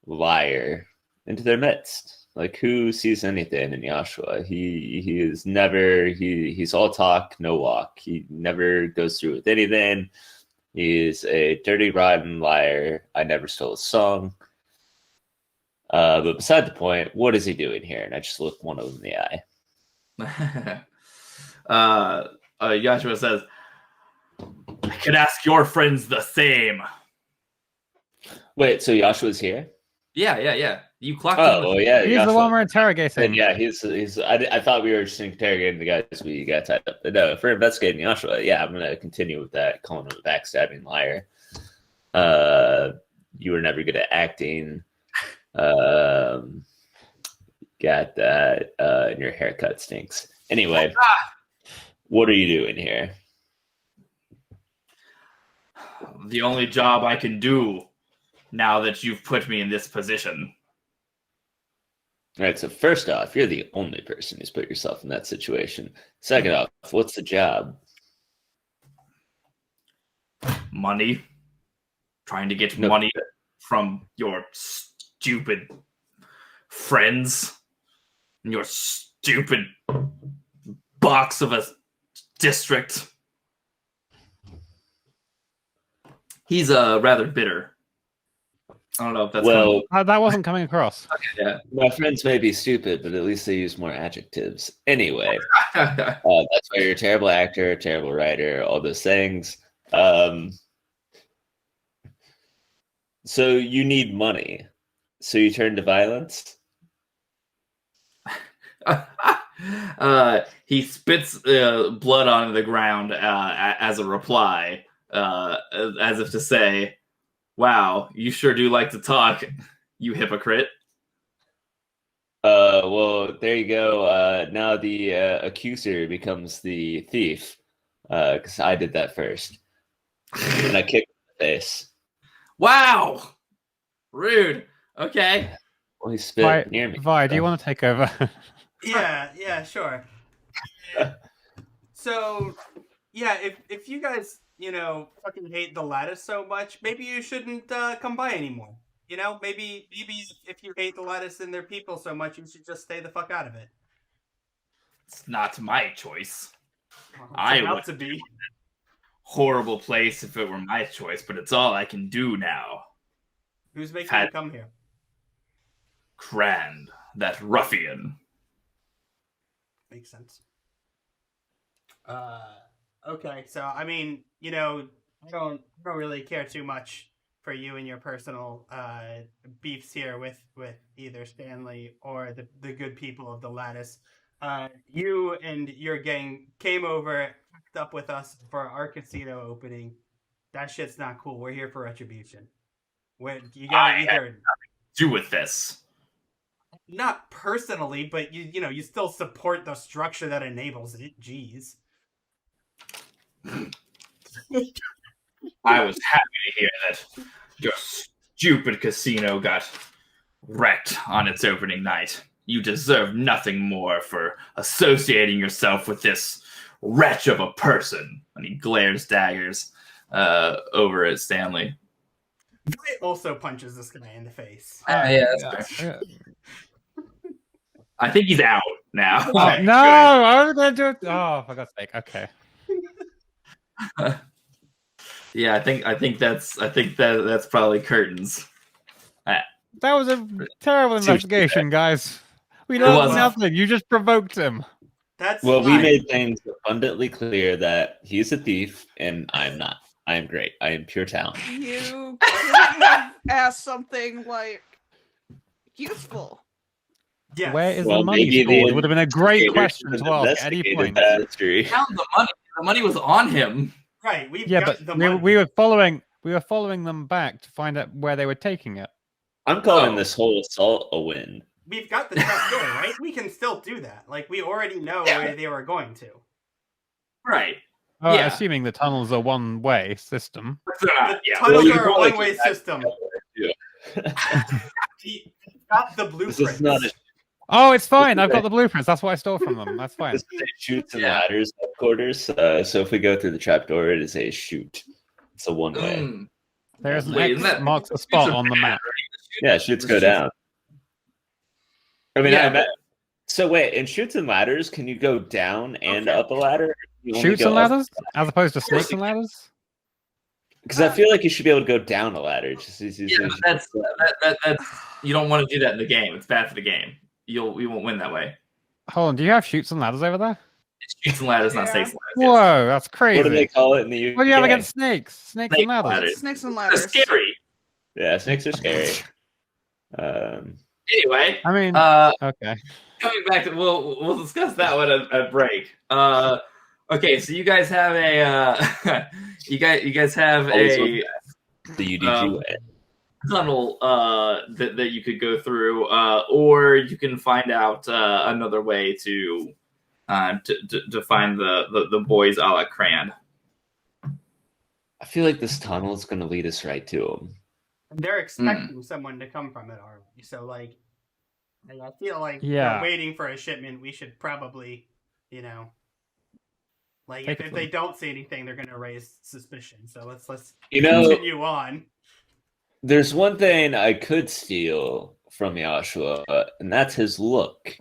Speaker 3: liar into their midst? Like, who sees anything in Joshua? He is never he's all talk, no walk. He never goes through with anything. He's a dirty, rotten liar. I never stole a song. But beside the point, what is he doing here? And I just look one of them in the eye.
Speaker 2: Joshua says, I could ask your friends the same.
Speaker 3: Wait, so Joshua's here?
Speaker 2: Yeah. You clocked
Speaker 3: in. Oh, yeah.
Speaker 5: He's the one we're interrogating.
Speaker 3: And yeah, he's. I thought we were just interrogating the guys we got tied up. But no, if we're investigating Joshua, yeah, I'm going to continue with that, calling him a backstabbing liar. You were never good at acting. Got that, and your haircut stinks. Anyway, what are you doing here?
Speaker 2: The only job I can do now that you've put me in this position.
Speaker 3: All right, so first off, you're the only person who's put yourself in that situation. Second off, what's the job?
Speaker 2: Money. Trying to get money from your stupid friends and your stupid box of a district. He's rather bitter. I don't know if that's
Speaker 5: that wasn't coming across.
Speaker 2: Okay, yeah.
Speaker 3: My friends may be stupid, but at least they use more adjectives. Anyway, that's why you're a terrible actor, a terrible writer, all those things. So you need money. So you turn to violence?
Speaker 2: He spits blood onto the ground as a reply, as if to say, wow, you sure do like to talk, you hypocrite.
Speaker 3: Well, there you go. Now the accuser becomes the thief, because I did that first. And I kicked him in the face.
Speaker 2: Wow! Rude. Okay.
Speaker 3: Well, he spit near me.
Speaker 5: Vi, do you want to take over?
Speaker 1: Yeah, sure. So, yeah, if you guys, fucking hate the Lattice so much, maybe you shouldn't come by anymore. Maybe if you hate the Lattice and their people so much, you should just stay the fuck out of it.
Speaker 2: It's not my choice.
Speaker 1: Well,
Speaker 2: I
Speaker 1: want
Speaker 2: would
Speaker 1: to be
Speaker 2: horrible place if it were my choice, but it's all I can do now.
Speaker 1: Who's making you come here?
Speaker 2: Krand, that ruffian.
Speaker 1: Makes sense. Okay, so I mean, I don't really care too much for you and your personal beefs here with either Stanley or the good people of the Lattice. You and your gang came over, hooked up with us for our casino opening. That shit's not cool. We're here for retribution. You gotta either
Speaker 2: do with this.
Speaker 1: Not personally, but you still support the structure that enables it. Jeez.
Speaker 2: I was happy to hear that your stupid casino got wrecked on its opening night. You deserve nothing more for associating yourself with this wretch of a person. And he glares daggers over at Stanley.
Speaker 1: Guy also punches this guy in the face.
Speaker 2: Yeah, that's fair. I think he's out now.
Speaker 5: Oh, no, I was gonna do it. Oh, for God's sake. Okay.
Speaker 2: Yeah, I think that's probably curtains.
Speaker 5: That was a terrible investigation, guys. We
Speaker 2: It
Speaker 5: learned
Speaker 2: wasn't.
Speaker 5: nothing. You just provoked him.
Speaker 1: That's
Speaker 3: Well, we
Speaker 1: fine.
Speaker 3: made things abundantly clear that he's a thief and I'm not. I am great. I am pure talent.
Speaker 4: You couldn't have asked something like useful.
Speaker 1: Yes.
Speaker 5: Where is
Speaker 3: Well,
Speaker 5: the money
Speaker 3: maybe
Speaker 5: stored?
Speaker 3: the
Speaker 5: Would have been a great
Speaker 3: investigators
Speaker 5: question
Speaker 3: have
Speaker 5: to ask at any
Speaker 3: investigated
Speaker 5: point.
Speaker 3: that mystery.
Speaker 2: Found the money. The money was on him.
Speaker 1: Right. We've
Speaker 5: Yeah,
Speaker 1: got
Speaker 5: but
Speaker 1: the
Speaker 5: we,
Speaker 1: money.
Speaker 5: we were following them back to find out where they were taking it.
Speaker 3: I'm calling
Speaker 2: Oh.
Speaker 3: this whole assault a win.
Speaker 1: We've got the trap door, right? We can still do that. Like, we already know where they were going to.
Speaker 2: Right.
Speaker 5: Oh,
Speaker 2: Yeah.
Speaker 5: assuming the tunnel's a one-way system.
Speaker 1: The
Speaker 2: Yeah.
Speaker 1: tunnels
Speaker 3: you
Speaker 1: are a
Speaker 3: probably
Speaker 1: one-way
Speaker 3: can-
Speaker 1: system.
Speaker 3: Yeah.
Speaker 1: We've got the
Speaker 3: This
Speaker 1: blueprints.
Speaker 3: is not a
Speaker 5: Oh, it's fine. I've got the blueprints. That's what I stole from them. That's fine.
Speaker 3: this is a shoots and
Speaker 2: Yeah.
Speaker 3: ladders headquarters. So if we go through the trapdoor, it is a shoot. It's a one way.
Speaker 2: Mm.
Speaker 5: There's an
Speaker 2: Wait,
Speaker 5: X
Speaker 2: isn't that-
Speaker 5: marks a spot on the map.
Speaker 3: Yeah, shoots go down. I mean,
Speaker 2: Yeah,
Speaker 3: I bet. So wait, in shoots and ladders, can you go down and
Speaker 1: Okay.
Speaker 3: up a ladder?
Speaker 5: Shoots and ladders, as opposed to snakes and ladders.
Speaker 3: Because I feel like you should be able to go down a ladder.
Speaker 2: Yeah, but that's you don't want to do that in the game. It's bad for the game. You won't win that way.
Speaker 5: Hold on, do you have shoots and ladders over there?
Speaker 2: It's shoots and ladders, not
Speaker 4: Yeah.
Speaker 2: snakes and ladders.
Speaker 5: Whoa, that's
Speaker 3: What do they
Speaker 5: crazy.
Speaker 3: call it in the UK?
Speaker 5: What do you have against snakes? Snakes
Speaker 2: Snake
Speaker 5: and ladders.
Speaker 2: ladders.
Speaker 4: Snakes and
Speaker 2: Yes.
Speaker 4: ladders.
Speaker 2: It's scary.
Speaker 3: Yeah, snakes are scary.
Speaker 2: Anyway,
Speaker 5: I mean, okay.
Speaker 2: coming back to we'll discuss that one at break. Okay, so you guys have a you guys have
Speaker 3: Always
Speaker 2: a
Speaker 3: the UDG way.
Speaker 2: tunnel that you could go through, or you can find out another way to find the boys a la Krand.
Speaker 3: I feel like this tunnel is going to lead us right to them.
Speaker 1: They're expecting someone to come from it already. So, like I feel like
Speaker 5: Yeah.
Speaker 1: we're waiting for a shipment. We should probably, like,
Speaker 5: Take
Speaker 1: if
Speaker 5: it
Speaker 1: they don't see anything, they're going to raise suspicion. So let's
Speaker 3: You
Speaker 1: continue on.
Speaker 3: There's one thing I could steal from Joshua, and that's his look.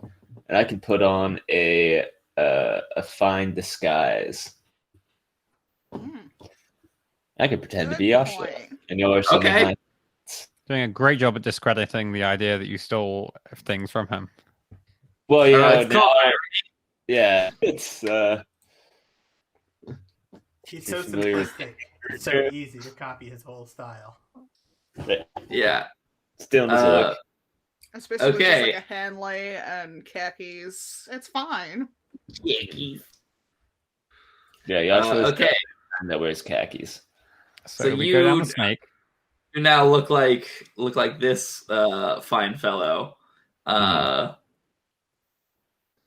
Speaker 3: And I could put on a fine disguise.
Speaker 4: Mm,
Speaker 3: I could pretend to
Speaker 4: good
Speaker 3: be Joshua.
Speaker 4: point.
Speaker 3: And you'll some
Speaker 2: Okay.
Speaker 3: of my-
Speaker 5: Doing a great job at discrediting the idea that you stole things from him.
Speaker 3: Well, you know,
Speaker 2: It's
Speaker 3: now-
Speaker 2: called-
Speaker 3: yeah, it's
Speaker 1: He's so
Speaker 3: familiar with-
Speaker 1: simplistic. It's so easy to copy his whole style.
Speaker 2: yeah.
Speaker 3: still his look.
Speaker 4: It's basically
Speaker 2: Okay.
Speaker 4: just like a Hanley and khakis. It's fine.
Speaker 3: Yeah, Joshua's
Speaker 2: Okay.
Speaker 3: the man that wears khakis.
Speaker 5: So,
Speaker 2: So
Speaker 5: we go down
Speaker 2: you-
Speaker 5: the snake.
Speaker 2: You now look like this fine fellow.
Speaker 3: And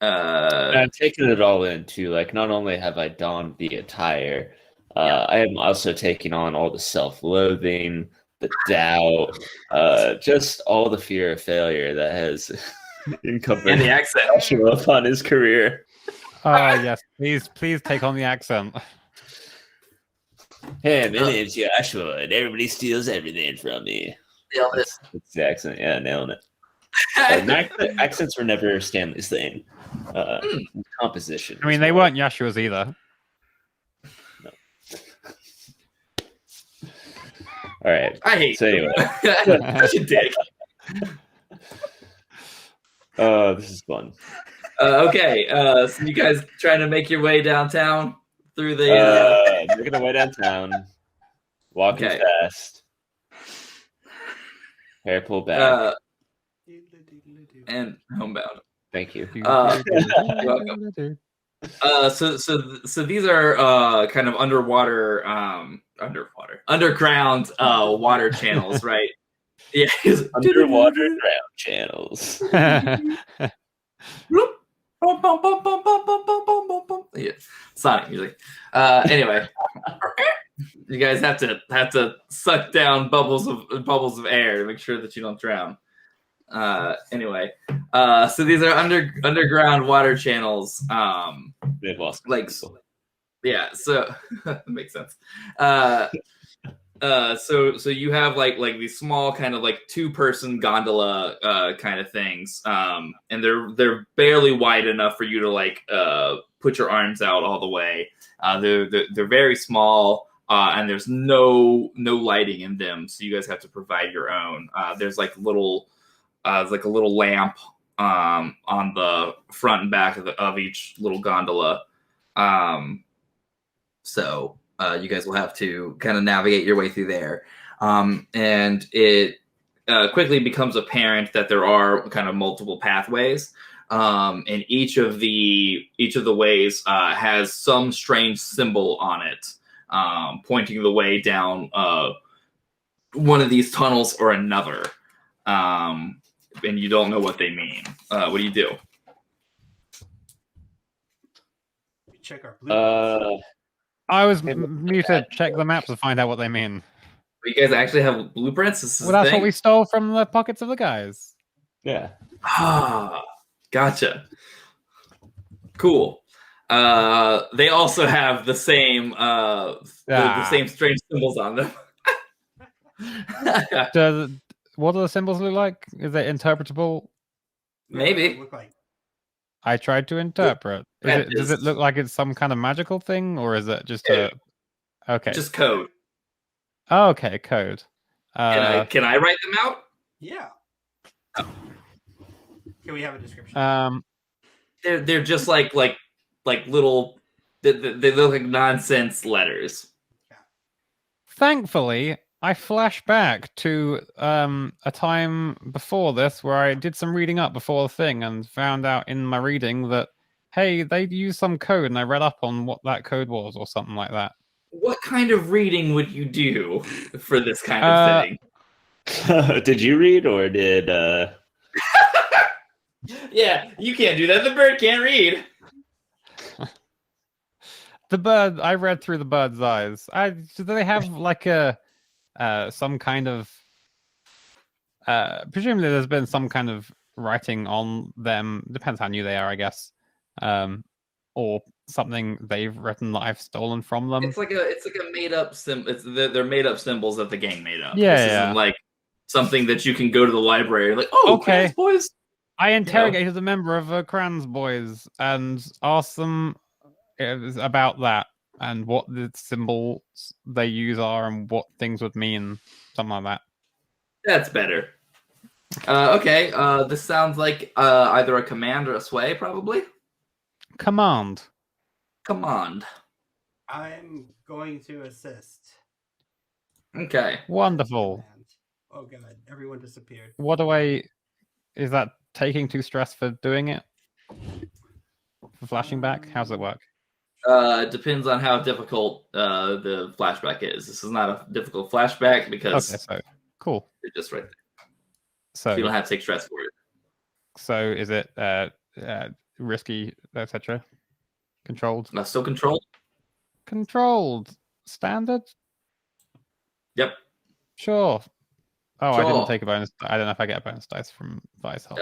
Speaker 3: I'm taking it all in too. Like, not only have I donned the attire, I am also taking on all the self-loathing, the doubt, just all the fear of failure that has encompassed
Speaker 2: and the accent.
Speaker 3: Joshua upon his career.
Speaker 5: Oh yes, please take on the accent.
Speaker 3: Hey, my name's Joshua, and everybody steals everything from me.
Speaker 2: Nailed it.
Speaker 3: That's the accent. Yeah, nailing it. Accents were never Stanley's thing. Composition.
Speaker 5: I mean, they weren't Yashua's either.
Speaker 3: All right.
Speaker 2: I hate
Speaker 3: So anyway,
Speaker 2: Such a dick.
Speaker 3: this is fun.
Speaker 2: Okay, so you guys trying to make your way downtown through the
Speaker 3: Making our way downtown, walking
Speaker 2: Okay.
Speaker 3: fast, hair pulled back.
Speaker 2: And homebound.
Speaker 3: Thank you.
Speaker 2: You're welcome. So these are kind of underground water channels, right? Yeah.
Speaker 3: Underwater ground channels.
Speaker 2: Yeah, Sonic music. Anyway, you guys have to suck down bubbles of air to make sure that you don't drown. Anyway, so these are underground water channels.
Speaker 3: They've lost
Speaker 2: Like,
Speaker 3: people.
Speaker 2: yeah, so that makes sense. So you have like these small kind of like 2-person gondola kind of things, and they're barely wide enough for you to like put your arms out all the way. They're very small, and there's no lighting in them, so you guys have to provide your own. There's like a little lamp on the front and back of each little gondola. So you guys will have to kind of navigate your way through there. And it quickly becomes apparent that there are kind of multiple pathways. And each of the ways has some strange symbol on it, pointing the way down one of these tunnels or another. And you don't know what they mean. What do you do?
Speaker 1: We check our blueprints.
Speaker 5: I was muted. Check the maps to find out what they mean.
Speaker 2: You guys actually have blueprints?
Speaker 5: Well, that's what we stole from the pockets of the guys.
Speaker 3: Yeah.
Speaker 2: Ah, gotcha. Cool. They also have the same the same strange symbols on them.
Speaker 5: What do the symbols look like? Is it interpretable?
Speaker 2: Maybe.
Speaker 1: Look like.
Speaker 5: I tried to interpret. Does it look like it's some kind of magical thing, or is it just okay?
Speaker 2: Just code.
Speaker 5: Oh, okay, code.
Speaker 2: Can I write them out?
Speaker 1: Yeah. Can we have a description?
Speaker 2: They're just like little. They look like nonsense letters.
Speaker 5: Thankfully, I flash back to a time before this where I did some reading up before the thing and found out in my reading that, hey, they used some code and I read up on what that code was or something like that.
Speaker 2: What kind of reading would you do for this kind of thing?
Speaker 3: Did you read or did...
Speaker 2: Yeah, you can't do that. The bird can't read.
Speaker 5: The bird, I read through the bird's eyes. Do they have like some kind of presumably there's been some kind of writing on them, depends how new they are, I guess, or something they've written that I've stolen from them.
Speaker 2: It's like a made up they're made up symbols that the gang made up.
Speaker 5: Yeah,
Speaker 2: this isn't like something that you can go to the library like, oh, okay, boys.
Speaker 5: I interrogated a member of Krand's boys and asked them about that and what the symbols they use are and what things would mean, something like that. That's
Speaker 2: better. Okay, this sounds like either a command or a sway, probably.
Speaker 5: Command.
Speaker 1: I'm going to assist.
Speaker 2: Okay.
Speaker 5: Wonderful.
Speaker 1: Oh god, everyone disappeared.
Speaker 5: Is that taking 2 stress for doing it? For flashing back? How does it work?
Speaker 2: Depends on how difficult the flashback is. This is not a difficult flashback because
Speaker 5: so cool.
Speaker 2: You're just right there.
Speaker 5: So
Speaker 2: you don't have to take stress for it.
Speaker 5: So is it risky, etc.? Controlled?
Speaker 2: Still controlled.
Speaker 5: Controlled. Standard?
Speaker 2: Yep.
Speaker 5: Sure. Oh, sure. I didn't take a bonus. I don't know if I get a bonus dice from Vice help.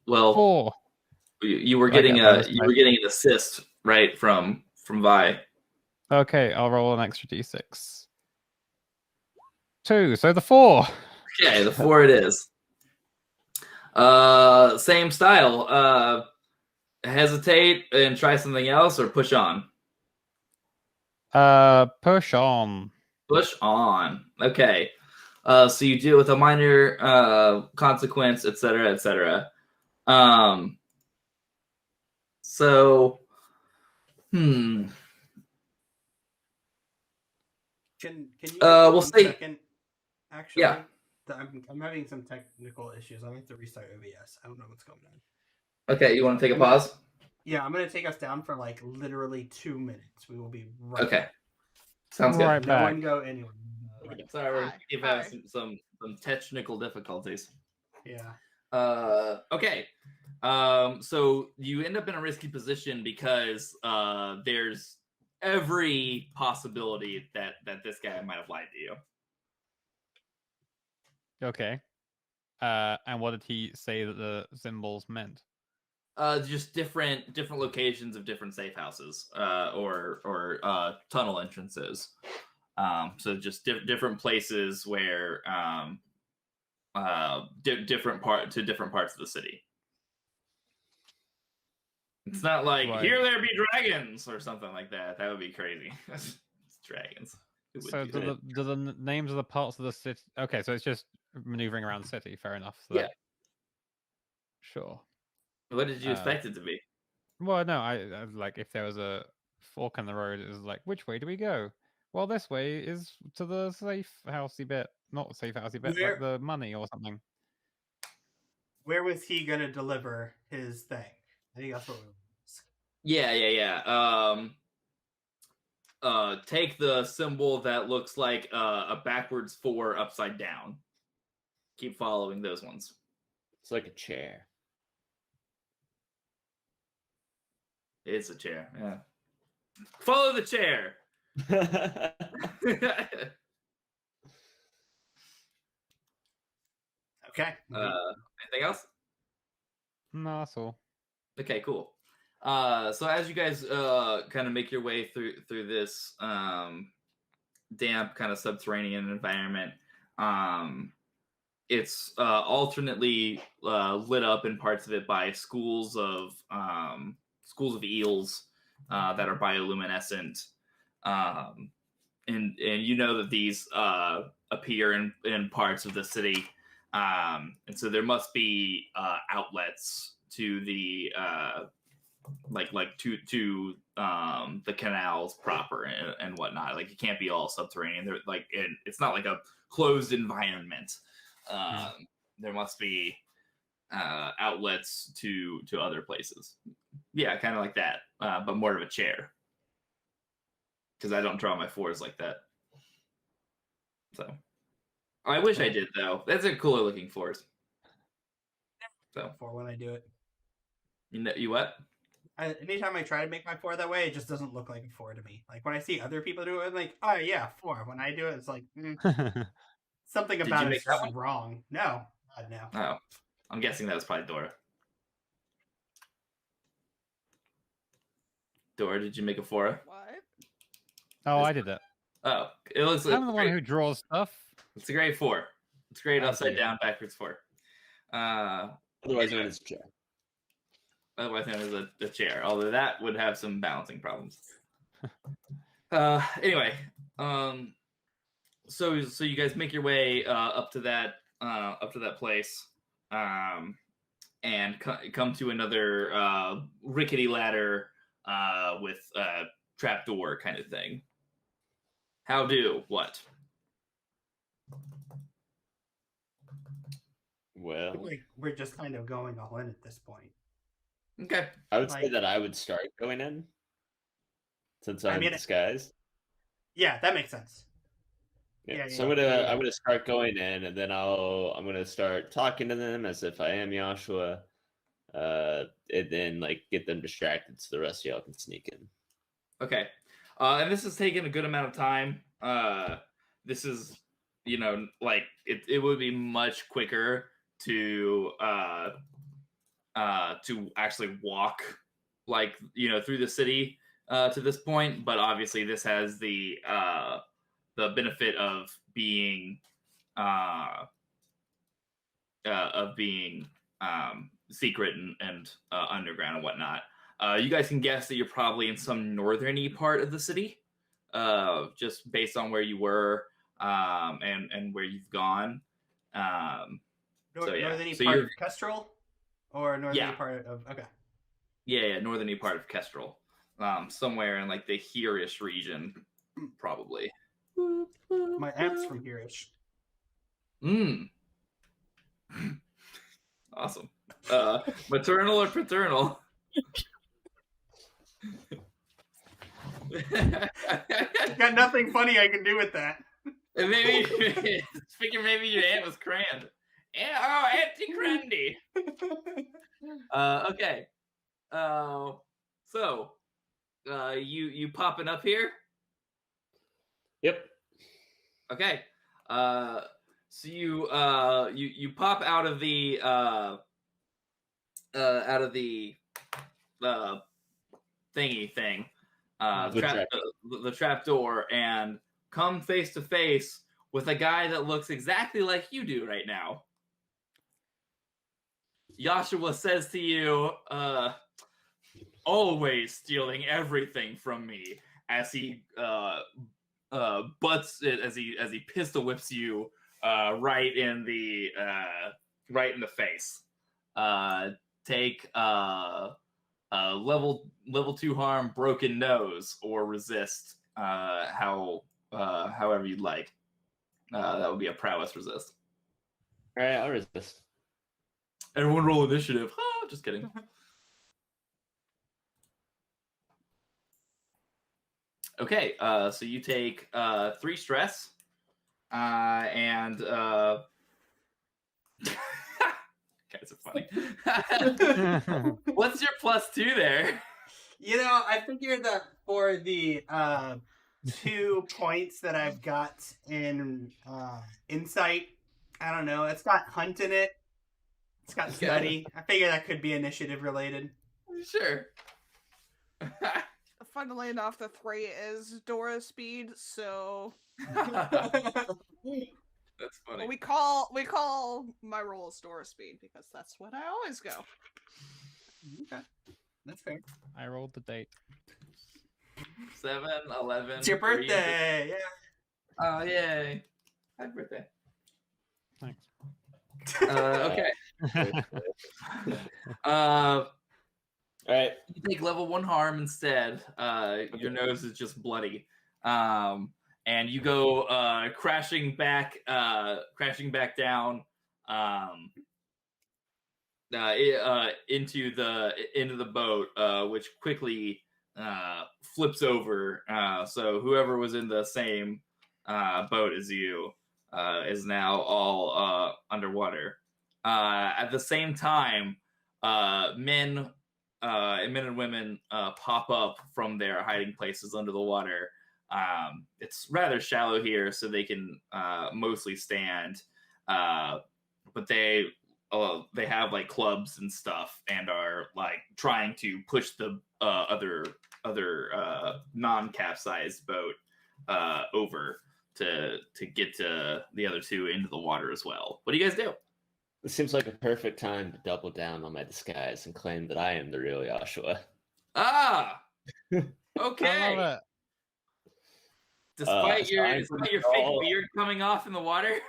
Speaker 2: Well,
Speaker 5: 4.
Speaker 2: You were getting an assist, right, from Vi.
Speaker 5: Okay, I'll roll an extra d6. 2, so the 4.
Speaker 2: Okay, the 4 it is. Same style. Hesitate and try something else, or push on.
Speaker 5: Push on.
Speaker 2: Push on. Okay. So you deal with a minor consequence, etc., etc. So,
Speaker 1: Can you
Speaker 2: we'll say
Speaker 1: second? Actually,
Speaker 2: yeah.
Speaker 1: I'm having some technical issues. I have to restart OBS. I don't know what's going on.
Speaker 2: Okay, you want to take a pause?
Speaker 1: Yeah, I'm gonna take us down for like literally 2 minutes. We will be right.
Speaker 2: Okay.
Speaker 1: Back.
Speaker 2: Sounds good.
Speaker 5: Right
Speaker 1: no one go anywhere.
Speaker 2: Sorry, we've had some technical difficulties.
Speaker 1: Yeah.
Speaker 2: Okay. So you end up in a risky position because there's every possibility that this guy might have lied to you.
Speaker 5: Okay. And what did he say that the symbols meant?
Speaker 2: Just different locations of different safe houses, or tunnel entrances. So just different places where different parts of the city. It's not like here there be dragons or something like that. That would be crazy. It's dragons. It would
Speaker 5: So
Speaker 2: do
Speaker 5: do
Speaker 2: that.
Speaker 5: the names of the parts of the city? Okay, so it's just maneuvering around the city. Fair enough. So
Speaker 2: Yeah.
Speaker 5: sure.
Speaker 2: What did you expect it to be?
Speaker 5: Well, no, I like if there was a fork in the road, it was like, which way do we go? Well, this way is to the safe housey bit, not safe housey bit, like the money or something.
Speaker 1: Where was he gonna deliver his thing? I think that's what we.
Speaker 2: Yeah. Take the symbol that looks like a backwards 4 upside down. Keep following those ones.
Speaker 3: It's like a chair.
Speaker 2: It's a chair. Yeah. Follow the chair.
Speaker 1: Okay.
Speaker 2: Anything else?
Speaker 5: No, that's all.
Speaker 2: Okay, cool. So as you guys kind of make your way through this damp kind of subterranean environment, it's alternately lit up in parts of it by schools of eels that are bioluminescent, and you know that these appear in parts of the city, and so there must be outlets to the to the canals proper and whatnot. Like it can't be all subterranean. They're like it's not like a closed environment. There must be outlets to other places. Yeah, kind of like that, but more of a chair. Because I don't draw my 4s like that. So I wish I did though. That's a cooler looking 4s. So
Speaker 1: for when I do it.
Speaker 2: You what?
Speaker 1: Anytime I try to make my 4 that way, it just doesn't look like a 4 to me. Like when I see other people do it, I'm like, oh yeah, 4. When I do it, it's like something about it's just wrong. No, God, no.
Speaker 2: Oh, I'm guessing that was probably Dora. Dora, did you make a 4?
Speaker 4: What?
Speaker 5: Oh, I did that.
Speaker 2: Oh, it looks.
Speaker 5: I'm the one who draws stuff.
Speaker 2: It's a great 4. It's great upside down, backwards 4.
Speaker 3: Otherwise known as a chair.
Speaker 2: Otherwise known as a chair. Although that would have some balancing problems. Anyway, so you guys make your way up to that place, and come to another rickety ladder with a trapdoor kind of thing. How do what?
Speaker 3: Well,
Speaker 1: we're just kind of going all in at this point.
Speaker 2: Okay.
Speaker 3: I would say that I would start going in since I'm disguised.
Speaker 1: Yeah, that makes sense.
Speaker 3: Yeah, so I'm gonna start going in, and then I'm gonna start talking to them as if I am Joshua, and then like get them distracted so the rest of y'all can sneak in.
Speaker 2: Okay, and this has taken a good amount of time. This is, like it would be much quicker to actually walk through the city to this point, but obviously this has the benefit of being secret and underground and whatnot. You guys can guess that you're probably in some northerny part of the city, just based on where you were and where you've gone.
Speaker 1: Northerny part of Kestrel? Or northerny part of... Okay.
Speaker 2: Yeah, northerny part of Kestrel. Somewhere in like the here-ish region, probably.
Speaker 1: My aunt's from here-ish.
Speaker 2: Awesome. Maternal or paternal?
Speaker 1: Got nothing funny I can do with that.
Speaker 2: And maybe your aunt was Krand. Oh, Auntie Krandy. Okay. So you popping up here?
Speaker 3: Yep.
Speaker 2: Okay. So you pop out of the thingy thing, the trap door, and come face to face with a guy that looks exactly like you do right now. Joshua says to you, always stealing everything from me, as he butts it as he pistol whips you right in the face. Take level 2 harm, broken nose, or resist. However you'd like. That would be a prowess resist.
Speaker 3: All right, I'll resist.
Speaker 2: Everyone roll initiative. Just kidding. Okay, so you take 3 stress, and guys are funny. What's your +2 there?
Speaker 1: I figured that for the 2 points that I've got in insight, I don't know, it's got hunt in it. It's got study. I figure that could be initiative related.
Speaker 2: Sure.
Speaker 4: Funnily enough, the 3 is Dora's speed, so
Speaker 2: That's funny.
Speaker 4: well, we call my rolls Dora's speed because that's what I always go.
Speaker 1: Okay, that's fair.
Speaker 5: I rolled the date.
Speaker 2: 7, 11.
Speaker 1: It's your birthday! Yeah.
Speaker 2: Oh, yay. Happy birthday.
Speaker 5: Thanks.
Speaker 2: Okay.
Speaker 3: All right.
Speaker 2: You take level 1 harm instead. Your nose is just bloody. And you go crashing back down into the boat, which quickly flips over. So whoever was in the same boat as you is now all underwater. At the same time, men and women pop up from their hiding places under the water. It's rather shallow here, so they can mostly stand. But they have like clubs and stuff, and are like trying to push the other non-capsized boat over to get to the other 2 into the water as well. What do you guys do?
Speaker 3: It seems like a perfect time to double down on my disguise and claim that I am the real Joshua.
Speaker 2: Ah,
Speaker 5: I
Speaker 2: okay.
Speaker 5: love it.
Speaker 2: Despite your fake beard coming off in the water.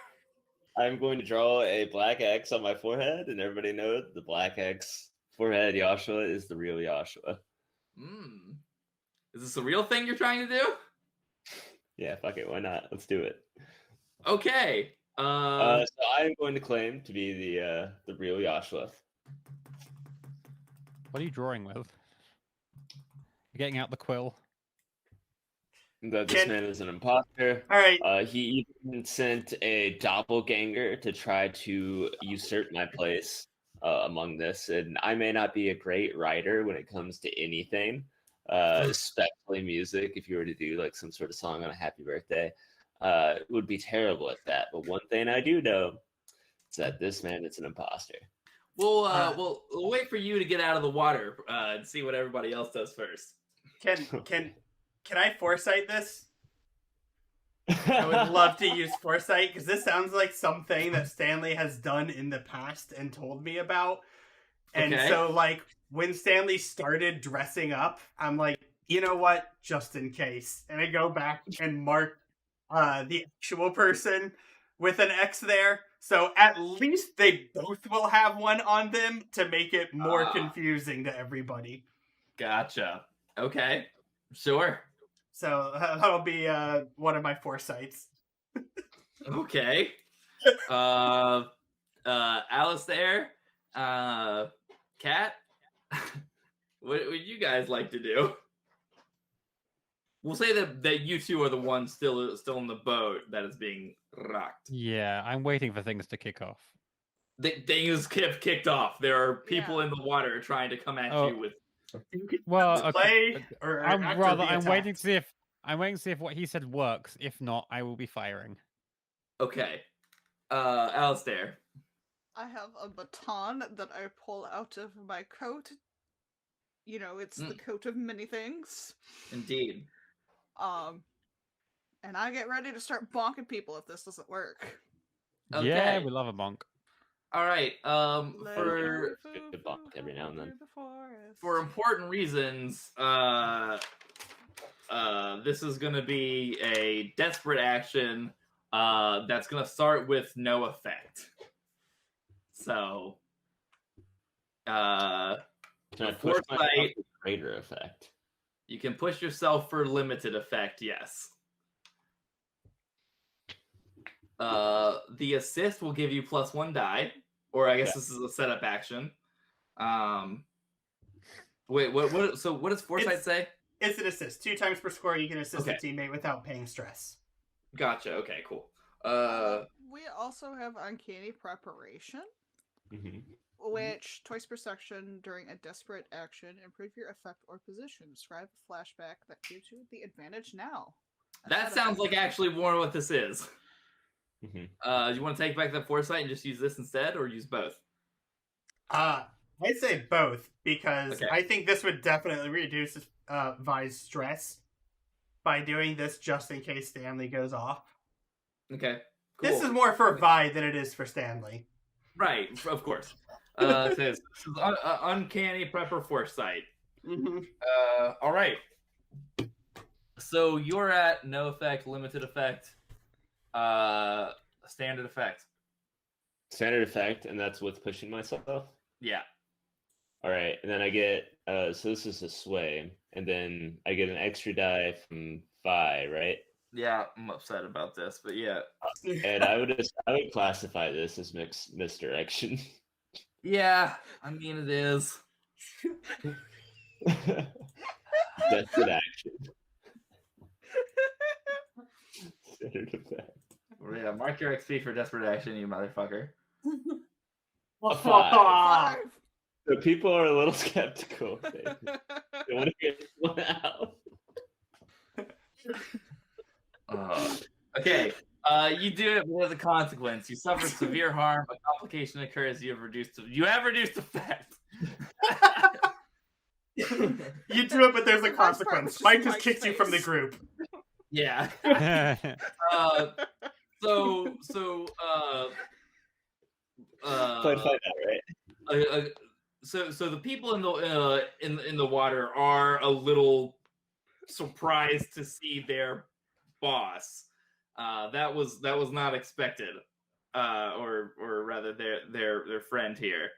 Speaker 3: I'm going to draw a black X on my forehead, and everybody knows the black X forehead Joshua is the real Joshua.
Speaker 2: Is this a real thing you're trying to do?
Speaker 3: Yeah, fuck it. Why not? Let's do it.
Speaker 2: Okay.
Speaker 3: So I'm going to claim to be the real Joshua.
Speaker 5: What are you drawing with? You're getting out the quill.
Speaker 3: That this man is an imposter.
Speaker 1: All right.
Speaker 3: He even sent a doppelganger to try to usurp my place among this. And I may not be a great writer when it comes to anything, especially music. If you were to do like some sort of song on a happy birthday, would be terrible at that. But one thing I do know is that this man is an imposter.
Speaker 2: We'll wait for you to get out of the water and see what everybody else does first.
Speaker 1: Can I foresight this? I would love to use foresight because this sounds like something that Stanley has done in the past and told me about. And so, like, when Stanley started dressing up, I'm like, you know what? Just in case. And I go back and mark the actual person with an X there. So at least they both will have one on them to make it more confusing to everybody.
Speaker 2: Gotcha. Okay. Sure.
Speaker 1: So that'll be one of my foresights.
Speaker 2: Okay. Alistair, Kat, what would you guys like to do? We'll say that you two are the ones still in the boat that is being rocked.
Speaker 5: Yeah, I'm waiting for things to kick off.
Speaker 2: Things have kicked off. There are people in the water trying to come at you with.
Speaker 5: Well,
Speaker 1: play or
Speaker 5: I'm waiting to see if what he said works. If not, I will be firing.
Speaker 2: Okay, Alistair.
Speaker 4: I have a baton that I pull out of my coat. You know, it's the coat of many things.
Speaker 2: Indeed.
Speaker 4: And I get ready to start bonking people if this doesn't work.
Speaker 2: Okay.
Speaker 5: Yeah, we love a bonk.
Speaker 2: All right.
Speaker 3: Good bonk every now and then.
Speaker 2: For important reasons, this is going to be a desperate action that's going to start with no effect. So,
Speaker 3: Can I push
Speaker 2: foresight,
Speaker 3: myself for greater effect?
Speaker 2: You can push yourself for limited effect, yes. The assist will give you +1 die, or I guess this is a setup action. Wait, what? So what does foresight say?
Speaker 1: It's an assist. 2 times per score, you can assist a teammate without paying stress.
Speaker 2: Gotcha. Okay, cool.
Speaker 4: We also have uncanny preparation,
Speaker 3: Mm-hmm.
Speaker 4: which twice per section during a desperate action, improve your effect or position. Describe a flashback that gives you the advantage now.
Speaker 2: That sounds like actually more what this is.
Speaker 3: Mm-hmm.
Speaker 2: You want to take back the foresight and just use this instead, or use both?
Speaker 1: I'd say both, because I think this would definitely reduce Vi's stress by doing this just in case Stanley goes off.
Speaker 2: Okay, cool.
Speaker 1: This is more for Vi than it is for Stanley.
Speaker 2: Right, of course. It says uncanny prepper foresight.
Speaker 1: Mm-hmm.
Speaker 2: All right. So you're at no effect, limited effect, standard effect.
Speaker 3: Standard effect, and that's with pushing myself?
Speaker 2: Yeah.
Speaker 3: All right, and then I get, so this is a sway, and then I get an extra die from Vi, right?
Speaker 2: Yeah, I'm upset about this, but yeah.
Speaker 3: And I would classify this as misdirection.
Speaker 2: Yeah, I mean it is.
Speaker 3: Desperate action. Standard effect.
Speaker 2: Yeah, mark your XP for desperate action, you motherfucker.
Speaker 3: A 5. So people are a little skeptical. They want to get one out.
Speaker 2: Okay. You do it with a consequence. You suffer severe harm. A complication occurs. You have reduced effect.
Speaker 1: You do it, but there's a consequence. Mike just kicks you from the group.
Speaker 2: Yeah.
Speaker 3: Find out, right?
Speaker 2: So the people in the water are a little surprised to see their boss. That was not expected, or rather their friend here.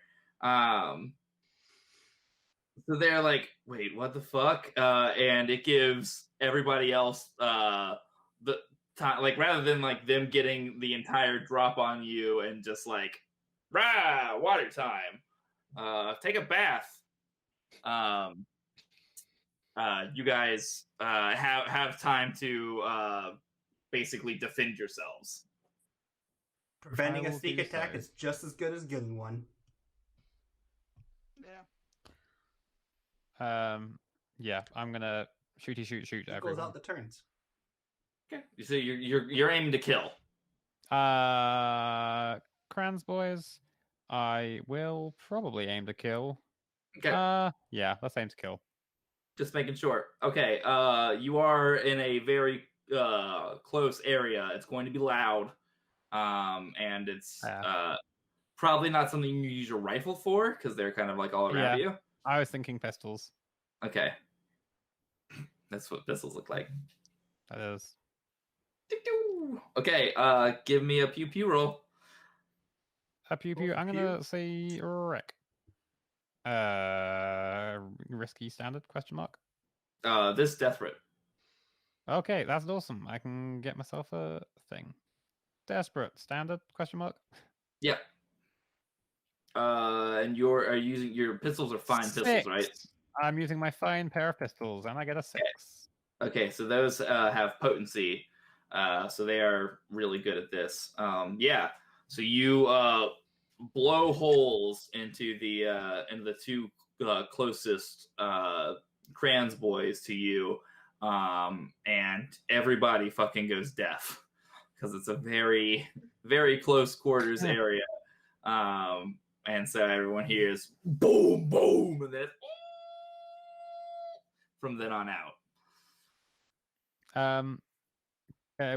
Speaker 2: So they're like, wait, what the fuck? And it gives everybody else the time, like, rather than like them getting the entire drop on you and just like, rah, water time. Take a bath. You guys have time to basically defend yourselves.
Speaker 1: Preventing a sneak attack is just as good as getting one.
Speaker 4: Yeah.
Speaker 5: Yeah, I'm gonna shoot everyone.
Speaker 1: Goes out the turns.
Speaker 2: Okay. So you're aiming to kill.
Speaker 5: Krand's boys, I will probably aim to kill.
Speaker 2: Okay.
Speaker 5: Yeah, let's aim to kill.
Speaker 2: Just making sure. Okay. You are in a very close area. It's going to be loud. And it's probably not something you use your rifle for because they're kind of like all around you.
Speaker 5: I was thinking pistols.
Speaker 2: Okay. That's what pistols look like.
Speaker 5: That is.
Speaker 2: Okay, give me a pew roll.
Speaker 5: A pew. I'm gonna say wreck. Risky standard ?
Speaker 2: This desperate.
Speaker 5: Okay, that's awesome. I can get myself a thing. Desperate standard ?
Speaker 2: Yeah. And you're using your pistols are fine
Speaker 5: 6.
Speaker 2: pistols, right?
Speaker 5: I'm using my fine pair of pistols, and I get a 6.
Speaker 2: Okay, so those have potency, so they are really good at this. Yeah, so you blow holes into the two closest Krand's boys to you, and everybody fucking goes deaf because it's a very, very close quarters area. And so everyone hears boom, boom, and then from then on out.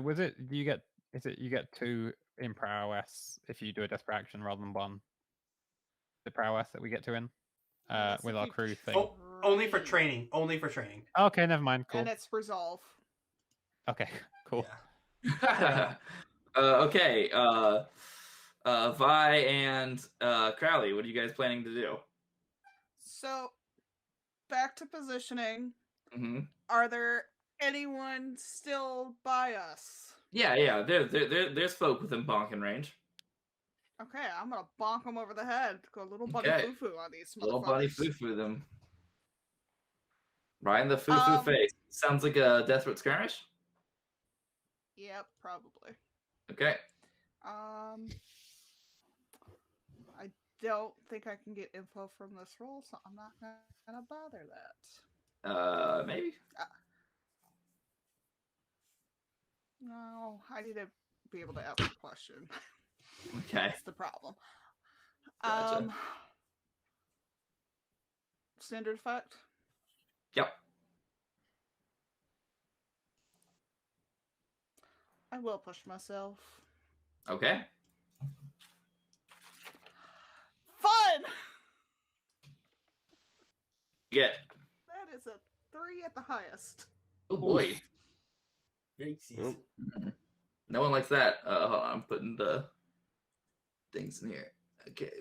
Speaker 5: Was it? You get 2 in prowess if you do a desperate action rather than 1. The prowess that we get to in with our crew thing.
Speaker 1: Oh, Only for training. Only for training.
Speaker 5: Okay, never mind. Cool.
Speaker 4: And it's resolve.
Speaker 5: Okay, cool.
Speaker 1: Yeah.
Speaker 2: Okay. Vi and Crowley, what are you guys planning to do?
Speaker 4: So, back to positioning.
Speaker 2: Mm-hmm.
Speaker 4: Are there anyone still by us?
Speaker 2: Yeah. There's folk within bonking range.
Speaker 4: Okay, I'm gonna bonk them over the head. Go little buddy
Speaker 2: Okay.
Speaker 4: foo-foo on these motherfuckers.
Speaker 2: Little buddy foo-foo them. Right in the foo-foo face. Sounds like a desperate skirmish?
Speaker 4: Yep, probably.
Speaker 2: Okay.
Speaker 4: I don't think I can get info from this roll, so I'm not gonna bother that.
Speaker 2: Maybe?
Speaker 4: No, I need to be able to ask a question.
Speaker 2: Okay.
Speaker 4: That's the problem.
Speaker 2: Gotcha.
Speaker 4: Standard effect?
Speaker 2: Yep.
Speaker 4: I will push myself.
Speaker 2: Okay.
Speaker 4: Fun!
Speaker 2: Get.
Speaker 4: That is a 3 at the highest.
Speaker 2: Oh boy.
Speaker 1: Yikesies.
Speaker 2: No one likes that. Hold on, I'm putting the things in here. Okay.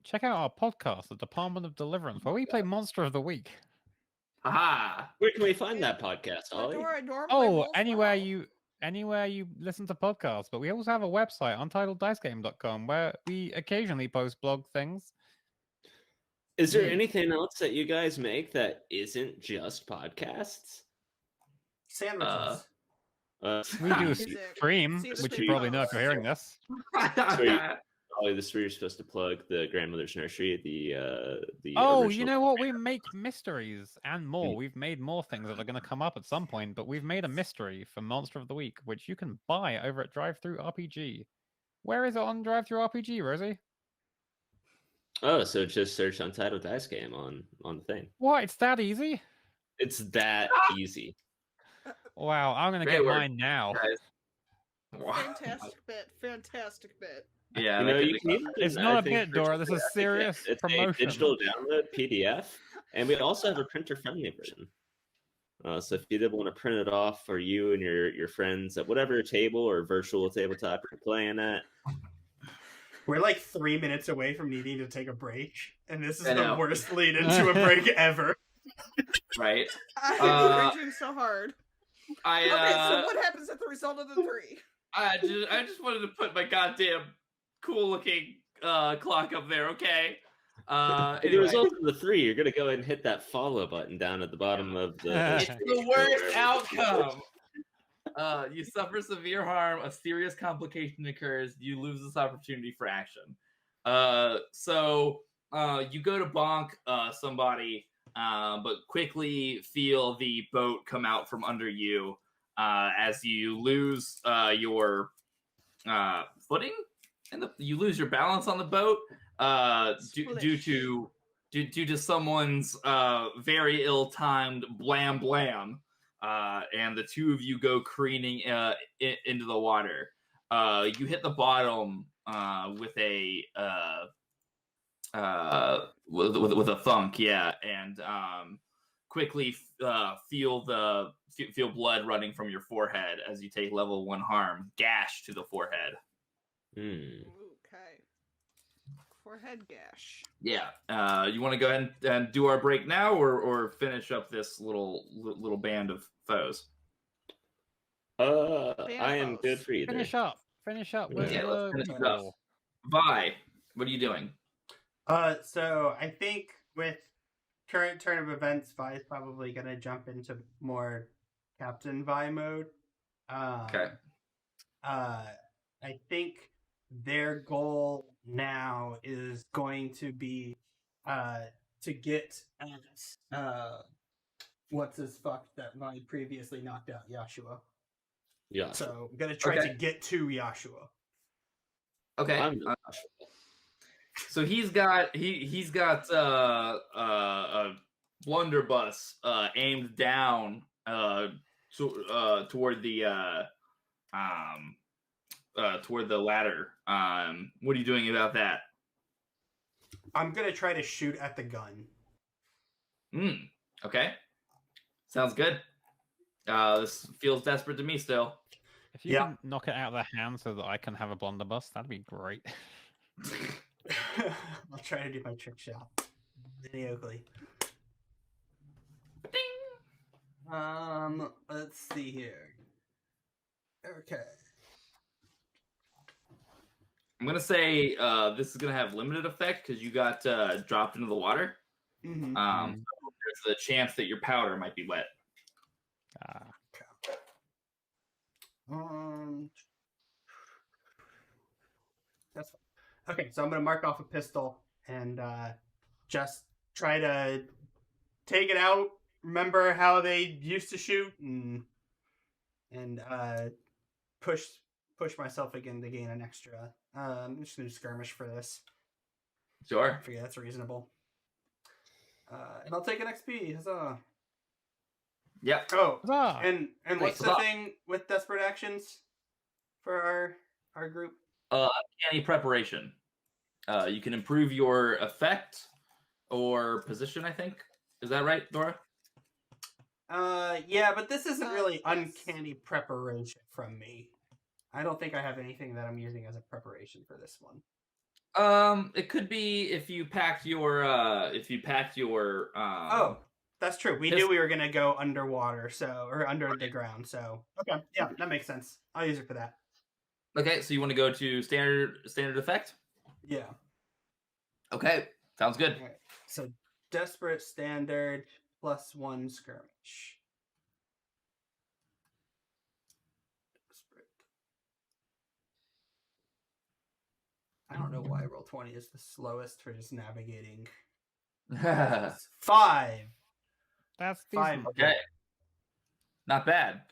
Speaker 5: Check out our podcast, the Department of Deliverance, where we play Monster of the Week.
Speaker 2: Aha!
Speaker 3: Where can we find that podcast, Ollie?
Speaker 5: Oh, anywhere you listen to podcasts, but we also have a website, untitledicegame.com, where we occasionally post blog things.
Speaker 3: Is there anything else that you guys make that isn't just podcasts?
Speaker 1: Sandwiches.
Speaker 5: We do stream, which you probably know if you're hearing this.
Speaker 3: Ollie, this is where you're supposed to plug the grandmother's nursery, the
Speaker 5: Oh,
Speaker 3: original...
Speaker 5: you know what? We make mysteries and more. We've made more things that are going to come up at some point, but we've made a mystery for Monster of the Week, which you can buy over at Drive-Thru RPG. Where is it on Drive-Thru RPG, Rosie?
Speaker 3: Oh, so just search Untitled Dice Game on the thing.
Speaker 5: What? It's that easy?
Speaker 3: It's that easy.
Speaker 5: Wow, I'm going to get mine now.
Speaker 4: Fantastic bit. Fantastic bit.
Speaker 2: Yeah,
Speaker 5: it's not a bit, Dora. This is serious promotion.
Speaker 3: It's a digital download PDF, and we also have a printer-friendly version. So if you did want to print it off for you and your friends at whatever table or virtual tabletop you're playing at.
Speaker 1: We're like 3 minutes away from needing to take a break, and this is the worst lead into a break ever.
Speaker 2: Right.
Speaker 4: I'm cringing so hard.
Speaker 2: Okay,
Speaker 4: so what happens at the result of the 3?
Speaker 2: I just wanted to put my goddamn cool-looking clock up there, okay?
Speaker 3: Anyway. The result of the 3, you're going to go ahead and hit that follow button down at the bottom of the...
Speaker 2: It's the worst outcome! You suffer severe harm, a serious complication occurs, you lose this opportunity for action. So you go to bonk somebody, but quickly feel the boat come out from under you as you lose your footing, and you lose your balance on the boat due to someone's very ill-timed blam blam. And the two of you go careening into the water. You hit the bottom with a thunk, yeah, and quickly feel blood running from your forehead as you take level 1 harm, gash to the forehead.
Speaker 4: Okay. Forehead gash.
Speaker 2: Yeah. You want to go ahead and do our break now, or finish up this little band of foes?
Speaker 3: I am good for either.
Speaker 5: Finish up.
Speaker 2: Yeah, let's finish it up. Vi, what are you doing?
Speaker 1: So I think with current turn of events, Vi is probably going to jump into more Captain Vi mode.
Speaker 2: Okay.
Speaker 1: I think their goal now is going to be to get at what's his fuck that Vi previously knocked out, Yashua.
Speaker 3: Yeah.
Speaker 1: So I'm gonna try to get to Yashua.
Speaker 2: Okay. So he's got a blunderbuss aimed down toward the toward the ladder. What are you doing about that?
Speaker 1: I'm gonna try to shoot at the gun.
Speaker 2: Okay. Sounds good. This feels desperate to me still.
Speaker 5: If you can knock it out of the hand so that I can have a blunderbuss, that'd be great.
Speaker 1: I'll try to do my trick shot. Mediocrely. Let's see here. Okay.
Speaker 2: I'm gonna say this is gonna have limited effect because you got dropped into the water.
Speaker 1: Mm-hmm.
Speaker 2: So there's a chance that your powder might be wet.
Speaker 1: That's fine. Okay, so I'm gonna mark off a pistol and just try to take it out. Remember how they used to shoot, and push myself again to gain an extra. I'm just gonna do skirmish for this.
Speaker 2: Sure.
Speaker 1: I figure that's reasonable. And I'll take an XP. Huzzah!
Speaker 2: Yep.
Speaker 1: Oh,
Speaker 5: Huzzah!
Speaker 1: and what's
Speaker 2: Huzzah.
Speaker 1: the thing with desperate actions for our group?
Speaker 2: Uncanny preparation. You can improve your effect or position, I think. Is that right, Dora?
Speaker 1: Yeah, but this isn't really
Speaker 4: Yes.
Speaker 1: uncanny preparation from me. I don't think I have anything that I'm using as a preparation for this one.
Speaker 2: It could be if you packed your
Speaker 1: Oh, that's true. We knew we were gonna go underwater, or under the ground. So okay, yeah, that makes sense. I'll use it for that.
Speaker 2: Okay, so you want to go to standard effect?
Speaker 1: Yeah.
Speaker 2: Okay, sounds good.
Speaker 1: All right. So desperate standard +1 skirmish. Desperate. I don't know why Roll20 is the slowest for just navigating. 5.
Speaker 5: That's
Speaker 1: 5.
Speaker 5: decent.
Speaker 2: Okay. Not bad.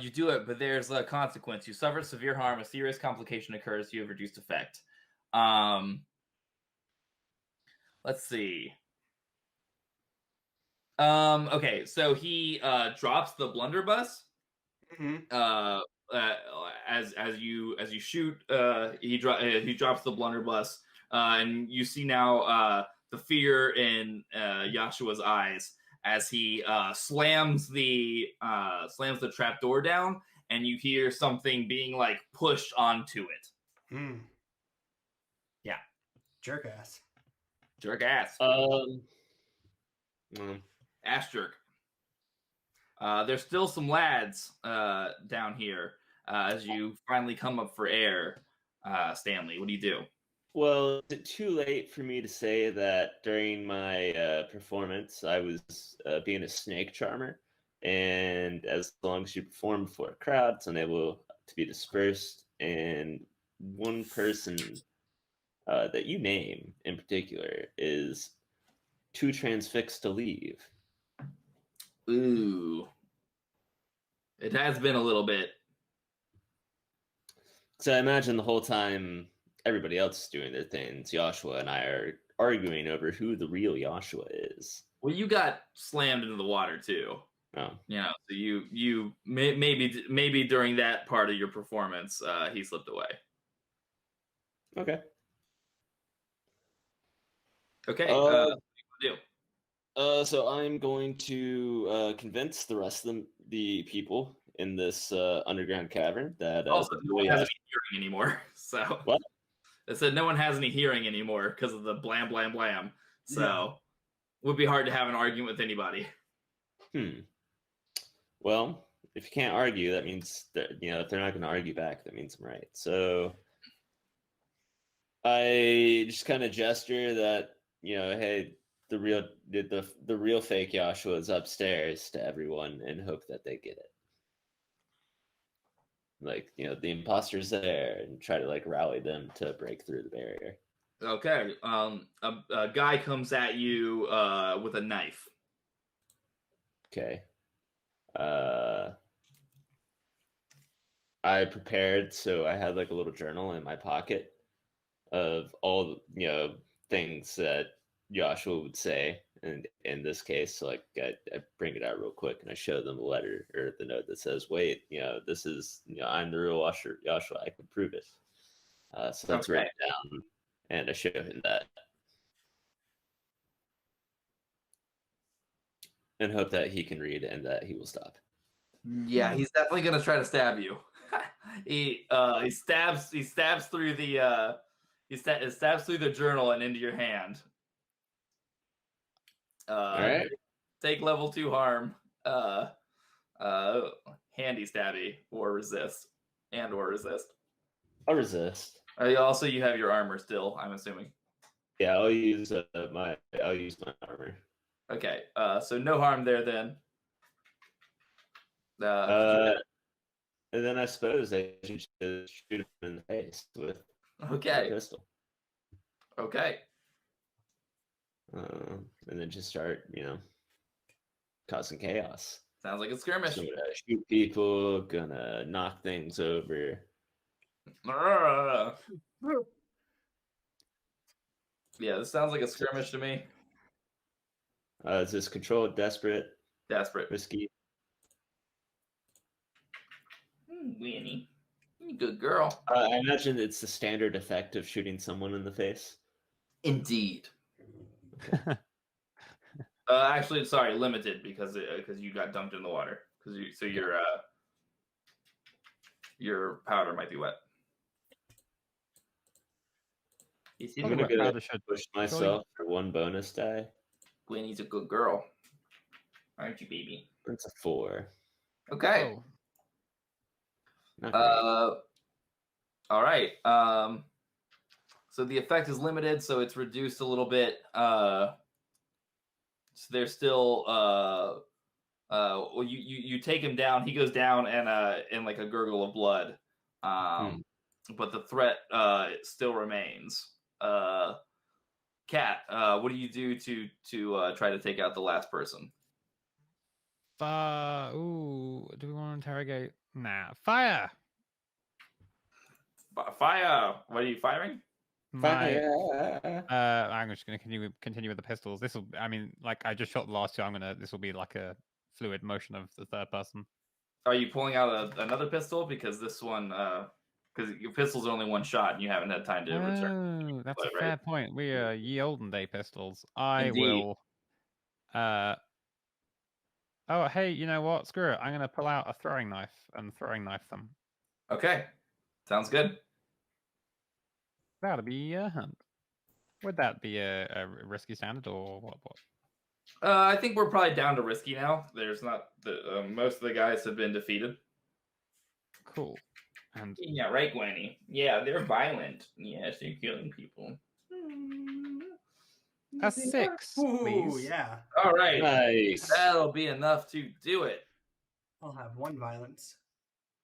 Speaker 2: You do it, but there's a consequence. You suffer severe harm. A serious complication occurs. You have reduced effect. Let's see. Okay, so he drops the blunderbuss.
Speaker 1: Mm-hmm.
Speaker 2: As you shoot, he drops the blunderbuss, and you see now the fear in Yashua's eyes as he slams the trapdoor down, and you hear something being like pushed onto it. Yeah,
Speaker 1: Jerk ass.
Speaker 2: jerk ass, ass jerk. There's still some lads down here as you finally come up for air. Stanley, what do you do?
Speaker 3: Well, is it too late for me to say that during my performance I was being a snake charmer, and as long as you perform before a crowd, it's unable to be dispersed, and one person that you name in particular is too transfixed to leave.
Speaker 2: Ooh. It has been a little bit.
Speaker 3: So I imagine the whole time everybody else is doing their things, Joshua and I are arguing over who the real Joshua is.
Speaker 2: Well, you got slammed into the water too.
Speaker 3: Oh.
Speaker 2: You know, so you maybe during that part of your performance, he slipped away.
Speaker 3: Okay.
Speaker 2: Okay. What do you do?
Speaker 3: So I'm going to convince the rest of the people in this underground cavern that
Speaker 2: Also, no one has any hearing anymore. So
Speaker 3: what?
Speaker 2: It said no one has any hearing anymore because of the blam blam blam. So it would be hard to have an argument with anybody.
Speaker 3: Well, if you can't argue, that means that, if they're not going to argue back, that means I'm right. So I just kind of gesture that, hey, the real fake Joshua is upstairs to everyone, and hope that they get it. Like, the imposter's there, and try to rally them to break through the barrier.
Speaker 2: Okay. A guy comes at you with a knife.
Speaker 3: Okay. I prepared, so I had a little journal in my pocket of all things that Joshua would say, And in this case, like I bring it out real quick and I show them the letter or the note that says, "Wait, this is I'm the real Joshua. I can prove it." So that's written down, and I show him that, and hope that he can read and that he will stop.
Speaker 2: Yeah, he's definitely gonna try to stab you. he stabs through the stabs through the journal and into your hand.
Speaker 3: All right.
Speaker 2: Take level 2 harm. Handy stabby or resist. I'll resist. Also, you have your armor still, I'm assuming.
Speaker 3: Yeah, I'll use my armor.
Speaker 2: Okay, so no harm there then.
Speaker 3: And then I suppose I should just shoot him in the face with a pistol.
Speaker 2: Okay.
Speaker 3: And then just start, causing chaos.
Speaker 2: Sounds like a skirmish.
Speaker 3: So I'm gonna shoot people, gonna knock things over.
Speaker 2: Yeah, this sounds like a skirmish to me.
Speaker 3: Is this controlled, desperate, risky?
Speaker 2: Winnie, good girl.
Speaker 3: I imagine it's the standard effect of shooting someone in the face.
Speaker 2: Indeed. Actually, sorry, limited because you got dunked in the water. Your powder might be wet.
Speaker 3: I'm gonna push myself for 1 bonus die.
Speaker 2: Winnie's a good girl, aren't you, baby?
Speaker 3: That's a 4.
Speaker 2: Okay.
Speaker 3: Oh.
Speaker 2: All right. So the effect is limited, so it's reduced a little bit. So there's still well, you take him down. He goes down and in like a gurgle of blood. But the threat still remains. Kat, what do you do to try to take out the last person?
Speaker 5: Do we want to interrogate? Nah, fire!
Speaker 2: Fire! What are you firing?
Speaker 5: I'm just going to continue with the pistols. This will, I just shot the last 2. This will be like a fluid motion of the third person.
Speaker 2: Are you pulling out another pistol because this one? Because your pistol's only 1 shot and you haven't had time to return.
Speaker 5: Oh, that's a fair point. We are ye olden day pistols.
Speaker 2: Indeed.
Speaker 5: I will. Oh, hey, you know what? Screw it. I'm going to pull out a throwing knife and throwing knife them.
Speaker 2: Okay, sounds good.
Speaker 5: That'll be a hunt. Would that be a risky standard or what?
Speaker 2: I think we're probably down to risky now. There's not most of the guys have been defeated.
Speaker 5: Cool. And
Speaker 2: yeah, right, Gwenny. Yeah, they're violent. Yes, they're killing people.
Speaker 5: A 6, please.
Speaker 1: Ooh, yeah.
Speaker 2: All right.
Speaker 3: Nice.
Speaker 2: That'll be enough to do it.
Speaker 1: I'll have 1 violence.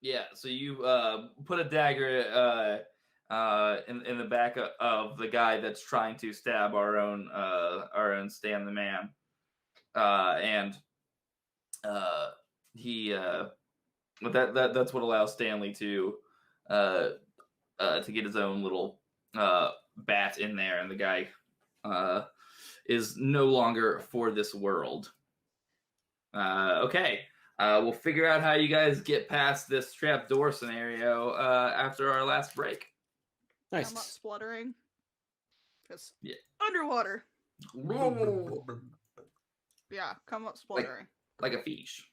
Speaker 2: Yeah. So you put a dagger in the back of the guy that's trying to stab our own Stan the Man, and he that's what allows Stanley to get his own little bat in there, and the guy is no longer for this world. Okay. We'll figure out how you guys get past this trapdoor scenario after our last break.
Speaker 4: Nice. I'm not spluttering. Because underwater. Yeah, come up spluttering.
Speaker 2: Like a fish.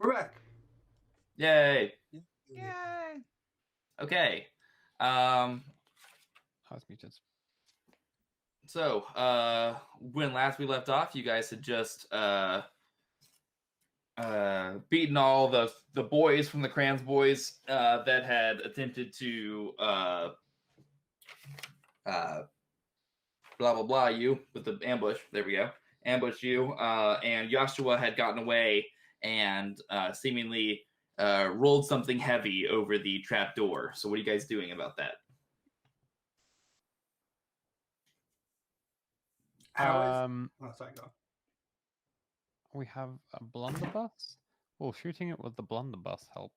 Speaker 1: We're back.
Speaker 2: Yay.
Speaker 4: Yay!
Speaker 2: Okay.
Speaker 5: I was muted.
Speaker 2: So, when last we left off, you guys had just beaten all the boys from the Krand's boys that had attempted to blah blah blah you with the ambush. There we go. Ambush you, and Joshua had gotten away and seemingly rolled something heavy over the trap door. So, what are you guys doing about that?
Speaker 1: Oh, sorry, go.
Speaker 5: We have a blunderbuss. Will shooting it with the blunderbuss help?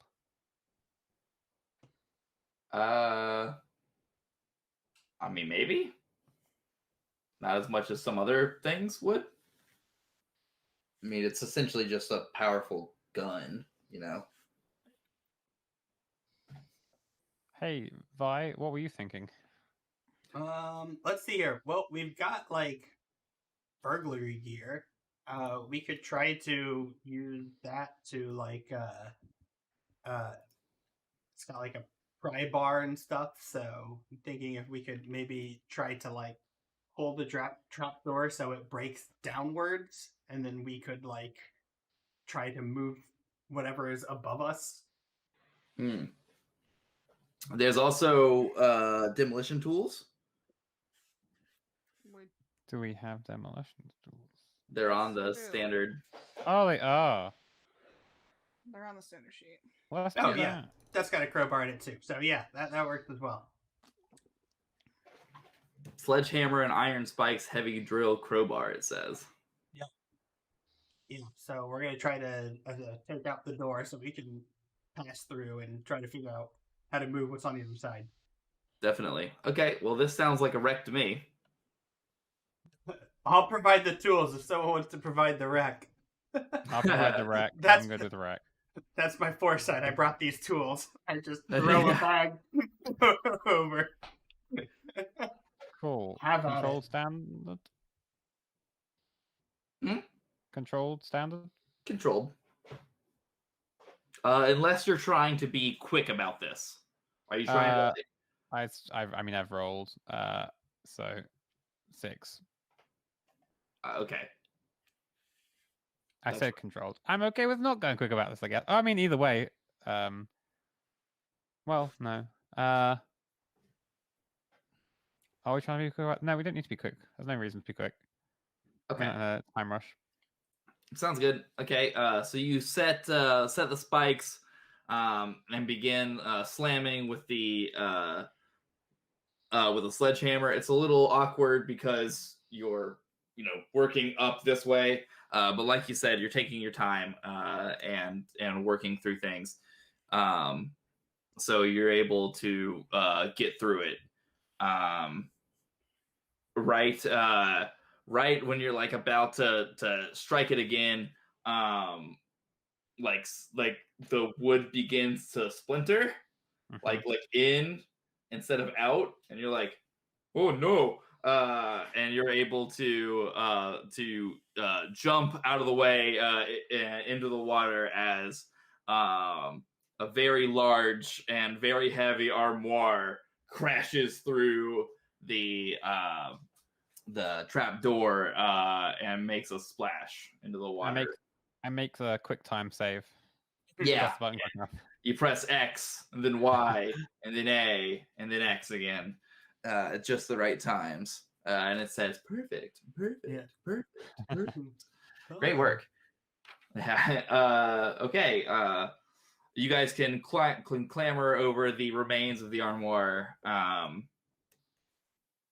Speaker 2: I mean, maybe not as much as some other things would. I mean, it's essentially just a powerful gun, you know.
Speaker 5: Hey, Vi, what were you thinking?
Speaker 1: Let's see here. Well, we've got like burglary gear. We could try to use that to like it's got like a pry bar and stuff. So I'm thinking if we could maybe try to like hold the trap door so it breaks downwards, and then we could like try to move whatever is above us.
Speaker 2: There's also demolition tools.
Speaker 5: Do we have demolition tools?
Speaker 2: They're on the standard.
Speaker 5: Oh, they are.
Speaker 4: They're on the standard sheet.
Speaker 5: Well, let's
Speaker 1: Oh
Speaker 5: do
Speaker 1: yeah,
Speaker 5: that.
Speaker 1: that's got a crowbar in it too. So yeah, that works as well.
Speaker 2: Sledgehammer and iron spikes, heavy drill crowbar. It says.
Speaker 1: Yeah, so we're gonna try to take out the door so we can pass through and try to figure out how to move what's on the other side.
Speaker 2: Definitely. Okay. Well, this sounds like a wreck to me.
Speaker 1: I'll provide the tools if someone wants to provide the wreck.
Speaker 5: I'll provide the rack.
Speaker 1: That's-
Speaker 5: I'm good with the rack.
Speaker 1: That's my foresight. I brought these tools. I just throw a bag over.
Speaker 5: Cool.
Speaker 1: Have at
Speaker 5: Controlled
Speaker 1: it.
Speaker 5: standard?
Speaker 2: Hmm?
Speaker 5: Controlled standard?
Speaker 2: Controlled. Unless you're trying to be quick about this. Are you trying to?
Speaker 5: I've rolled. So 6.
Speaker 2: Okay.
Speaker 5: I said controlled. I'm okay with not going quick about this, I guess. I mean, either way. Well, no. Are we trying to be quick? No, we don't need to be quick. There's no reason to be quick.
Speaker 2: Okay.
Speaker 5: Time rush.
Speaker 2: Sounds good. Okay. So you set the spikes, and begin slamming with the sledgehammer. It's a little awkward because you're working up this way, but like you said, you're taking your time and working through things. So you're able to get through it. Right when you're like about to strike it again, like the wood begins to splinter, like in instead of out, and you're like, oh no. And you're able to jump out of the way into the water as a very large and very heavy armoire crashes through the trap door and makes a splash into the water.
Speaker 5: I make the quick time save.
Speaker 2: Yeah.
Speaker 5: Press the button.
Speaker 2: You press X and then Y and then A and then X again. At just the right times, and it says perfect. Great work. Okay, you guys can clamber over the remains of the armoire,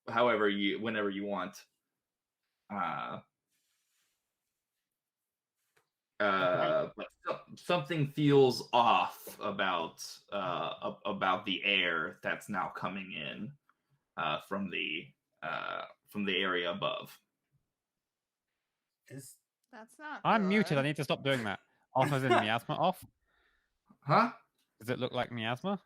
Speaker 2: whenever you want. But something feels off about the air that's now coming in. From the area above.
Speaker 4: That's not.
Speaker 5: I'm
Speaker 4: good.
Speaker 5: muted. I need to stop doing that. Off as in miasma off.
Speaker 2: Huh?
Speaker 5: Does it look like miasma?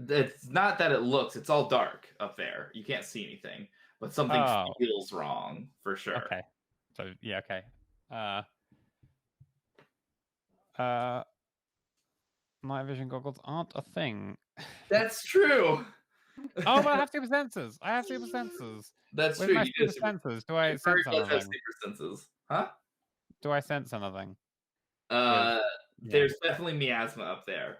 Speaker 2: It's not that it looks. It's all dark up there. You can't see anything, but something feels wrong for sure.
Speaker 5: Okay. So yeah. Okay. night vision goggles aren't a thing.
Speaker 2: That's true.
Speaker 5: Oh, but I have super senses. I have super senses.
Speaker 2: That's
Speaker 5: With
Speaker 2: true.
Speaker 5: my
Speaker 2: You
Speaker 5: super
Speaker 2: just
Speaker 5: senses, do I
Speaker 2: your
Speaker 5: sense
Speaker 2: bird does have
Speaker 5: anything?
Speaker 2: super senses, huh?
Speaker 5: Do I sense anything?
Speaker 2: There's definitely miasma up there.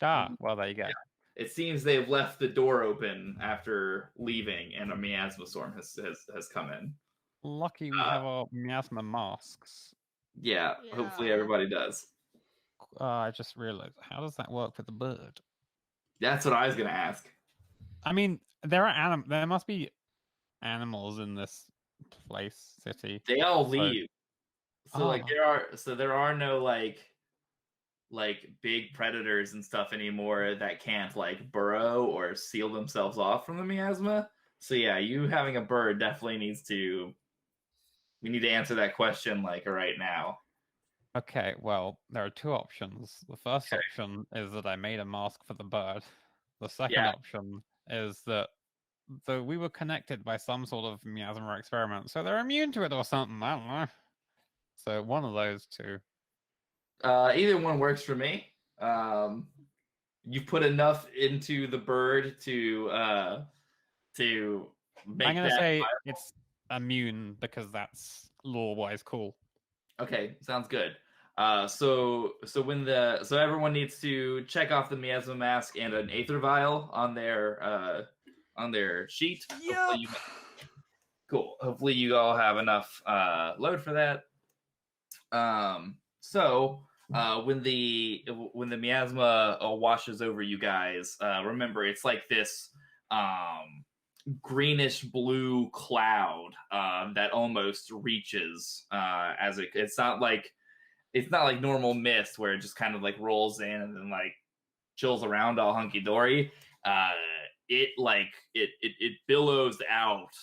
Speaker 5: Well, there you go.
Speaker 2: Yeah. It seems they've left the door open after leaving, and a miasma storm has come in.
Speaker 5: Lucky we have our miasma masks.
Speaker 2: Yeah, hopefully everybody does.
Speaker 5: I just realized, how does that work for the bird?
Speaker 2: That's what I was gonna ask.
Speaker 5: I mean, there must be animals in this city.
Speaker 2: They all leave. So
Speaker 5: Oh.
Speaker 2: there are no like big predators and stuff anymore that can't like burrow or seal themselves off from the miasma. So yeah, you having a bird definitely we need to answer that question like right now.
Speaker 5: Okay, well, there are two options. The first option is that I made a mask for the bird. The second option is that we were connected by some sort of miasma experiment, so they're immune to it or something. I don't know. So one of those two.
Speaker 2: Either one works for me. You've put enough into the bird to make.
Speaker 5: I'm gonna say viable. It's immune because that's lore-wise cool.
Speaker 2: Okay, sounds good. So everyone needs to check off the miasma mask and an aether vial on their sheet.
Speaker 1: Yep.
Speaker 2: Cool. Hopefully you all have enough load for that. When the miasma washes over you guys, remember it's like this greenish blue cloud that almost reaches it's not like normal mist where it just kind of like rolls in and then like chills around all hunky dory. It billows out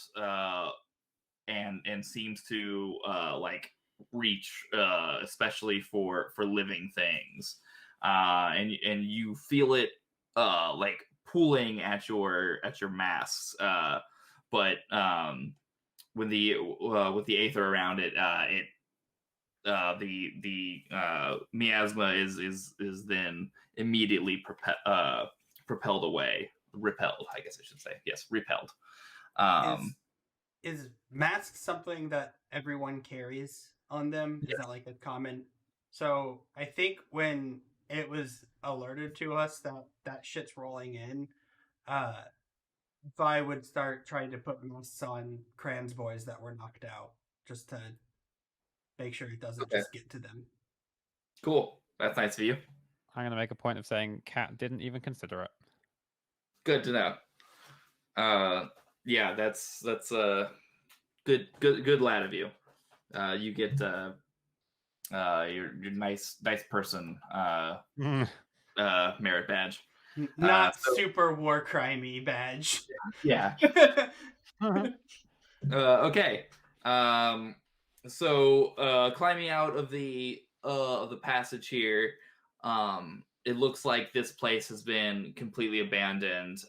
Speaker 2: and seems to like reach especially for living things, and you feel it like pulling at your masks, but with the aether around it, the miasma is then immediately repelled, I guess I should say. Yes, repelled.
Speaker 1: Is mask something that everyone carries on them? Is that like a common? So I think when it was alerted to us that shit's rolling in, Vi would start trying to put masks on Krand's boys that were knocked out, just to make sure it doesn't just get to them.
Speaker 2: Cool. That's nice of you.
Speaker 5: I'm going to make a point of saying Cat didn't even consider it.
Speaker 2: Good to know. Yeah, that's good lad of you. You get your nice person merit badge.
Speaker 1: Not super war crimey badge.
Speaker 2: Yeah. Okay. So climbing out of the passage here, it looks like this place has been completely abandoned.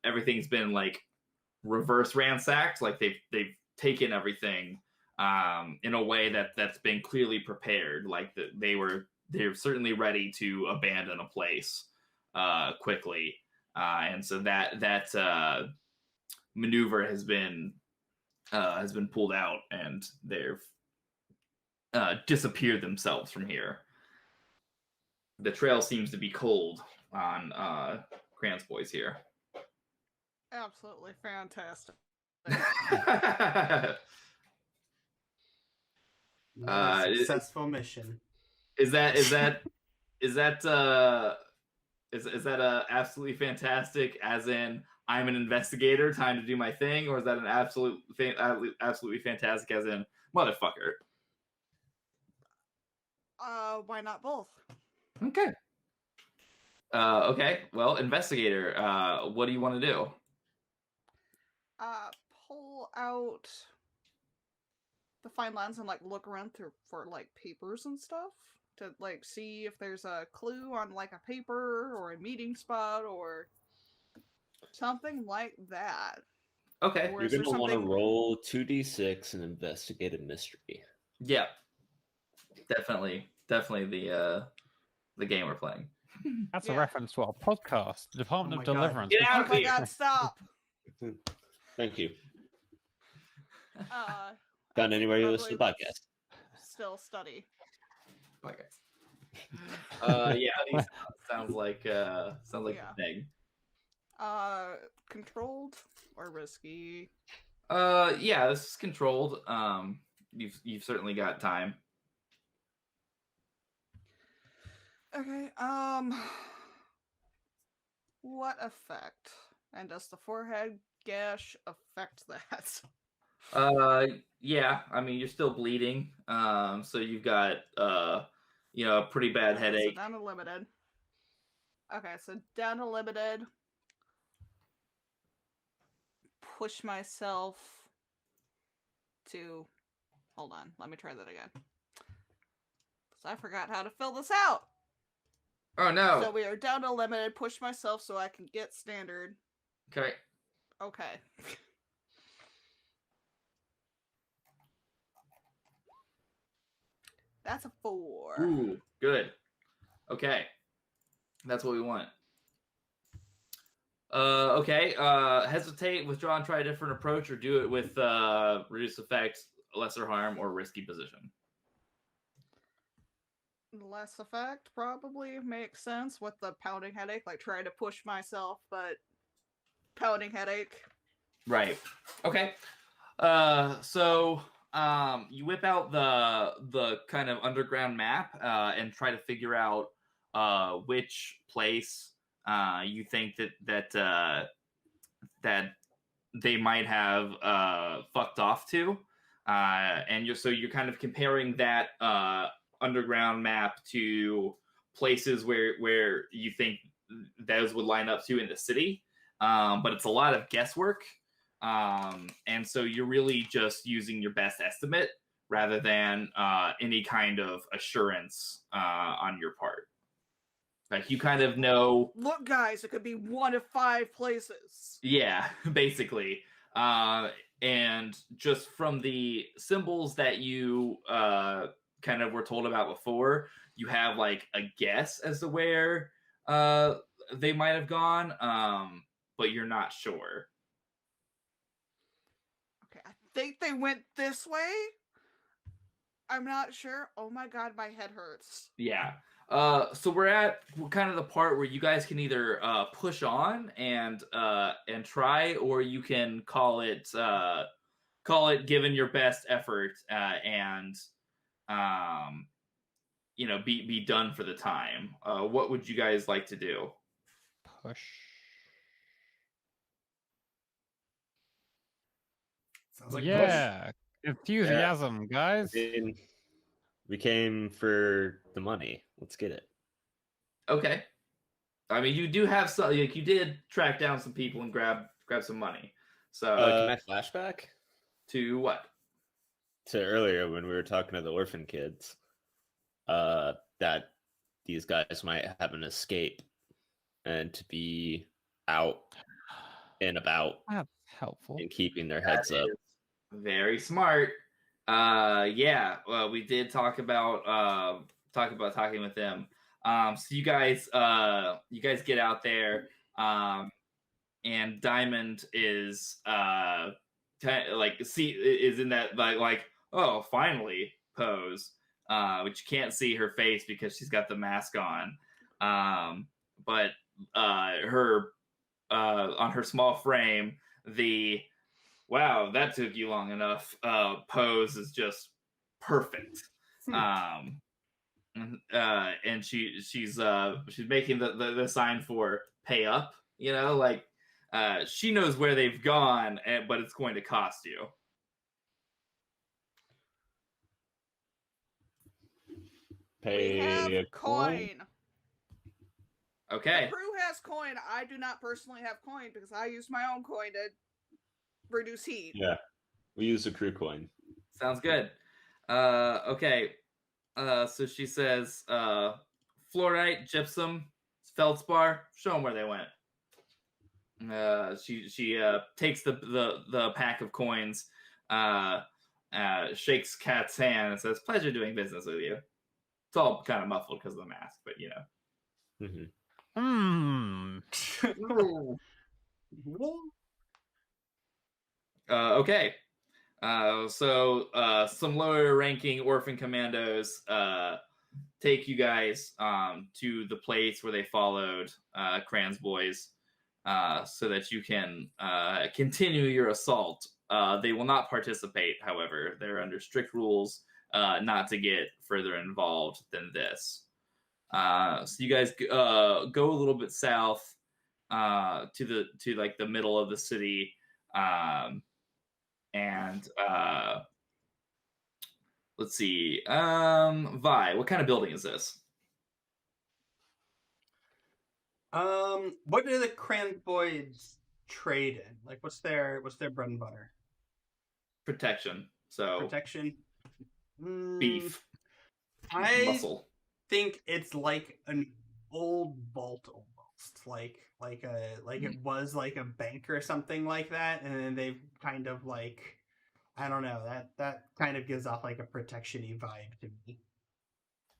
Speaker 2: Everything's been like reverse ransacked, like they've taken everything in a way that's been clearly prepared, like they're certainly ready to abandon a place quickly, and so that maneuver has been pulled out, and they've disappeared themselves from here. The trail seems to be cold on Krand's boys here.
Speaker 4: Absolutely fantastic.
Speaker 1: Successful mission.
Speaker 2: Is that absolutely fantastic? As in, I'm an investigator, time to do my thing, or is that an absolutely fantastic? As in, motherfucker.
Speaker 4: Why not both?
Speaker 2: Okay. Okay. Well, investigator, what do you want to do?
Speaker 4: Pull out the fine lines and like look around for like papers and stuff to like see if there's a clue on like a paper or a meeting spot or something like that.
Speaker 3: Okay. You're going to want to roll 2d6 and investigate a mystery.
Speaker 2: Yeah. Definitely the the game we're playing.
Speaker 5: That's
Speaker 4: Yeah.
Speaker 5: a reference to our podcast, the Department
Speaker 1: Oh
Speaker 5: of
Speaker 1: my God.
Speaker 5: Deliverance.
Speaker 2: Get out
Speaker 4: Oh
Speaker 2: of
Speaker 4: my
Speaker 2: here!
Speaker 4: god, stop!
Speaker 3: Thank you.
Speaker 4: I
Speaker 3: Found anywhere you
Speaker 4: probably
Speaker 3: listen to podcasts.
Speaker 4: Still study.
Speaker 2: Podcast. Yeah, honey sounds like
Speaker 4: Yeah.
Speaker 2: a thing.
Speaker 4: Controlled or risky?
Speaker 2: Yeah, this is controlled. You've certainly got time.
Speaker 4: Okay, what effect? And does the forehead gash affect that?
Speaker 2: Yeah, I mean, you're still bleeding. So you've got a pretty bad
Speaker 4: So
Speaker 2: headache.
Speaker 4: down to limited. Okay, so down to limited. Push myself to... Hold on, let me try that again. Because I forgot how to fill this out.
Speaker 2: Oh no.
Speaker 4: So we are down to limited. Push myself so I can get standard.
Speaker 2: Okay.
Speaker 4: Okay. That's a 4.
Speaker 2: Ooh, good. Okay. That's what we want. Okay. Hesitate, withdraw, and try a different approach, or do it with reduced effect, lesser harm, or risky position.
Speaker 4: Less effect probably makes sense with the pounding headache. Like try to push myself, but pounding headache.
Speaker 2: Right. Okay. So you whip out the kind of underground map and try to figure out which place you think that they might have fucked off to, and you're kind of comparing that underground map to places where you think those would line up to in the city, but it's a lot of guesswork. And so you're really just using your best estimate rather than any kind of assurance on your part. Like you kind of know.
Speaker 4: Look, guys, it could be 1 of 5 places.
Speaker 2: Yeah, basically. And just from the symbols that you kind of were told about before, you have like a guess as to where they might have gone, but you're not sure.
Speaker 4: Okay, I think they went this way. I'm not sure. Oh my god, my head hurts.
Speaker 2: Yeah. So we're kind of the part where you guys can either push on and try, or you can call it given your best effort and be done for the time. What would you guys like to do?
Speaker 5: Push.
Speaker 1: Sounds like
Speaker 5: Yeah. Enthusiasm, guys.
Speaker 3: We came for the money. Let's get it.
Speaker 2: Okay. I mean, you do have some. Like, you did track down some people and grab some money. So
Speaker 3: Can I flashback
Speaker 2: to what?
Speaker 3: to earlier when we were talking to the orphan kids? That these guys might have an escape and to be out and about
Speaker 5: That's helpful.
Speaker 3: and keeping their heads up.
Speaker 2: Very smart. Yeah. Well, we did talk about talking with them. So you guys get out there, and Diamond is is in that like oh finally pose, which you can't see her face because she's got the mask on. But her on her small frame, the wow, that took you long enough pose is just perfect. And she's making the sign for pay up, she knows where they've gone, but it's going to cost you.
Speaker 3: Pay
Speaker 4: We have
Speaker 3: a coin.
Speaker 2: Okay.
Speaker 4: The crew has coin. I do not personally have coin because I use my own coin to reduce heat.
Speaker 3: Yeah, we use a crew coin.
Speaker 2: Sounds good. Okay. So she says, fluorite, gypsum, feldspar. Show them where they went. She takes the pack of coins, shakes Kat's hand, and says, "Pleasure doing business with you." It's all kind of muffled because of the mask, but you know. Okay. So some lower ranking orphan commandos take you guys to the place where they followed Krand's boys so that you can continue your assault. They will not participate, however. They're under strict rules not to get further involved than this. So you guys go a little bit south to like the middle of the city, and let's see. Vi, what kind of building is this?
Speaker 1: What do the Krand boys trade in? Like, what's their bread and butter?
Speaker 2: Protection. So
Speaker 1: protection.
Speaker 2: Beef.
Speaker 1: Muscle. Think it's like an old vault almost, like it was like a bank or something like that, and then they've kind of like, I don't know, that kind of gives off like a protection-y vibe to me.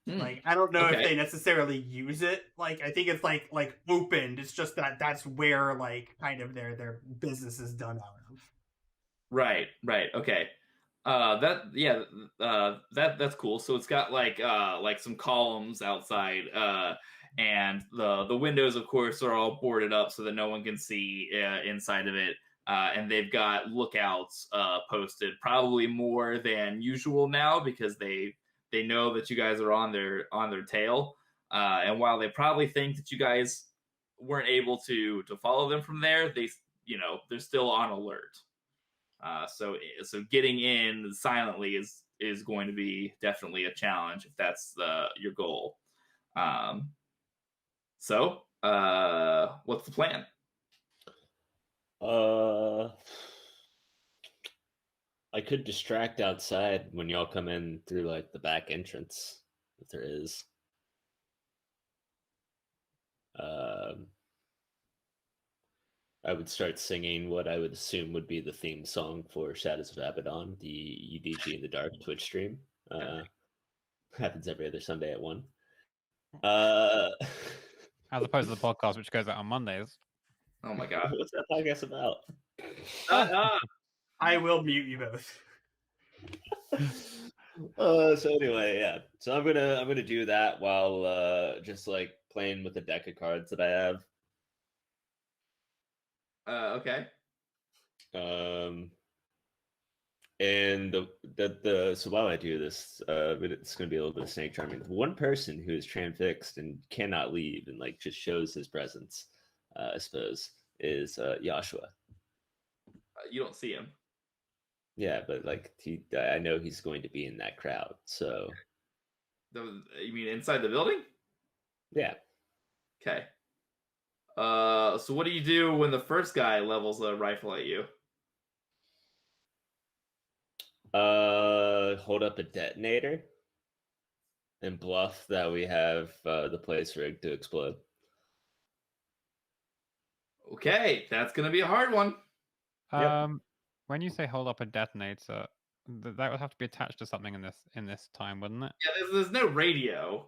Speaker 1: Like, I don't know if they necessarily use it. Like, I think it's like opened. It's just that's where like kind of their business is done out of. Right.
Speaker 2: Okay. That's cool. So it's got like some columns outside, and the windows, of course, are all boarded up so that no one can see inside of it. And they've got lookouts posted, probably more than usual now because they know that you guys are on their tail. And while they probably think that you guys weren't able to follow them from there, they're still on alert. So getting in silently is going to be definitely a challenge if that's your goal. So what's the plan?
Speaker 3: I could distract outside when y'all come in through like the back entrance, if there is. I would start singing what I would assume would be the theme song for Shadows of Abaddon, the UDG in the Dark Twitch stream. Happens every other Sunday at 1.
Speaker 5: As opposed to the podcast, which goes out on Mondays.
Speaker 2: Oh my god.
Speaker 3: What's that podcast about?
Speaker 1: I will mute you both.
Speaker 3: So anyway, yeah. So I'm gonna do that while just like playing with the deck of cards that I have.
Speaker 2: Okay.
Speaker 3: And so while I do this, it's going to be a little bit of snake charming. One person who is transfixed and cannot leave and like just shows his presence, I suppose, is Joshua.
Speaker 2: You don't see him.
Speaker 3: Yeah, but like I know he's going to be in that crowd. So,
Speaker 2: you mean inside the building?
Speaker 3: Yeah.
Speaker 2: Okay. So what do you do when the first guy levels a rifle at you?
Speaker 3: Hold up a detonator and bluff that we have the place rigged to explode.
Speaker 2: Okay, that's gonna be a hard one.
Speaker 5: When you say hold up a detonator, that would have to be attached to something in this time, wouldn't it?
Speaker 2: Yeah, there's no radio.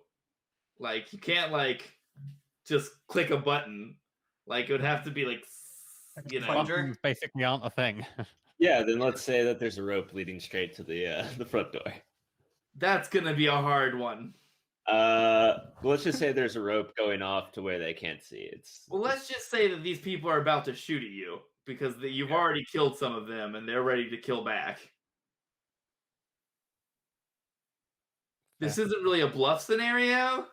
Speaker 2: Like you can't like just click a button. Like it would have to be like, you know,
Speaker 5: buttons basically aren't a thing.
Speaker 3: Yeah, then let's say that there's a rope leading straight to the front door.
Speaker 2: That's gonna be a hard one.
Speaker 3: Let's just say there's a rope going off to where they can't see.
Speaker 2: Let's just say that these people are about to shoot at you because you've already killed some of them and they're ready to kill back. This isn't really a bluff scenario.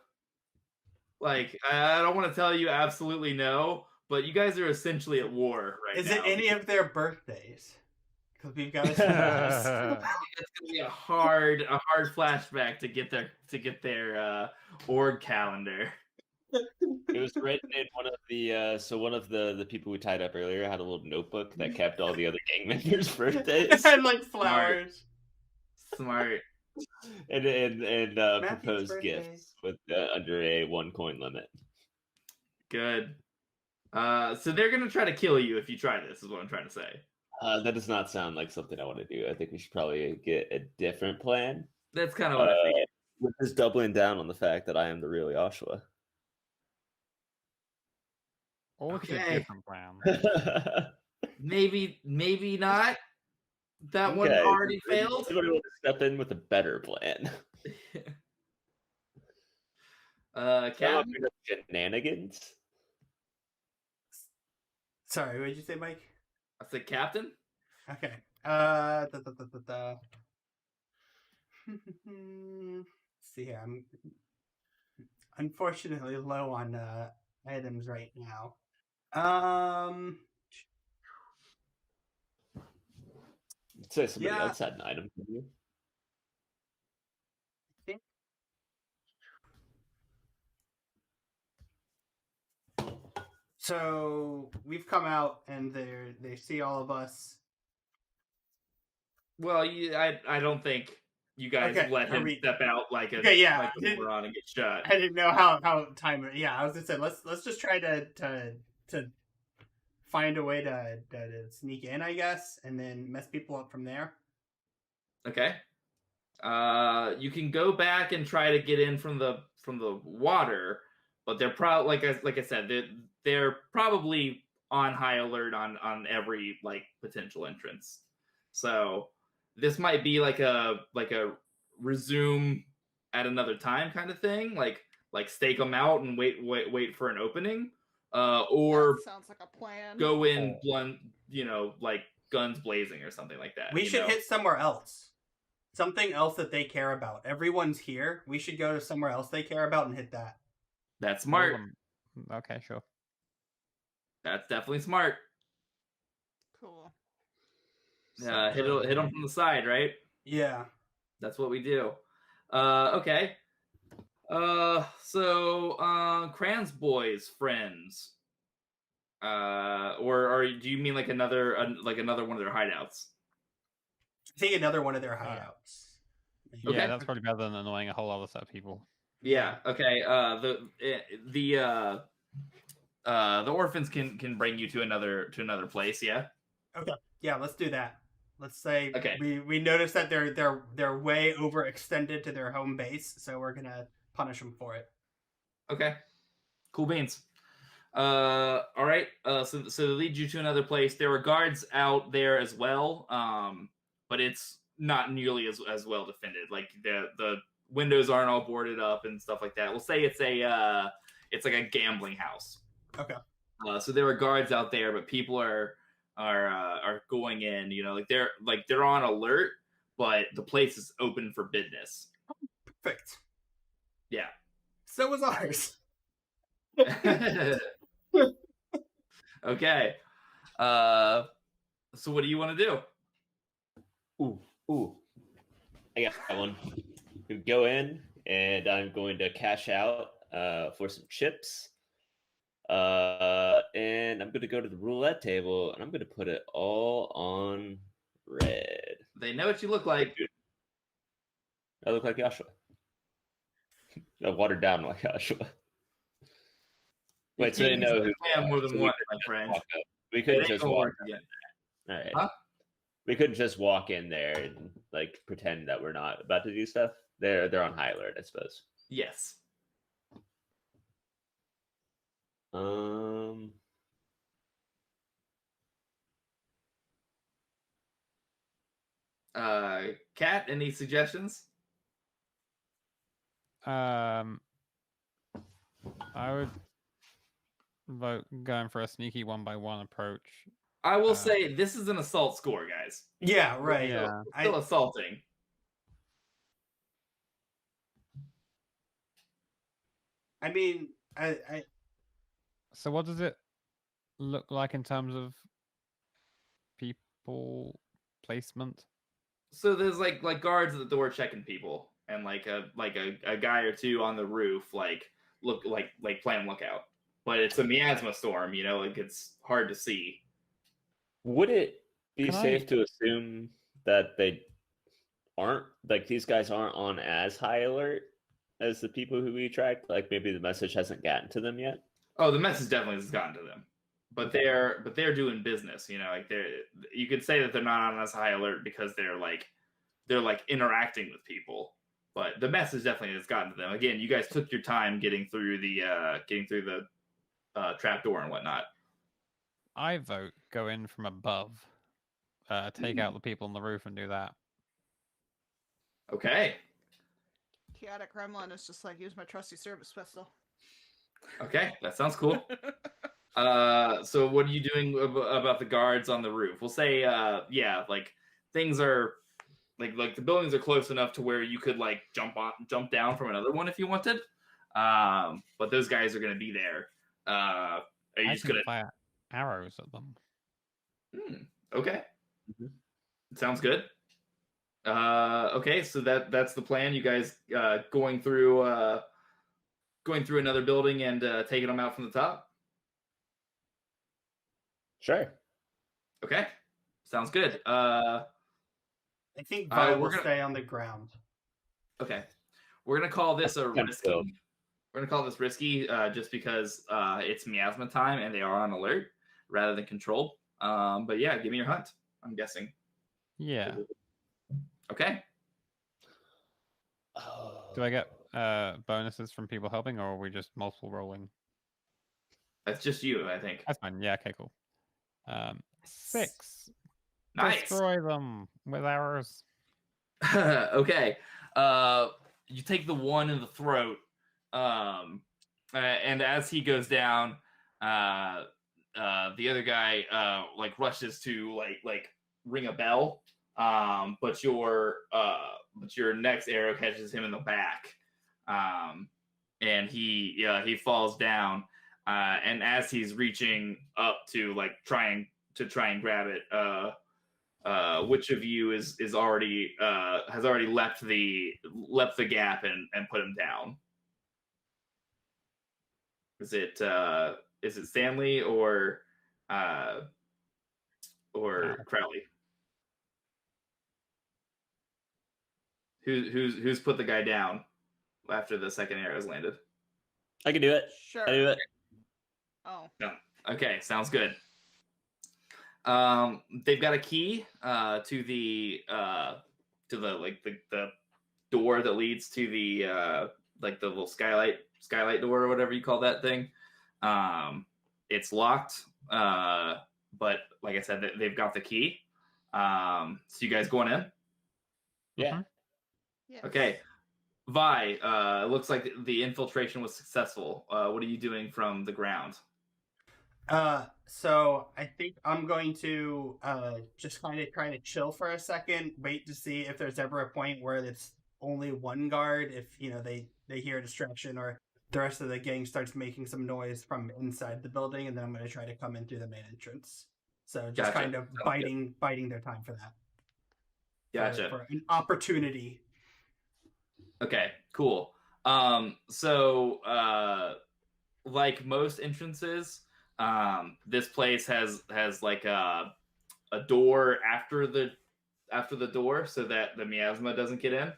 Speaker 2: Like, I don't want to tell you absolutely no, but you guys are essentially at war right now.
Speaker 1: Is it any of their birthdays? Because we've got to see this.
Speaker 2: It's gonna be a hard flashback to get their org calendar.
Speaker 3: It was written in one of the people we tied up earlier had a little notebook that kept all the other gang members' birthdays
Speaker 1: and like flowers.
Speaker 2: Smart.
Speaker 3: and proposed gifts with under a 1 coin limit.
Speaker 2: Good. So they're gonna try to kill you if you try this. Is what I'm trying to say.
Speaker 3: That does not sound like something I want to do. I think we should probably get a different plan.
Speaker 2: That's kind of what I think.
Speaker 3: Which is doubling down on the fact that I am the real Joshua.
Speaker 5: Or we could do a
Speaker 2: Okay.
Speaker 5: different plan.
Speaker 2: Maybe not. That one
Speaker 3: Okay.
Speaker 2: already failed.
Speaker 3: Somebody will step in with a better plan.
Speaker 2: Captain?
Speaker 3: Shenanigans.
Speaker 1: Sorry, what did you say, Mike?
Speaker 2: I said Captain.
Speaker 1: Okay. See here, I'm unfortunately low on items right now.
Speaker 3: Let's say somebody
Speaker 1: Yeah.
Speaker 3: else had an item for you.
Speaker 1: So we've come out and they see all of us.
Speaker 2: Well, I don't think you guys
Speaker 1: Okay,
Speaker 2: let him step out like a like a moron and get shot.
Speaker 1: I didn't know how time. Yeah, I was gonna say let's just try to find a way to sneak in, I guess, and then mess people up from there.
Speaker 2: Okay. You can go back and try to get in from the water, but they're probably like I said, they're probably on high alert on every like potential entrance. So this might be like a resume at another time kind of thing, like stake them out and wait for an opening, or
Speaker 4: That sounds like a plan.
Speaker 2: go in blunt, like guns blazing or something like that.
Speaker 1: We should hit somewhere else. Something else that they care about. Everyone's here. We should go to somewhere else they care about and hit that.
Speaker 2: That's smart.
Speaker 5: Okay, sure.
Speaker 2: That's definitely smart.
Speaker 4: Cool.
Speaker 2: Hit them from the side, right?
Speaker 1: Yeah.
Speaker 2: That's what we do. Okay. So Krand's boys friends. Or do you mean like another one of their hideouts?
Speaker 1: I think another one of their hideouts.
Speaker 5: Yeah,
Speaker 2: Okay.
Speaker 5: that's probably better than annoying a whole other set of people.
Speaker 2: Yeah. Okay. The orphans can bring you to another place. Yeah.
Speaker 1: Okay. Yeah, let's do that. Let's say
Speaker 2: Okay.
Speaker 1: we notice that they're way overextended to their home base, so we're gonna punish them for it.
Speaker 2: Okay. Cool beans. All right. So they lead you to another place. There are guards out there as well. But it's not nearly as well defended. Like the windows aren't all boarded up and stuff like that. We'll say it's like a gambling house.
Speaker 1: Okay.
Speaker 2: So there are guards out there, but people are going in. They're on alert, but the place is open for business.
Speaker 1: Perfect.
Speaker 2: Yeah.
Speaker 1: So was ours.
Speaker 2: Okay. So what do you want to do?
Speaker 3: Ooh. I got one. We go in, and I'm going to cash out for some chips. And I'm going to go to the roulette table, and I'm going to put it all on red.
Speaker 2: They know what you look like.
Speaker 3: I look like Joshua. I watered down like Joshua. Wait, so they know who
Speaker 2: more than one, my friend.
Speaker 3: We couldn't just walk
Speaker 2: again.
Speaker 3: All right.
Speaker 2: Huh?
Speaker 3: We couldn't just walk in there and like pretend that we're not about to do stuff. They're on high alert, I suppose.
Speaker 2: Yes. Kat, any suggestions?
Speaker 5: I would vote going for a sneaky 1-by-1 approach.
Speaker 2: I will say this is an assault score, guys.
Speaker 1: Yeah, right.
Speaker 5: Yeah.
Speaker 2: Still assaulting.
Speaker 1: I mean, I.
Speaker 5: So what does it look like in terms of people placement?
Speaker 2: So there's like guards at the door checking people, and like a guy or two on the roof, like playing lookout. But it's a miasma storm, like it's hard to see.
Speaker 3: Would it be safe to assume that they aren't, like, these guys aren't on as high alert as the people who we tracked? Like, maybe the message hasn't gotten to them yet?
Speaker 2: Oh, the message definitely has gotten to them. But they're doing business, like you could say that they're not on as high alert because they're like interacting with people. But the message definitely has gotten to them. Again, you guys took your time getting through the trap door and whatnot.
Speaker 5: I vote go in from above. Take out the people on the roof and do that.
Speaker 2: Okay.
Speaker 4: Chaotic Gremlin is just like, use my trusty service pistol.
Speaker 2: Okay, that sounds cool. So what are you doing about the guards on the roof? We'll say, like things are like the buildings are close enough to where you could like jump down from another one if you wanted. But those guys are going to be there. Are you just going to
Speaker 5: fire arrows at them?
Speaker 2: Okay. Sounds good. Okay, so that's the plan. You guys going through another building and taking them out from the top.
Speaker 3: Sure.
Speaker 2: Okay, sounds good.
Speaker 1: I think Vi will
Speaker 2: we're gonna-
Speaker 1: stay on the ground.
Speaker 2: Okay, we're gonna call this a
Speaker 3: Kind of
Speaker 2: risky.
Speaker 3: cool.
Speaker 2: We're gonna call this risky just because it's miasma time and they are on alert rather than controlled. But yeah, give me your hunt. I'm guessing.
Speaker 5: Yeah.
Speaker 2: Okay.
Speaker 5: Do I get bonuses from people helping, or are we just multiple rolling?
Speaker 2: That's just you, I think.
Speaker 5: That's fine. Yeah. Okay. Cool. 6.
Speaker 2: Nice.
Speaker 5: Destroy them with arrows.
Speaker 2: Okay. You take the one in the throat, and as he goes down, the other guy like rushes to like ring a bell, but your next arrow catches him in the back, and he falls down, and as he's reaching up to like try and grab it, which of you has already left the gap and put him down? Is it Stanley or Crowley? Who's put the guy down after the second arrow's landed?
Speaker 3: I can do it.
Speaker 4: Sure.
Speaker 3: I do it.
Speaker 4: Oh.
Speaker 2: No. Okay, sounds good. They've got a key to the door that leads to the like the little skylight door or whatever you call that thing. It's locked, but like I said, they've got the key. So you guys going in?
Speaker 3: Yeah.
Speaker 4: Yes.
Speaker 2: Okay. Vi, it looks like the infiltration was successful. What are you doing from the ground?
Speaker 1: So I think I'm going to just kind of try to chill for a second, wait to see if there's ever a point where it's only one guard, if they hear a distraction or the rest of the gang starts making some noise from inside the building, and then I'm going to try to come in through the main entrance. So just
Speaker 2: Gotcha.
Speaker 1: kind of biding their time for that.
Speaker 2: Gotcha.
Speaker 1: For an opportunity.
Speaker 2: Okay, cool. So like most entrances, this place has like a door after the door so that the miasma doesn't get in,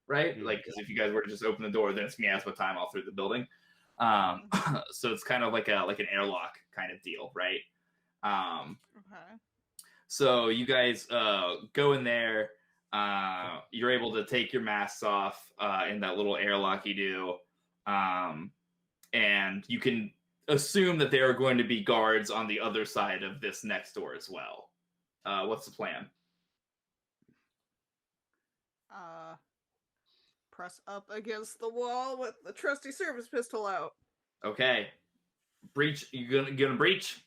Speaker 2: right? Like, because if you guys were to just open the door, then it's miasma time all through the building. So it's kind of like an airlock kind of deal, right?
Speaker 4: Okay.
Speaker 2: So you guys go in there. You're able to take your masks off in that little airlock you do, and you can assume that there are going to be guards on the other side of this next door as well. What's the plan?
Speaker 4: Press up against the wall with the trusty service pistol out.
Speaker 2: Okay, breach. You gonna breach?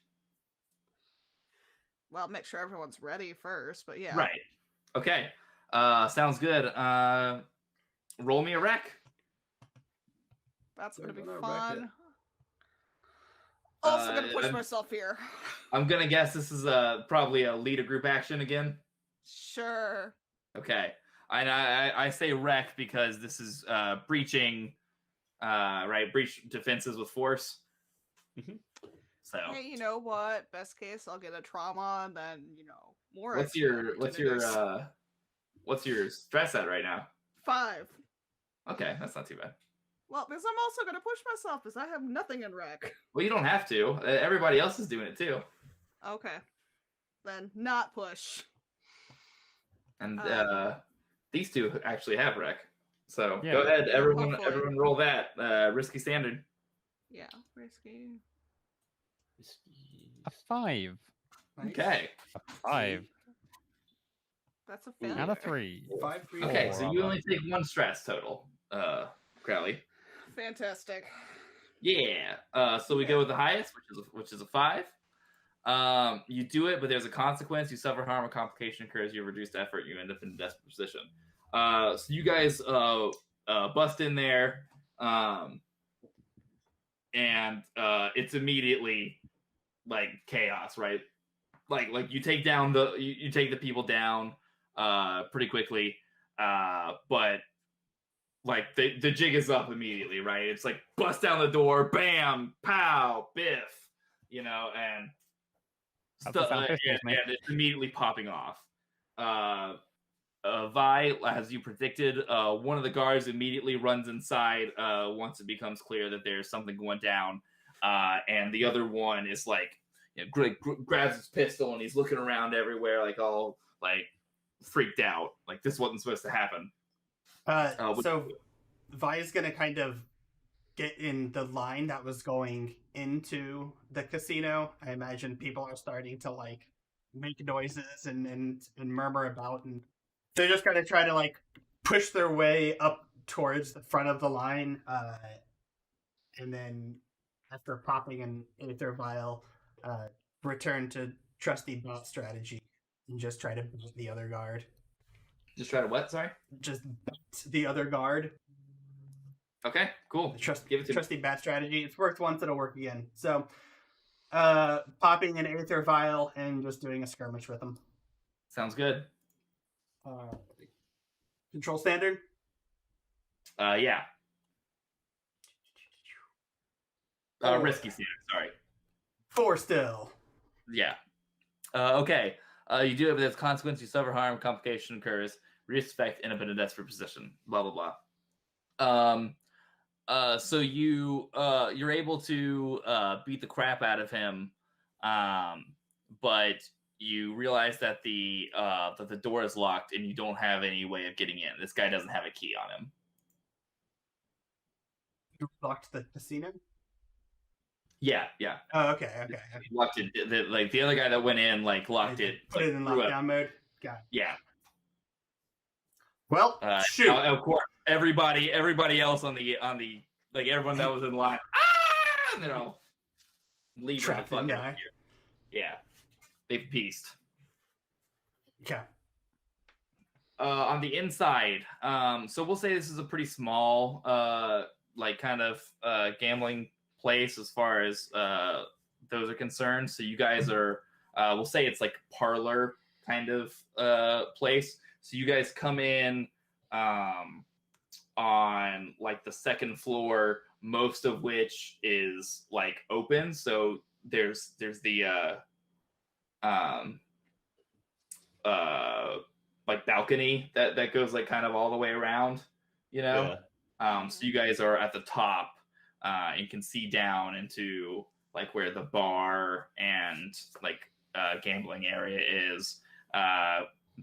Speaker 4: Well, make sure everyone's ready first, but yeah.
Speaker 2: Right. Okay. Sounds good. Roll me a rec.
Speaker 4: That's gonna be
Speaker 1: They're gonna wreck
Speaker 4: fun. Also gonna push
Speaker 2: I'm-
Speaker 4: myself here.
Speaker 2: I'm gonna guess this is probably a lead a group action again.
Speaker 4: Sure.
Speaker 2: Okay. And I say wreck because this is breaching, right? Breach defenses with force.
Speaker 3: Mhm.
Speaker 2: So
Speaker 4: Hey, you know what? Best case, I'll get a trauma, and then more.
Speaker 2: what's
Speaker 4: extra
Speaker 2: your stress at right now?
Speaker 4: 5.
Speaker 2: Okay, that's not too bad.
Speaker 4: Well, because I'm also gonna push myself because I have nothing in rec.
Speaker 2: Well, you don't have to. Everybody else is doing it too.
Speaker 4: Okay. Then not push.
Speaker 2: And these two actually have wreck. So
Speaker 5: Yeah.
Speaker 2: go ahead, everyone.
Speaker 4: Hopefully.
Speaker 2: Everyone, roll that risky standard.
Speaker 4: Yeah, risky.
Speaker 5: A 5.
Speaker 1: Nice.
Speaker 2: Okay.
Speaker 5: A 5.
Speaker 4: That's a
Speaker 3: Ooh.
Speaker 4: failure.
Speaker 5: Out of 3.
Speaker 1: 5 for
Speaker 2: Okay,
Speaker 1: you.
Speaker 2: so you only take 1 stress total, Crowley.
Speaker 4: Fantastic.
Speaker 2: Yeah. So we go with the highest, which is a 5. You do it, but there's a consequence. You suffer harm, a complication occurs. You have reduced effort. You end up in a desperate position. So you guys bust in there, and it's immediately like chaos, right? Like you take down you take the people down pretty quickly, but like the jig is up immediately, right? It's like bust down the door, bam, pow, biff, and
Speaker 5: That's the sound pistols, mate.
Speaker 2: and it's immediately popping off. Vi, as you predicted, one of the guards immediately runs inside once it becomes clear that there's something going down, and the other one is like, grabs his pistol and he's looking around everywhere, like all like freaked out, like this wasn't supposed to happen.
Speaker 1: So Vi is going to kind of get in the line that was going into the casino. I imagine people are starting to like make noises and murmur about, and they're just going to try to like push their way up towards the front of the line, and then after popping an Aether Vial, return to trusty bot strategy and just try to beat the other guard.
Speaker 2: Just try to what? Sorry.
Speaker 1: Just beat the other guard.
Speaker 2: Okay, cool.
Speaker 1: Give it to trusty bat strategy. It's worked once, it'll work again. So, popping an Aether Vial and just doing a skirmish with them.
Speaker 2: Sounds good.
Speaker 1: Control standard?
Speaker 2: Yeah. Risky standard, sorry.
Speaker 1: 4 still.
Speaker 2: Yeah. Okay. You do it, but there's consequence. You suffer harm, complication occurs, reduce effect, end up in a desperate position. Blah blah blah. So you're able to beat the crap out of him, but you realize that the door is locked and you don't have any way of getting in. This guy doesn't have a key on him.
Speaker 1: You locked the casino?
Speaker 2: Yeah.
Speaker 1: Oh, okay.
Speaker 2: Locked it. The other guy that went in, locked it.
Speaker 1: Put it in lockdown mode. Got it.
Speaker 2: Yeah.
Speaker 1: Well, shoot.
Speaker 2: Of course, everybody else on the everyone that was in line, and they're all leaving
Speaker 1: Trapped
Speaker 2: the fuck
Speaker 1: guy.
Speaker 2: up here. Yeah, they've pieced.
Speaker 1: Okay.
Speaker 2: On the inside, so we'll say this is a pretty small, gambling place as far as those are concerned. So you guys are, we'll say it's like parlor kind of place. So you guys come in on the second floor, most of which is open. So there's the balcony that goes kind of all the way around,
Speaker 3: Yeah.
Speaker 2: So you guys are at the top and can see down into where the bar and gambling area is.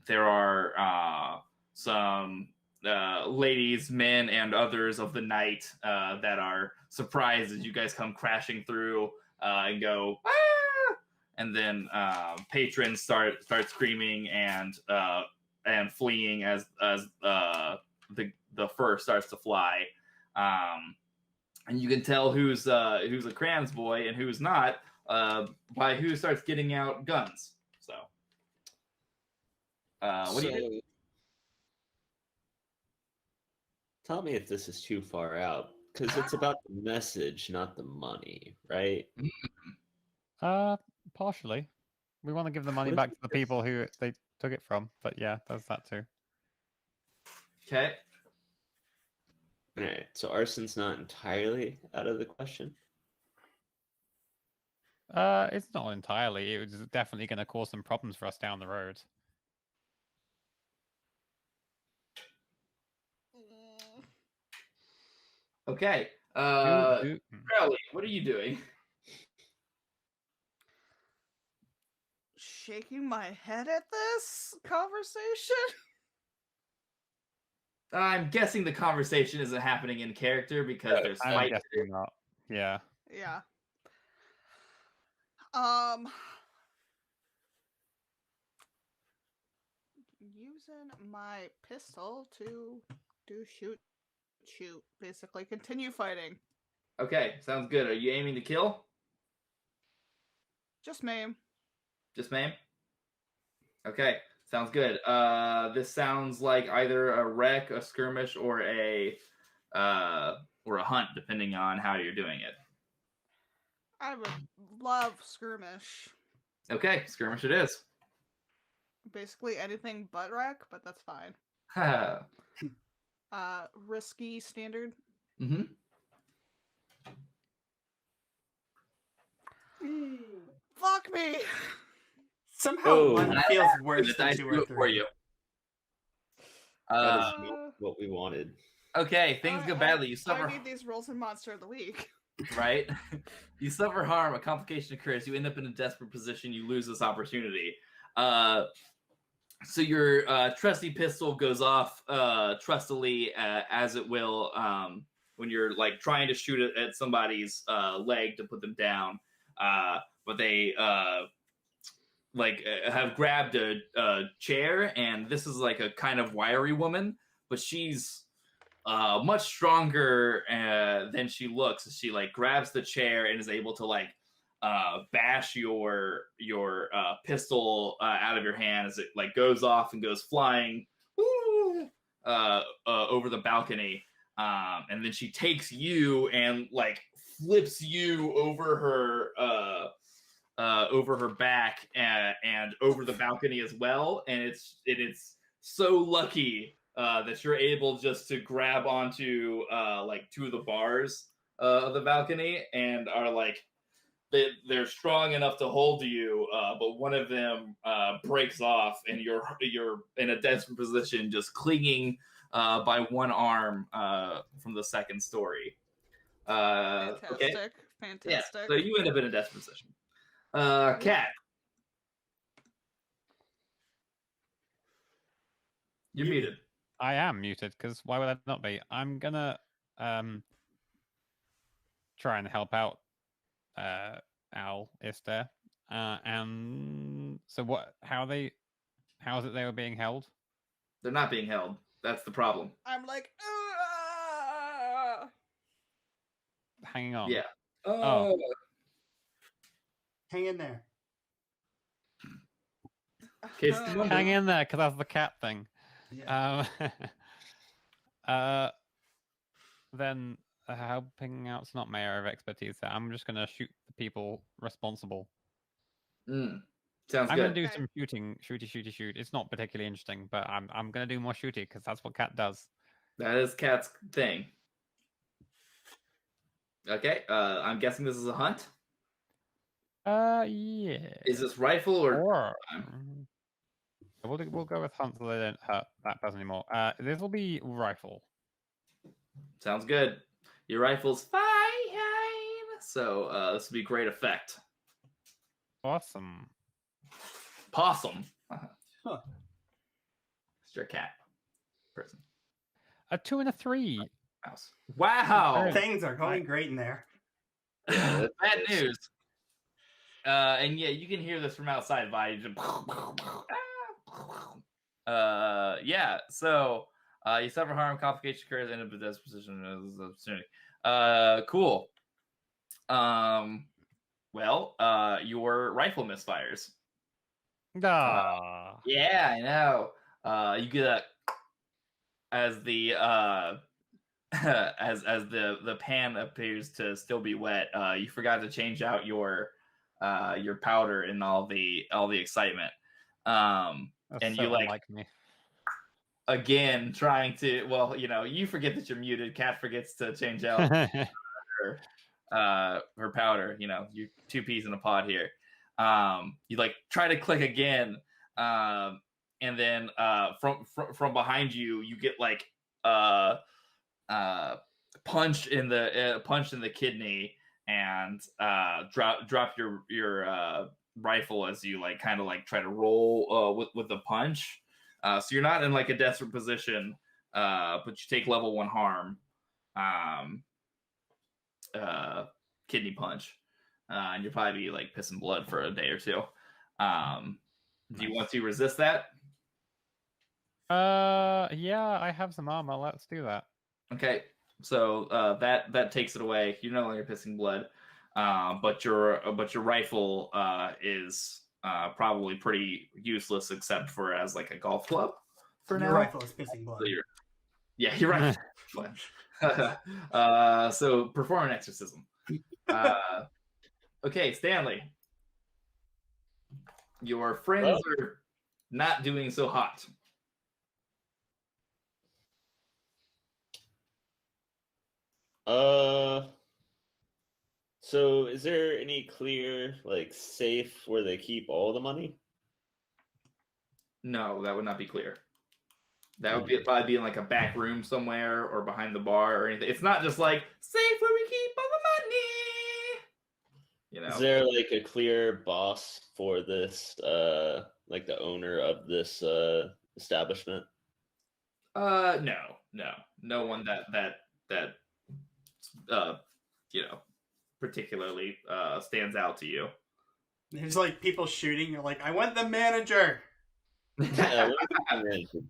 Speaker 2: There are some ladies, men, and others of the night that are surprised as you guys come crashing through and go, ah! And then patrons start screaming and fleeing as the fur starts to fly. And you can tell who's a Krand's boy and who's not by who starts getting out guns. So, what do you do?
Speaker 3: Tell me if this is too far out, because it's about the message, not the money, right?
Speaker 5: Partially. We want to give the money back to the people who they took it from, but yeah, there's that too.
Speaker 2: Okay.
Speaker 3: All right, so arson's not entirely out of the question.
Speaker 5: It's not entirely. It was definitely going to cause some problems for us down the road.
Speaker 2: Okay.
Speaker 5: Ooh.
Speaker 2: Crowley, what are you doing?
Speaker 4: Shaking my head at this conversation.
Speaker 2: I'm guessing the conversation isn't happening in character because there's
Speaker 5: I'm
Speaker 2: fight.
Speaker 5: guessing not. Yeah.
Speaker 4: Yeah. Using my pistol to do shoot. Basically, continue fighting.
Speaker 2: Okay, sounds good. Are you aiming to kill?
Speaker 4: Just maim.
Speaker 2: Just maim? Okay, sounds good. This sounds like either a wreck, a skirmish, or a hunt, depending on how you're doing it.
Speaker 4: I would love skirmish.
Speaker 2: Okay, skirmish it is.
Speaker 4: Basically anything but wreck, but that's fine. Risky standard.
Speaker 2: Mm-hmm.
Speaker 4: Fuck me.
Speaker 1: Somehow one feels worse than 2 or 3.
Speaker 2: For you.
Speaker 3: That is not what we wanted.
Speaker 2: Okay, things go badly. You suffer.
Speaker 4: I need these rolls in Monster of the Week.
Speaker 2: Right? You suffer harm, a complication occurs, you end up in a desperate position, you lose this opportunity. So your trusty pistol goes off trustily as it will when you're like trying to shoot it at somebody's leg to put them down. But they have grabbed a chair, and this is like a kind of wiry woman, but she's much stronger than she looks. She like grabs the chair and is able to like bash your pistol out of your hand as it like goes off and goes flying over the balcony. And then she takes you and like flips you over her back and over the balcony as well. And it's so lucky that you're able just to grab onto like 2 of the bars of the balcony and are like they're strong enough to hold you, but one of them breaks off and you're in a desperate position, just clinging by one arm from the second story.
Speaker 4: Fantastic.
Speaker 2: Okay?
Speaker 4: Fantastic.
Speaker 2: Yeah, so you end up in a desperate position. Cat. You're muted.
Speaker 5: I am muted because why would I not be? I'm gonna try and help out Al is there. And so what how is it they were being held?
Speaker 2: They're not being held. That's the problem.
Speaker 4: I'm like
Speaker 5: Hanging on.
Speaker 2: Yeah.
Speaker 5: Oh.
Speaker 1: Hang in there.
Speaker 5: Hang in there because that's the cat thing.
Speaker 1: Yeah.
Speaker 5: Then helping out's not my area of expertise. So I'm just gonna shoot the people responsible.
Speaker 2: Sounds
Speaker 5: I'm
Speaker 2: good.
Speaker 5: gonna do some shooting, shoot. It's not particularly interesting, but I'm gonna do more shooting because that's what Cat does.
Speaker 2: That is Cat's thing. Okay, I'm guessing this is a hunt.
Speaker 5: Yeah.
Speaker 2: Is this rifle or?
Speaker 5: We'll go with hunt so they don't hurt that person anymore. This will be rifle.
Speaker 2: Sounds good. Your rifle's fine. So this will be great effect.
Speaker 5: Awesome.
Speaker 2: Possum.
Speaker 1: Huh.
Speaker 2: It's your cat person.
Speaker 5: A 2 and a 3.
Speaker 2: Mouse. Wow.
Speaker 1: Things are going great in there.
Speaker 2: Yeah, bad news. And yeah, you can hear this from outside. Yeah. So you suffer harm, complication occurs, end up in this position. Cool. Well, your rifle misfires. Yeah, I know. You get a as the as the pan appears to still be wet. You forgot to change out your powder in all the excitement. And
Speaker 5: so
Speaker 2: you like
Speaker 5: me.
Speaker 2: Again trying to you forget that you're muted. Cat forgets to change out her powder. You 2 peas in a pod here. You like try to click again, and then from behind you get like punched in the kidney and drop your rifle as you like kind of like try to roll with the punch. So you're not in like a desperate position, but you take level 1 harm, kidney punch, and you'll probably be like pissing blood for a day or two. Do you want to resist that?
Speaker 5: Yeah, I have some armor. Let's do that.
Speaker 2: Okay, so that takes it away. You're no longer pissing blood, but your rifle is probably pretty useless except for as like a golf club. For
Speaker 1: Your
Speaker 2: now,
Speaker 1: rifle is pissing blood.
Speaker 2: So you're right. So perform an exorcism. Okay, Stanley, your friends are not doing so hot.
Speaker 3: So is there any clear like safe where they keep all the money?
Speaker 2: No, that would not be clear. That would probably be in like a back room somewhere or behind the bar or anything. It's not just like safe where we keep all the money. You know.
Speaker 3: Is there like a clear boss for this like the owner of this establishment? No one that you know, particularly stands out to you.
Speaker 1: There's like people shooting. You're like, I want the manager.
Speaker 3: Yeah,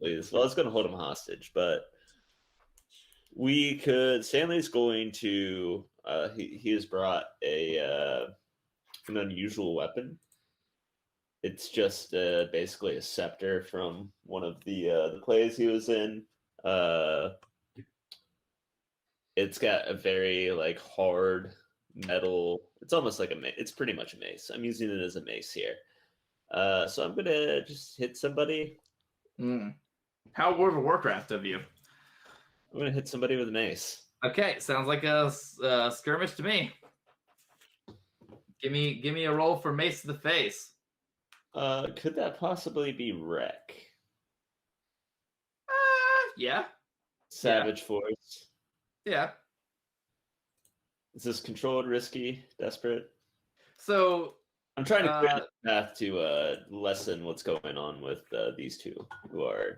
Speaker 3: please. Well, I was going to hold him hostage, but we could. Stanley's going to. He has brought an unusual weapon. It's just basically a scepter from one of the plays he was in. It's got a very like hard metal. It's almost like it's pretty much a mace. I'm using it as a mace here. So I'm gonna just hit somebody.
Speaker 2: How World of Warcraft of you?
Speaker 3: I'm gonna hit somebody with a mace.
Speaker 2: Okay, sounds like a skirmish to me. Give me a roll for mace to the face.
Speaker 3: Could that possibly be wreck?
Speaker 2: Yeah.
Speaker 3: Savage Force.
Speaker 2: Yeah.
Speaker 3: Is this controlled, risky, desperate?
Speaker 2: So
Speaker 3: I'm trying to clear the path to lessen what's going on with these two who are.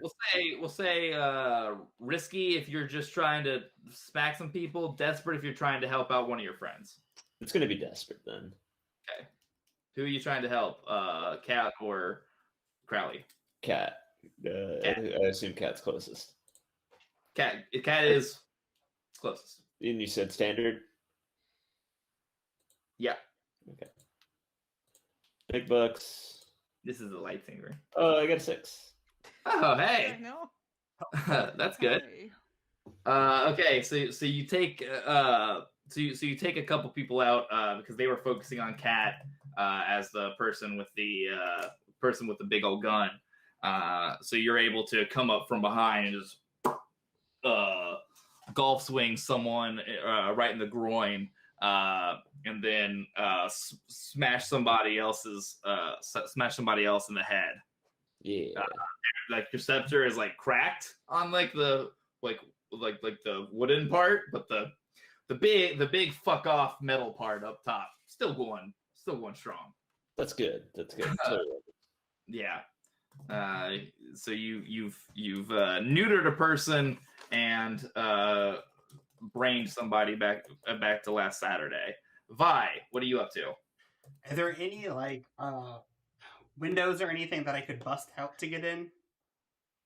Speaker 2: We'll say risky if you're just trying to smack some people. Desperate if you're trying to help out one of your friends.
Speaker 3: It's going to be desperate then.
Speaker 2: Okay. Who are you trying to help? Cat or Crowley?
Speaker 3: Cat.
Speaker 2: Cat.
Speaker 3: I assume Cat's closest.
Speaker 2: Cat is closest.
Speaker 3: And you said standard?
Speaker 2: Yeah.
Speaker 3: Okay. Big bucks.
Speaker 2: This is a lightsaber.
Speaker 3: Oh, I got a 6.
Speaker 2: Oh, hey.
Speaker 4: No.
Speaker 2: That's good. Okay, so you take so you take a couple people out because they were focusing on Cat as the person with the big old gun. So you're able to come up from behind and just golf swing someone right in the groin, and then smash somebody else in the head.
Speaker 3: Yeah.
Speaker 2: Like your scepter is like cracked on like the like the wooden part, but the big fuck off metal part up top still going strong.
Speaker 3: That's good. Totally.
Speaker 2: Yeah. So you've neutered a person and brained somebody back to last Saturday. Vi, what are you up to?
Speaker 1: Are there any like windows or anything that I could bust out to get in?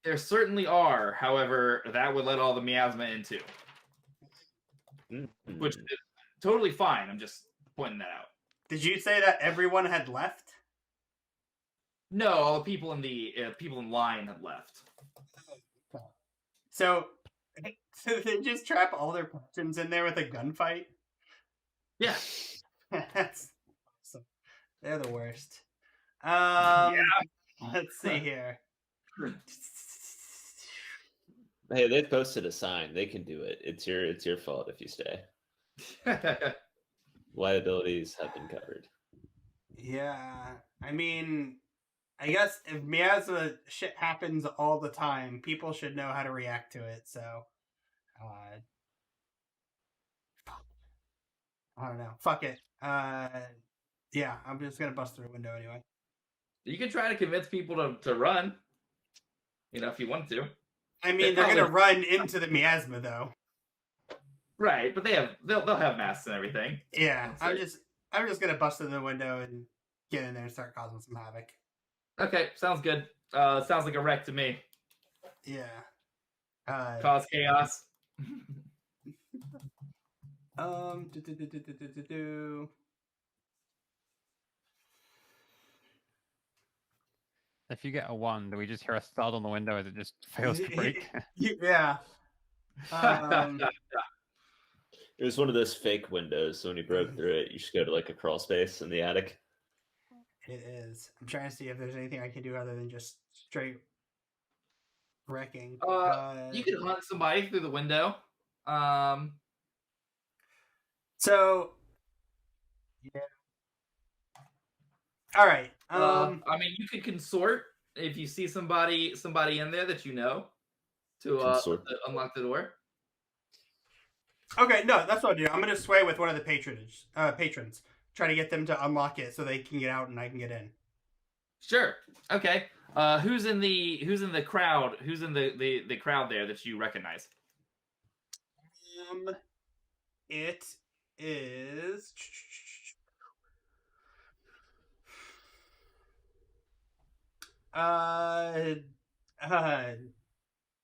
Speaker 2: There certainly are. However, that would let all the miasma in too, which is totally fine. I'm just pointing that out.
Speaker 1: Did you say that everyone had left?
Speaker 2: No, all the people in the people in line had left.
Speaker 1: So they just trap all their patrons in there with a gunfight?
Speaker 2: Yeah.
Speaker 1: That's awesome. They're the worst. Let's see here.
Speaker 3: Hey, they posted a sign. They can do it. It's your fault if you stay. Liabilities have been covered.
Speaker 1: Yeah, I mean, I guess if miasma shit happens all the time, people should know how to react to it. So, I don't know. Fuck it. Yeah, I'm just gonna bust through a window anyway.
Speaker 2: You can try to convince people to run. You know, if you want to.
Speaker 1: I mean, they're gonna run into the miasma though.
Speaker 2: Right, but they'll have masks and everything.
Speaker 1: Yeah, I'm just gonna bust in the window and get in there and start causing some havoc.
Speaker 2: Okay, sounds good. Sounds like a wreck to me.
Speaker 1: Yeah.
Speaker 2: Cause chaos.
Speaker 5: If you get a 1, do we just hear a thud on the window as it just fails to break?
Speaker 1: Yeah.
Speaker 3: It was one of those fake windows, so when you broke through it, you should go to like a crawl space in the attic.
Speaker 1: It is. I'm trying to see if there's anything I can do other than just straight wrecking.
Speaker 2: You could hunt somebody through the window.
Speaker 1: So, yeah. All right.
Speaker 2: I mean, you could consort if you see somebody in there that you know to unlock the door.
Speaker 1: Okay, no, that's what I'll do. I'm gonna sway with one of the patrons, try to get them to unlock it so they can get out and I can get in.
Speaker 2: Sure. Okay. Who's in the crowd? Who's in the crowd there that you recognize?
Speaker 1: It is.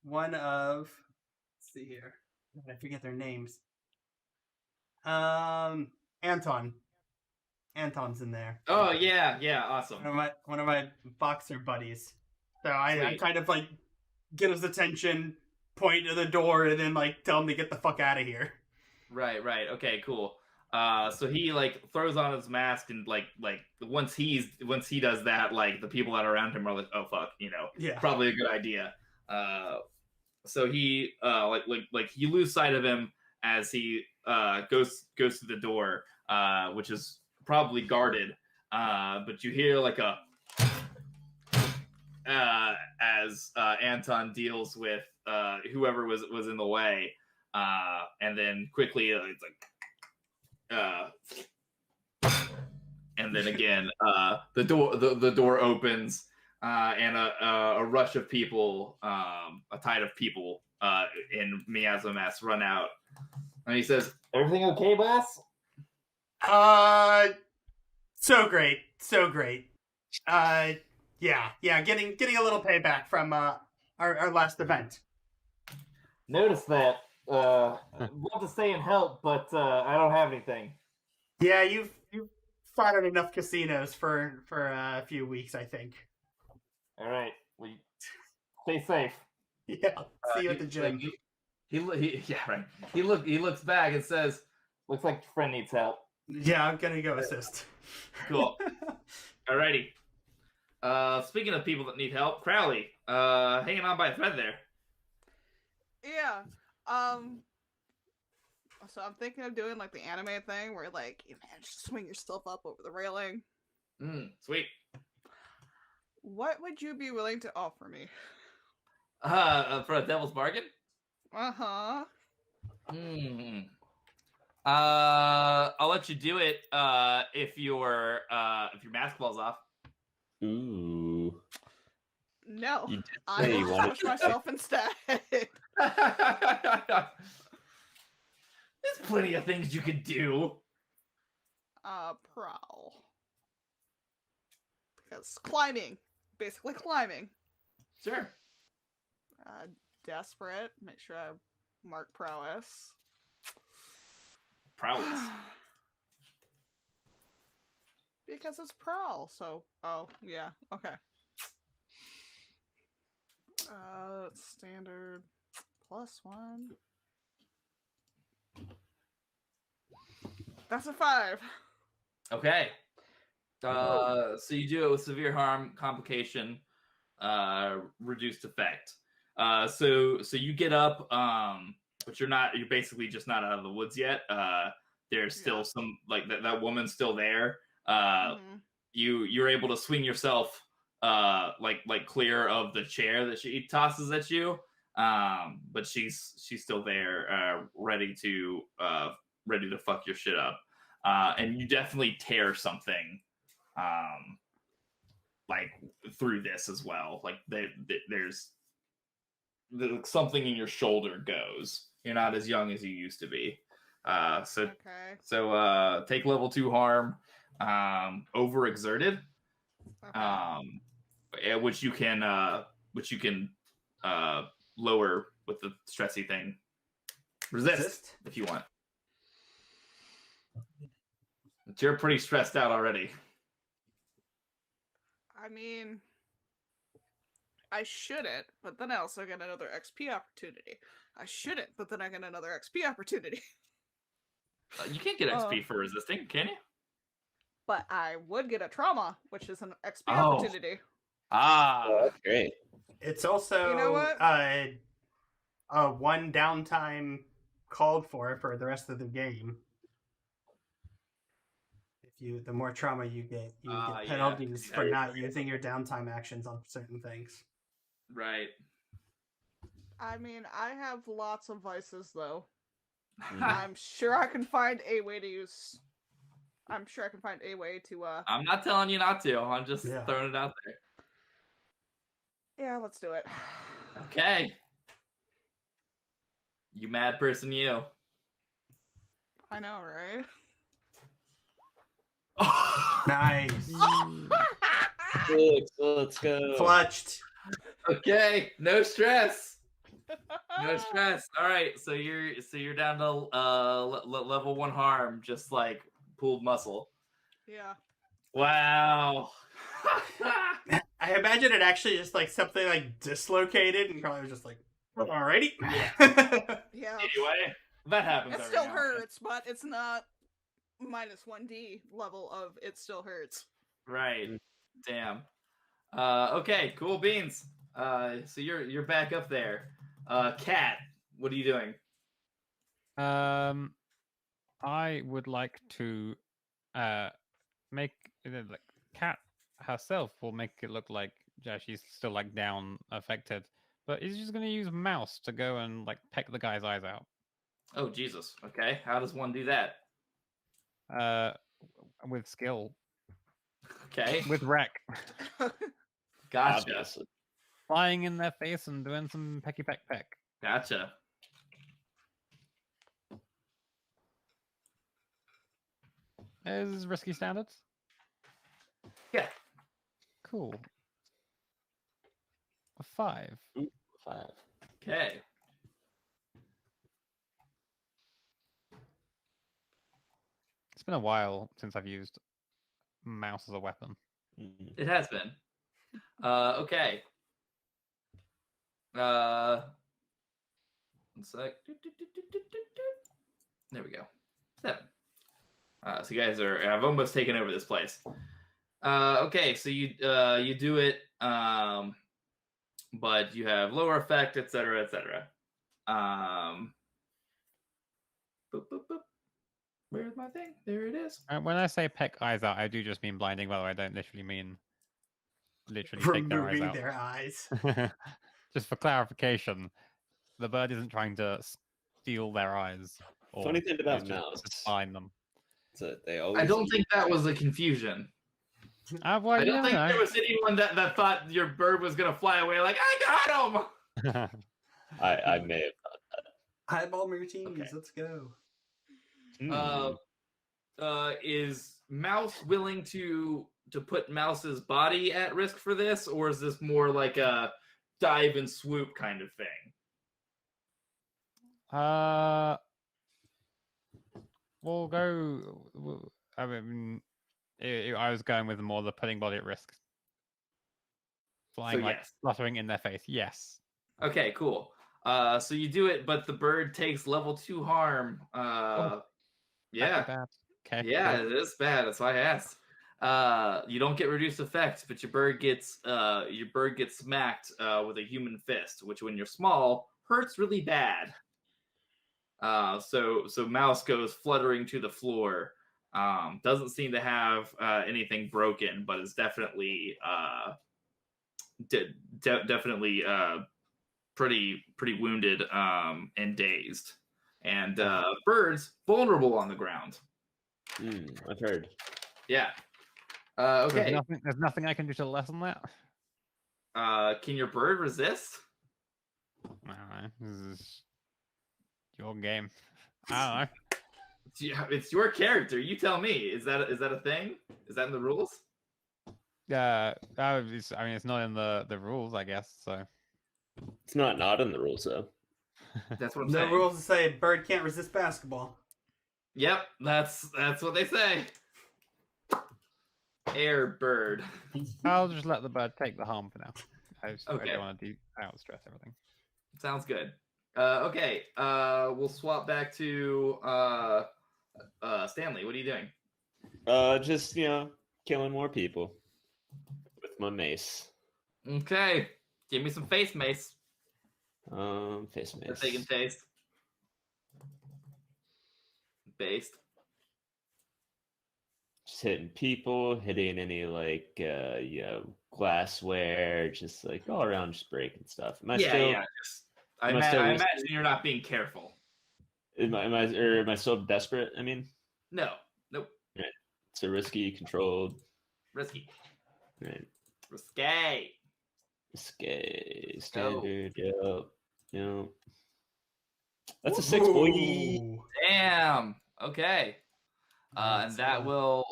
Speaker 1: One of. Let's see here. I forget their names. Anton. Anton's in there.
Speaker 2: Oh yeah, awesome.
Speaker 1: One of my boxer buddies. So I kind of like get his attention, point to the door, and then like tell him to get the fuck out of here.
Speaker 2: Right. Okay, cool. So he like throws on his mask and like once he does that, like the people that are around him are like, oh fuck, probably a good idea. So he like you lose sight of him as he goes to the door, which is probably guarded, but you hear like a as Anton deals with whoever was in the way, and then quickly it's like and then again the door opens, and a rush of people, a tide of people in miasma masks run out, and he says, "Everything okay, boss?"
Speaker 1: So great. Yeah, getting a little payback from our last event.
Speaker 2: Notice that. I'd love to stay and help, but I don't have anything.
Speaker 1: Yeah, you've fought at enough casinos for a few weeks, I think.
Speaker 2: All right, well, stay safe.
Speaker 1: Yeah, see you at the gym.
Speaker 2: He looks back and says, "Looks like your friend needs help."
Speaker 1: Yeah, I'm gonna go assist.
Speaker 2: Cool. Alrighty. Speaking of people that need help, Crowley, hanging on by a thread there.
Speaker 4: Yeah. So I'm thinking of doing like the anime thing where like you manage to swing yourself up over the railing.
Speaker 2: Sweet.
Speaker 4: What would you be willing to offer me?
Speaker 2: For a devil's bargain?
Speaker 4: Uh-huh.
Speaker 2: I'll let you do it if your mask falls off.
Speaker 3: Ooh.
Speaker 4: No, I will push myself instead.
Speaker 2: There's plenty of things you could do.
Speaker 4: Prowl. Because climbing. Basically climbing.
Speaker 2: Sure.
Speaker 4: Desperate. Make sure I mark prowess.
Speaker 2: Prowess.
Speaker 4: Because it's prowl, so yeah, okay. Standard +1. That's a 5.
Speaker 2: Okay. So you do it with severe harm, complication, reduced effect. So you get up, but you're basically just not out of the woods yet. There's still some like that woman's still there. You're able to swing yourself like clear of the chair that she tosses at you, but she's still there, ready to fuck your shit up, and you definitely tear something like through this as well. Like there's something in your shoulder goes. You're not as young as you used to be. So take level 2 harm, overexerted, which you can lower with the stressy thing. Resist if you want. But you're pretty stressed out already.
Speaker 4: I mean, I shouldn't, but then I also get another XP opportunity. I shouldn't, but then I get another XP opportunity.
Speaker 2: You can't get XP for resisting, can you?
Speaker 4: But I would get a trauma, which is an XP opportunity.
Speaker 3: Oh, that's great.
Speaker 1: It's also
Speaker 4: You know what?
Speaker 1: One downtime called for the rest of the game. The more trauma you get penalties for not using your downtime actions on certain things.
Speaker 2: Right.
Speaker 4: I mean, I have lots of vices, though. I'm sure I can find a way to use. I'm sure I can find a way to.
Speaker 2: I'm not telling you not to. I'm just throwing it out there.
Speaker 4: Yeah, let's do it.
Speaker 2: Okay. You mad person, you.
Speaker 4: I know, right?
Speaker 1: Nice.
Speaker 3: Let's go.
Speaker 1: Clutched.
Speaker 2: Okay, no stress. No stress. All right, so you're down to level 1 harm, just like pulled muscle.
Speaker 4: Yeah.
Speaker 2: Wow.
Speaker 1: I imagine it actually just like something like dislocated and probably was just like, alrighty.
Speaker 4: Yeah.
Speaker 2: Anyway, that happens.
Speaker 4: It still hurts, but it's not minus 1d level of it still hurts.
Speaker 2: Right. Damn. Okay, cool beans. So you're back up there. Cat, what are you doing?
Speaker 5: I would like to make like Cat herself will make it look like she's still like down affected, but is just going to use mouse to go and like peck the guy's eyes out.
Speaker 2: Oh Jesus. Okay, how does one do that?
Speaker 5: With skill.
Speaker 2: Okay.
Speaker 5: With wreck.
Speaker 2: Gotcha.
Speaker 3: Obviously.
Speaker 5: Flying in their face and doing some pecky peck peck.
Speaker 2: Gotcha.
Speaker 5: Is risky standards?
Speaker 2: Yeah.
Speaker 5: Cool. A 5.
Speaker 3: Ooh, 5.
Speaker 2: Okay.
Speaker 5: It's been a while since I've used mouse as a weapon.
Speaker 2: It has been. Okay. One sec. There we go. 7. So you guys I've almost taken over this place. Okay, so you do it, but you have lower effect, etc., etc. Boop, boop, boop. Where's my thing? There it is.
Speaker 5: When I say peck eyes out, I do just mean blinding. By the way, I don't literally mean take their eyes
Speaker 1: Removing
Speaker 5: out.
Speaker 1: their eyes.
Speaker 5: Just for clarification, the bird isn't trying to steal their eyes.
Speaker 3: Funny thing about
Speaker 5: mouse, just blind them.
Speaker 3: So they always.
Speaker 2: I don't think that was a confusion.
Speaker 5: Well,
Speaker 2: I don't think there was anyone that thought your bird was gonna fly away. Like, I got him.
Speaker 3: I may have thought that.
Speaker 1: Eyeball martinis.
Speaker 2: Okay.
Speaker 1: Let's go.
Speaker 2: Is Mouse willing to put Mouse's body at risk for this, or is this more like a dive and swoop kind of thing?
Speaker 5: We'll go. I mean, I was going with more the putting body at risk, flying
Speaker 2: So,
Speaker 5: like
Speaker 2: yes.
Speaker 5: fluttering in their face. Yes.
Speaker 2: Okay, cool. So you do it, but the bird takes level 2 harm. Yeah.
Speaker 5: Bad. Okay.
Speaker 2: Yeah,
Speaker 5: cool.
Speaker 2: it is bad. That's why I asked. You don't get reduced effect, but your bird gets smacked with a human fist, which when you're small hurts really bad. So Mouse goes fluttering to the floor. Doesn't seem to have anything broken, but is definitely definitely pretty wounded and dazed. And birds vulnerable on the ground.
Speaker 3: I've heard.
Speaker 2: Yeah. Okay.
Speaker 5: There's nothing I can do to lessen that.
Speaker 2: Can your bird resist?
Speaker 5: I don't know. This is your game. I
Speaker 2: It's your character. You tell me. Is that a thing? Is that in the rules?
Speaker 5: don't know. I mean, it's not in the rules, I guess. So
Speaker 3: It's not in the rules though.
Speaker 2: That's what I'm
Speaker 1: No
Speaker 2: saying.
Speaker 1: rules say bird can't resist basketball.
Speaker 2: Yep, that's what they say. Air bird.
Speaker 5: I'll just let the bird take the harm for now. I
Speaker 2: Okay.
Speaker 5: don't want to outstress everything.
Speaker 2: Sounds good. Okay. We'll swap back to Stanley. What are you doing?
Speaker 3: Just killing more people with my mace.
Speaker 2: Okay. Give me some face mace.
Speaker 3: Face mace.
Speaker 2: For taking taste. Based.
Speaker 3: Just hitting people, hitting any glassware, just like all around, just breaking stuff. Am I
Speaker 2: I imagine you're not being careful.
Speaker 3: Am I still desperate? I mean,
Speaker 2: No. Nope.
Speaker 3: Right. So risky, controlled.
Speaker 2: Risky.
Speaker 3: Right.
Speaker 2: Risque.
Speaker 3: Standard. Yep. That's a 6, boy.
Speaker 1: Ooh.
Speaker 2: Damn. Okay. And that will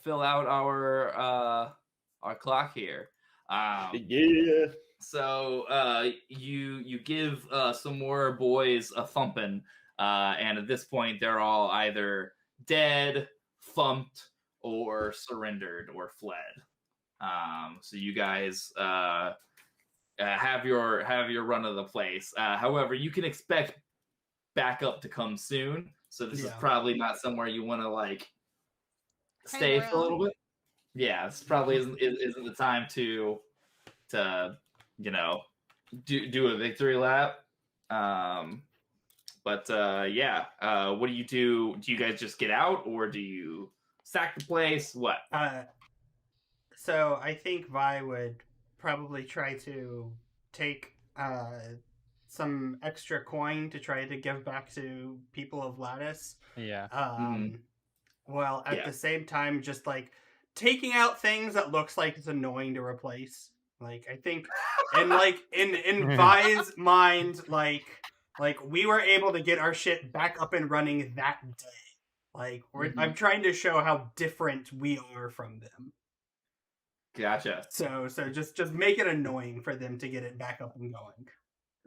Speaker 2: fill out our clock here.
Speaker 3: Yeah.
Speaker 2: So you give some more boys a thumping, and at this point they're all either dead, thumped, or surrendered or fled. So you guys have your run of the place. However, you can expect backup to come soon. So this is probably not somewhere you want to stay for a little bit. Yeah, this probably isn't the time to do a victory lap. What do you do? Do you guys just get out, or do you sack the place? What?
Speaker 1: So I think Vi would probably try to take some extra coin to try to give back to people of Lattice.
Speaker 5: Yeah.
Speaker 1: While at the same time just taking out things that looks like it's annoying to replace. I think in Vi's mind, we were able to get our shit back up and running that day. I'm trying to show how different we are from them.
Speaker 2: Gotcha.
Speaker 1: So just make it annoying for them to get it back up and going.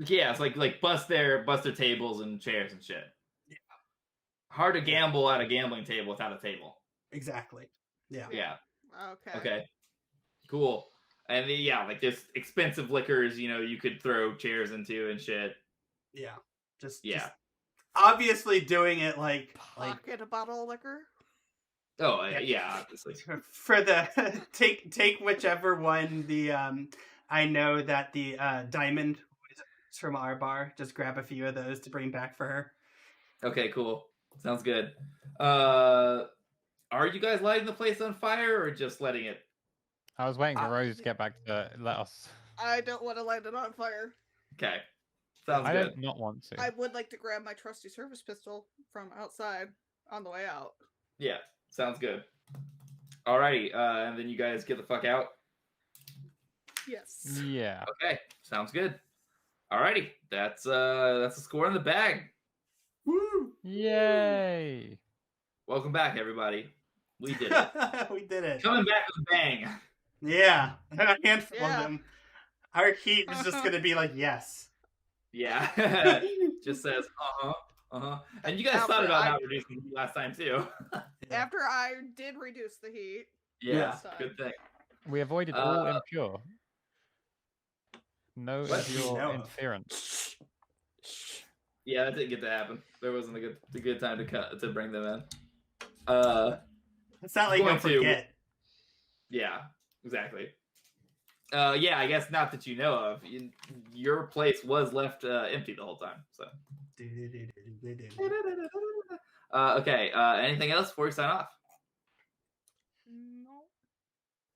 Speaker 2: Yeah, it's like bust their tables and chairs and shit. Yeah. Hard to gamble at a gambling table without a table.
Speaker 1: Exactly. Yeah.
Speaker 2: Yeah.
Speaker 4: Okay.
Speaker 2: Cool. And this expensive liquors, you could throw chairs into and shit.
Speaker 1: Yeah. Just obviously doing it
Speaker 4: pocket a bottle of liquor.
Speaker 2: Oh yeah, obviously.
Speaker 1: For the take whichever one I know that the diamond is from our bar. Just grab a few of those to bring back for her.
Speaker 2: Okay, cool. Sounds good. Are you guys lighting the place on fire or just letting it?
Speaker 5: I was waiting for Rose to get back to let us.
Speaker 4: I don't want to light it on fire.
Speaker 2: Okay. Sounds
Speaker 5: I
Speaker 2: good.
Speaker 5: don't not want to.
Speaker 4: I would like to grab my trusty service pistol from outside on the way out.
Speaker 2: Yeah, sounds good. Alrighty, and then you guys get the fuck out?
Speaker 4: Yes.
Speaker 5: Yeah.
Speaker 2: Okay, sounds good. Alrighty, that's a score in the bag.
Speaker 1: Woo!
Speaker 5: Yay!
Speaker 2: Welcome back, everybody. We did it.
Speaker 1: We did it.
Speaker 2: Coming back with a bang.
Speaker 1: Yeah, a handful of them. Our heat is just gonna be yes.
Speaker 2: Yeah, just says And you guys thought about not reducing the heat last time too.
Speaker 4: After I did reduce the heat.
Speaker 2: Yeah, good thing.
Speaker 5: We avoided all impure. No impure interference.
Speaker 2: Yeah, that didn't get to happen. There wasn't a good time to bring them in.
Speaker 1: It's not like you'll forget.
Speaker 2: Yeah, exactly. I guess not that you know of. Your place was left empty the whole time. So. Okay. Anything else before we sign off?
Speaker 4: No.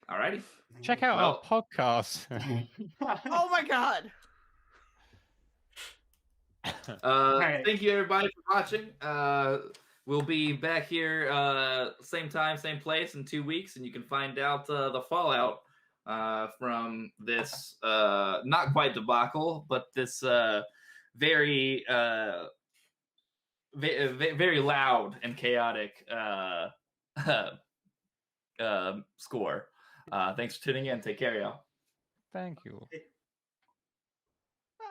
Speaker 2: Alrighty.
Speaker 5: Check out our podcast.
Speaker 4: Oh my god.
Speaker 2: Thank you everybody for watching. We'll be back here same time, same place in 2 weeks, and you can find out the fallout from this not quite debacle, but this very very loud and chaotic score. Thanks for tuning in. Take care, y'all.
Speaker 5: Thank you.
Speaker 4: Bye.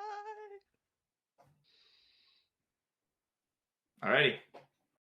Speaker 2: Alrighty.